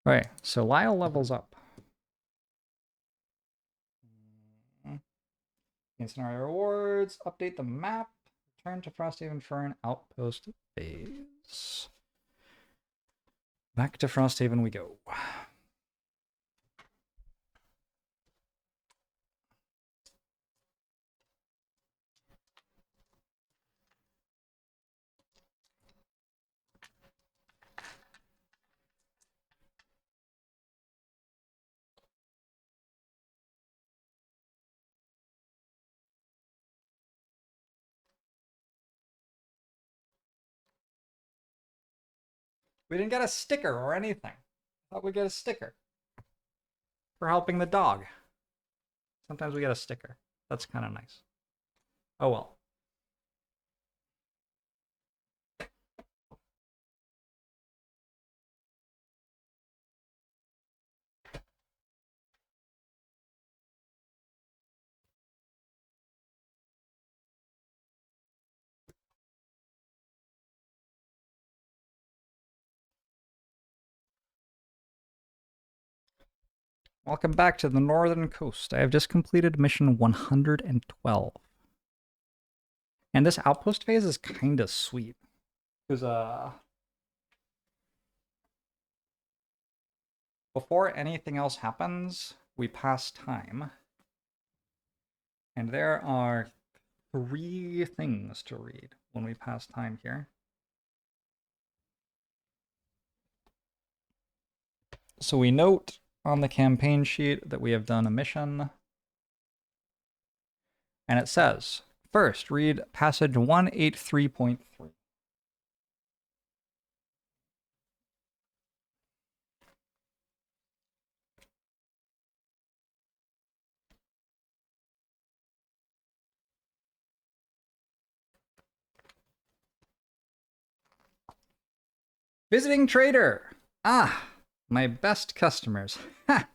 Alright, so Lyle levels up. In scenario rewards, update the map, return to Frosthaven for an outpost phase. Back to Frosthaven we go. We didn't get a sticker or anything. I thought we'd get a sticker for helping the dog. Sometimes we get a sticker. That's kind of nice. Oh well. Welcome back to the northern coast. I have just completed mission 112. And this outpost phase is kind of sweet. Because, before anything else happens, we pass time. And there are 3 things to read when we pass time here. So we note on the campaign sheet that we have done a mission. And it says, first, read passage 183.3. Visiting trader. Ah, my best customers. Ha!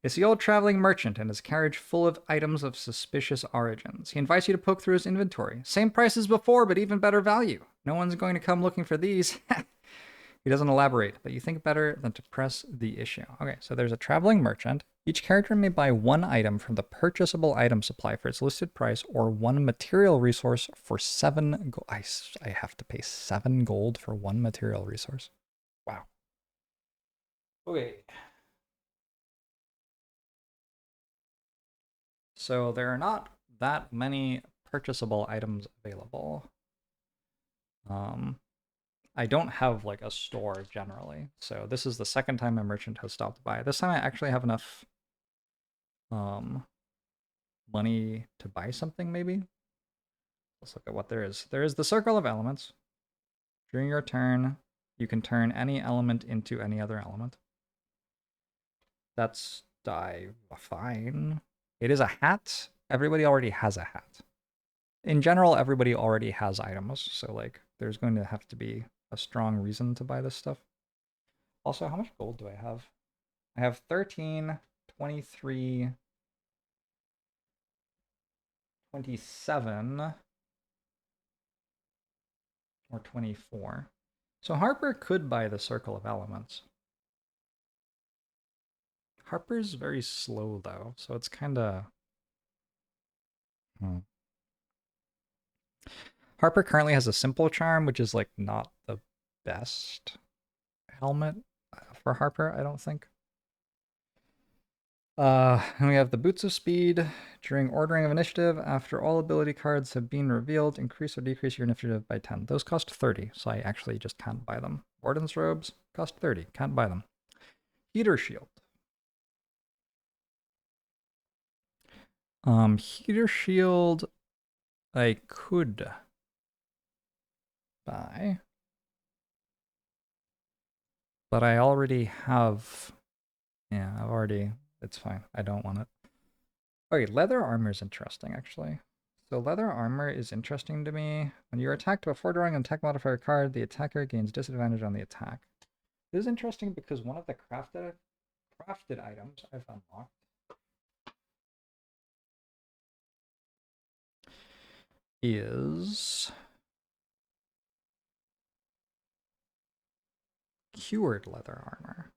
It's the old traveling merchant and his carriage full of items of suspicious origins. He invites you to poke through his inventory. Same price as before, but even better value. No one's going to come looking for these. He doesn't elaborate, but you think better than to press the issue. Okay, so there's a traveling merchant. Each character may buy 1 item from the purchasable item supply for its listed price, or 1 material resource for 7 gold. I have to pay 7 gold for 1 material resource. Wow. Okay. So there are not that many purchasable items available. I don't have like a store generally, so this is the second time a merchant has stopped by. This time I actually have enough money to buy something, maybe. Let's look at what there is. There is the Circle of Elements. During your turn, you can turn any element into any other element. That's fine. It is a hat. Everybody already has a hat. In general, everybody already has items, so like there's going to have to be a strong reason to buy this stuff. Also, how much gold do I have? I have 13, 23, 27 or 24. So Harper could buy the Circle of Elements. Harper's very slow though, so it's kind of... Harper currently has a simple charm, which is like not the best helmet for Harper, I don't think. And we have the Boots of Speed. During ordering of initiative, after all ability cards have been revealed, increase or decrease your initiative by 10. Those cost 30, so I actually just can't buy them. Warden's Robes cost 30, can't buy them. Heater Shield. Heater Shield I could buy, but I already have... Yeah, I've already... It's fine. I don't want it. Okay, leather armor is interesting, actually. So leather armor is interesting to me. When you're attacked before drawing an attack modifier card, the attacker gains disadvantage on the attack. This is interesting because one of the crafted items I've unlocked is cured leather armor.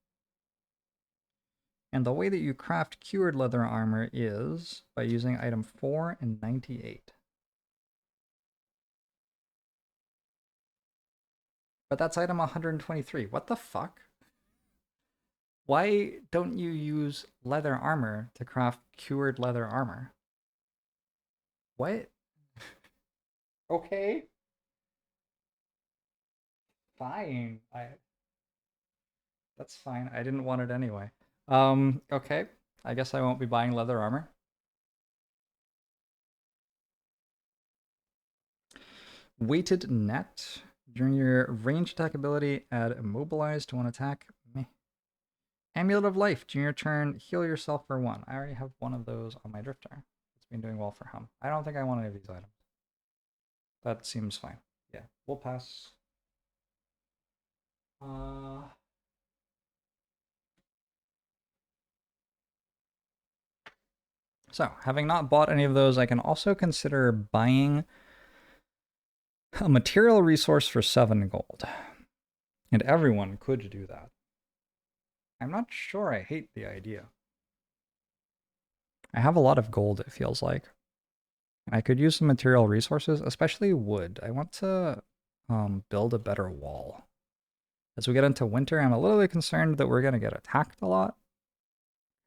And the way that you craft cured leather armor is by using item 4 and 98. But that's item 123. What the fuck? Why don't you use leather armor to craft cured leather armor? What? Okay. Fine. That's fine. I didn't want it anyway. Okay. I guess I won't be buying leather armor. Weighted net. During your range attack ability, add immobilize to one attack. Meh. Amulet of Life. During your turn, heal yourself for 1. I already have one of those on my Drifter. It's been doing well for him. I don't think I want any of these items. That seems fine. Yeah, we'll pass. So, having not bought any of those, I can also consider buying a material resource for 7 gold. And everyone could do that. I'm not sure I hate the idea. I have a lot of gold, it feels like. I could use some material resources, especially wood. I want to build a better wall. As we get into winter, I'm a little bit concerned that we're going to get attacked a lot.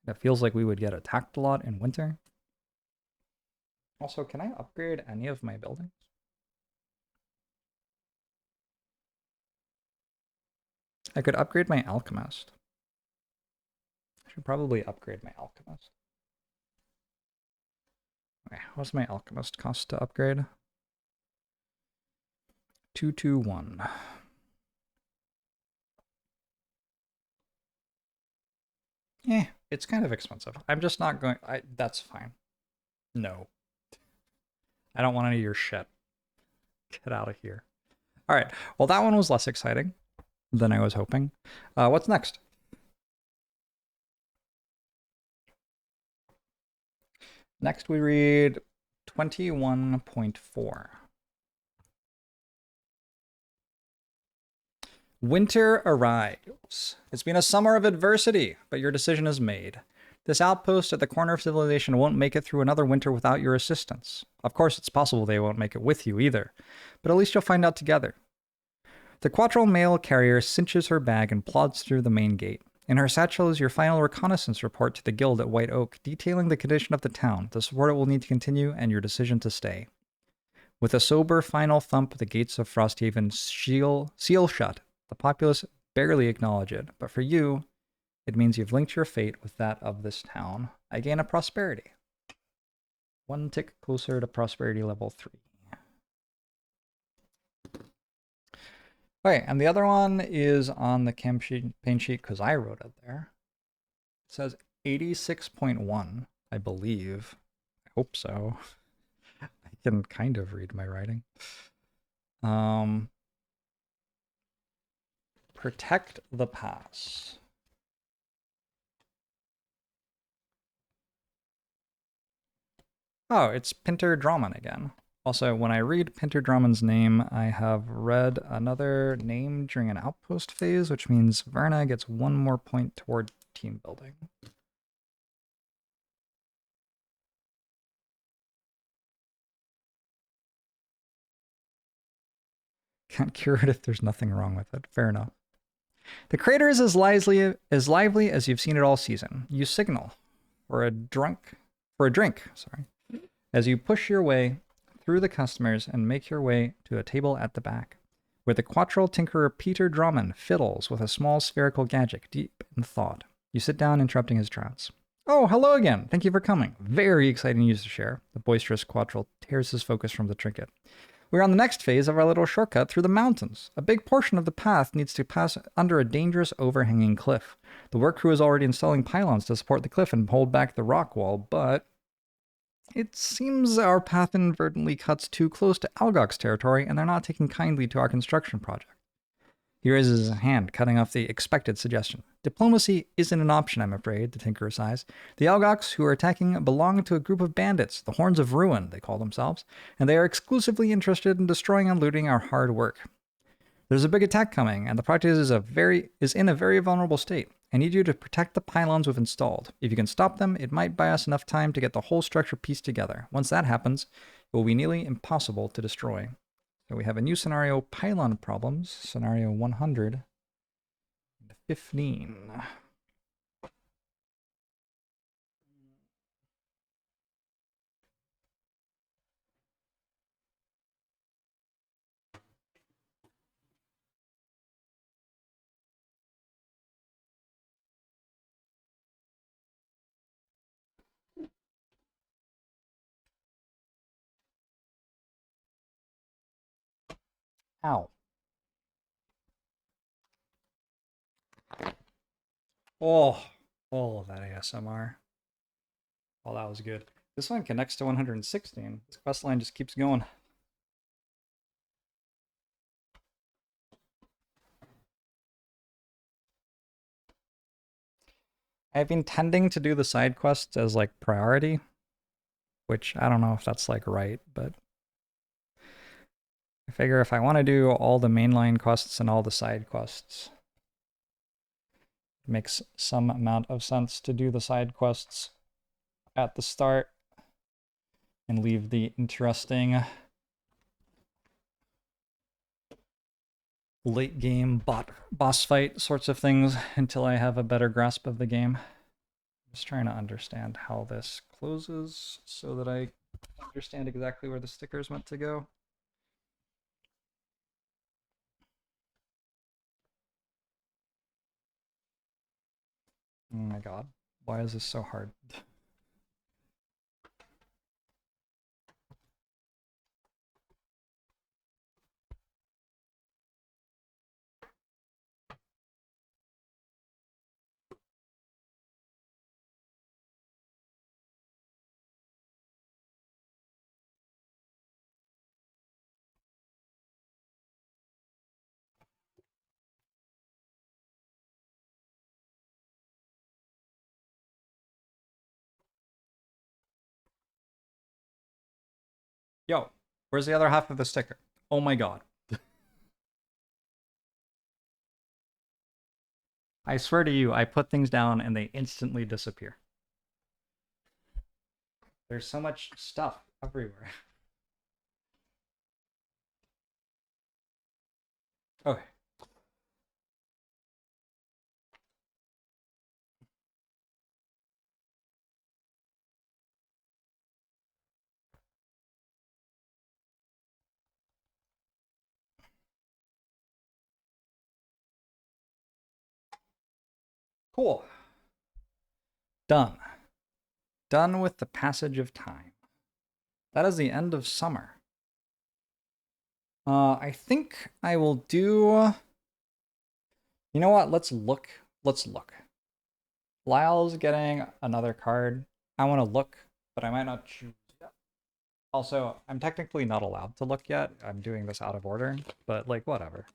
It feels like we would get attacked a lot in winter. Also, can I upgrade any of my buildings? I could upgrade my alchemist. I should probably upgrade my alchemist. Okay, what's my alchemist cost to upgrade? 221. Eh, it's kind of expensive. I'm just not going... that's fine. No. I don't want any of your shit. Get out of here. All right. Well, that one was less exciting than I was hoping. What's next? Next, we read 21.4. Winter arrives. It's been a summer of adversity, but your decision is made. This outpost at the corner of civilization won't make it through another winter without your assistance. Of course, it's possible they won't make it with you either, but at least you'll find out together. The Quattrel mail carrier cinches her bag and plods through the main gate. In her satchel is your final reconnaissance report to the guild at White Oak, detailing the condition of the town, the support it will need to continue, and your decision to stay. With a sober final thump, the gates of Frosthaven seal shut. The populace barely acknowledge it, but for you, it means you've linked your fate with that of this town. I gain a prosperity. 1 tick closer to prosperity level 3. Okay, and the other one is on the campaign sheet because I wrote it there. It says 86.1, I believe. I hope so. I can kind of read my writing. Protect the pass. Oh, it's Pinter Drummond again. Also, when I read Pinter Drummond's name, I have read another name during an outpost phase, which means Verna gets one more point toward team building. Can't cure it if there's nothing wrong with it. Fair enough. The crater is as lively as you've seen it all season. You signal for a drink, sorry, as you push your way through the customers and make your way to a table at the back, where the quattrel tinkerer Peter Drummond fiddles with a small spherical gadget deep in thought. You sit down, interrupting his trance. Oh, hello again. Thank you for coming. Very exciting news to share. The boisterous quattrel tears his focus from the trinket. We're on the next phase of our little shortcut through the mountains. A big portion of the path needs to pass under a dangerous overhanging cliff. The work crew is already installing pylons to support the cliff and hold back the rock wall, but it seems our path inadvertently cuts too close to Algok's territory, and they're not taking kindly to our construction project. He raises his hand, cutting off the expected suggestion. Diplomacy isn't an option, I'm afraid, the tinkerer sighs. The Algoks who are attacking belong to a group of bandits, the Horns of Ruin, they call themselves, and they are exclusively interested in destroying and looting our hard work. There's a big attack coming, and the project is in a very vulnerable state. I need you to protect the pylons we've installed. If you can stop them, it might buy us enough time to get the whole structure pieced together. Once that happens, it will be nearly impossible to destroy. So we have a new scenario, pylon problems, scenario 115. Ow. Oh, of that ASMR. Oh, that was good. This one connects to 116. This quest line just keeps going. I've been tending to do the side quests as like priority, which I don't know if that's like right, but I figure if I want to do all the mainline quests and all the side quests, it makes some amount of sense to do the side quests at the start and leave the interesting late game boss fight sorts of things until I have a better grasp of the game. I'm just trying to understand how this closes so that I understand exactly where the sticker's meant to go. Oh my god, why is this so hard? Yo, where's the other half of the sticker? Oh my god. I swear to you, I put things down and they instantly disappear. There's so much stuff everywhere. Okay. Cool. Done. Done with the passage of time. That is the end of summer. I think I will do... You know what? Let's look. Lyle's getting another card. I want to look, but I might not choose yet. Also, I'm technically not allowed to look yet. I'm doing this out of order, but like, whatever.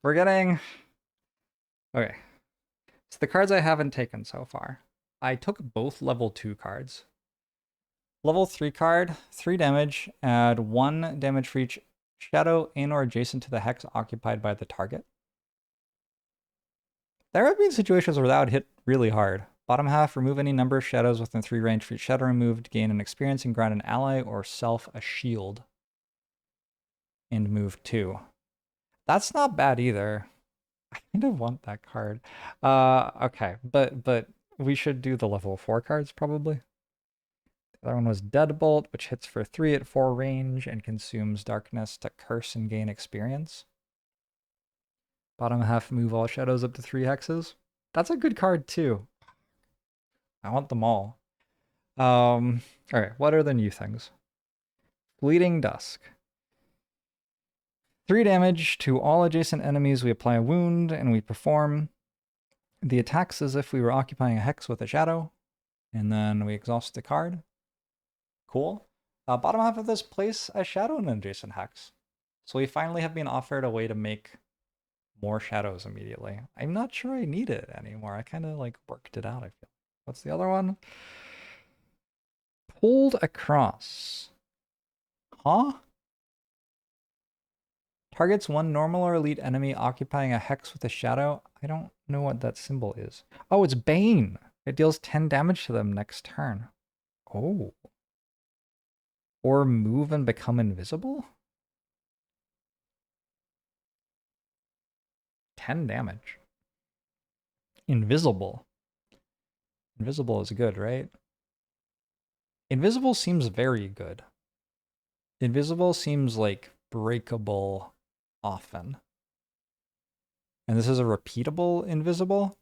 We're getting... Okay. So the cards I haven't taken so far. I took both level 2 cards. Level 3 card, 3 damage, add 1 damage for each shadow in or adjacent to the hex occupied by the target. There have been situations where that would hit really hard. Bottom half, remove any number of shadows within 3 range for each shadow removed, gain an experience, and grant an ally or self a shield. And move 2. That's not bad either. I kind of want that card. Okay, but we should do the level 4 cards probably. The other one was Deadbolt, which hits for 3 at 4 range and consumes darkness to curse and gain experience. Bottom half, move all shadows up to 3 hexes. That's a good card too. I want them all. Alright, what are the new things? Bleeding Dusk. 3 damage to all adjacent enemies. We apply a wound and we perform the attacks as if we were occupying a hex with a shadow. And then we exhaust the card. Cool. Bottom half of this, place a shadow in an adjacent hex. So we finally have been offered a way to make more shadows immediately. I'm not sure I need it anymore. I kind of like worked it out, I feel. What's the other one? Pulled across. Huh? Targets one normal or elite enemy occupying a hex with a shadow. I don't know what that symbol is. Oh, it's Bane. It deals 10 damage to them next turn. Oh. Or move and become invisible? 10 damage. Invisible. Invisible is good, right? Invisible seems very good. Invisible seems like breakable often. And this is a repeatable invisible?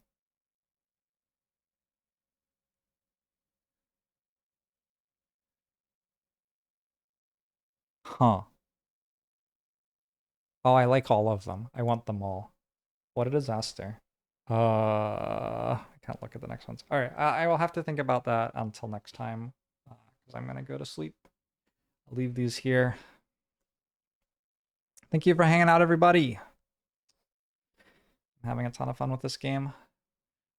Huh. Oh, I like all of them. I want them all. What a disaster. I can't look at the next ones. All right, I will have to think about that until next time, because I'm gonna go to sleep. I'll leave these here. Thank you for hanging out, everybody. I'm having a ton of fun with this game.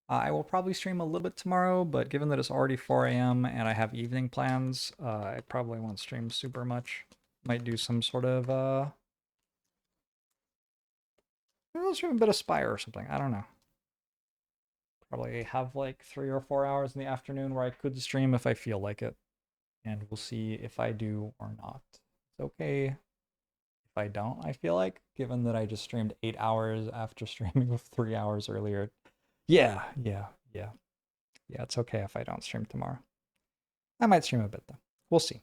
I will probably stream a little bit tomorrow, but given that it's already 4 a.m. and I have evening plans, I probably won't stream super much. Might do some sort of, maybe I'll stream a bit of Spire or something. I don't know. Probably have like 3 or 4 hours in the afternoon where I could stream if I feel like it. And we'll see if I do or not. It's okay if I don't, I feel like, given that I just streamed 8 hours after streaming 3 hours earlier. Yeah, it's okay if I don't stream tomorrow. I might stream a bit though. We'll see.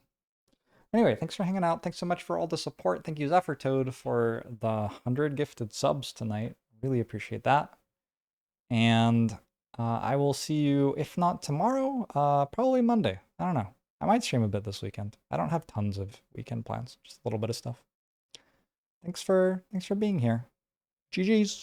Anyway, thanks for hanging out. Thanks so much for all the support. Thank you, Zephyrtoad, for the 100 gifted subs tonight. Really appreciate that. And I will see you, if not tomorrow, probably Monday. I don't know. I might stream a bit this weekend. I don't have tons of weekend plans, just a little bit of stuff. Thanks for being here. GG's.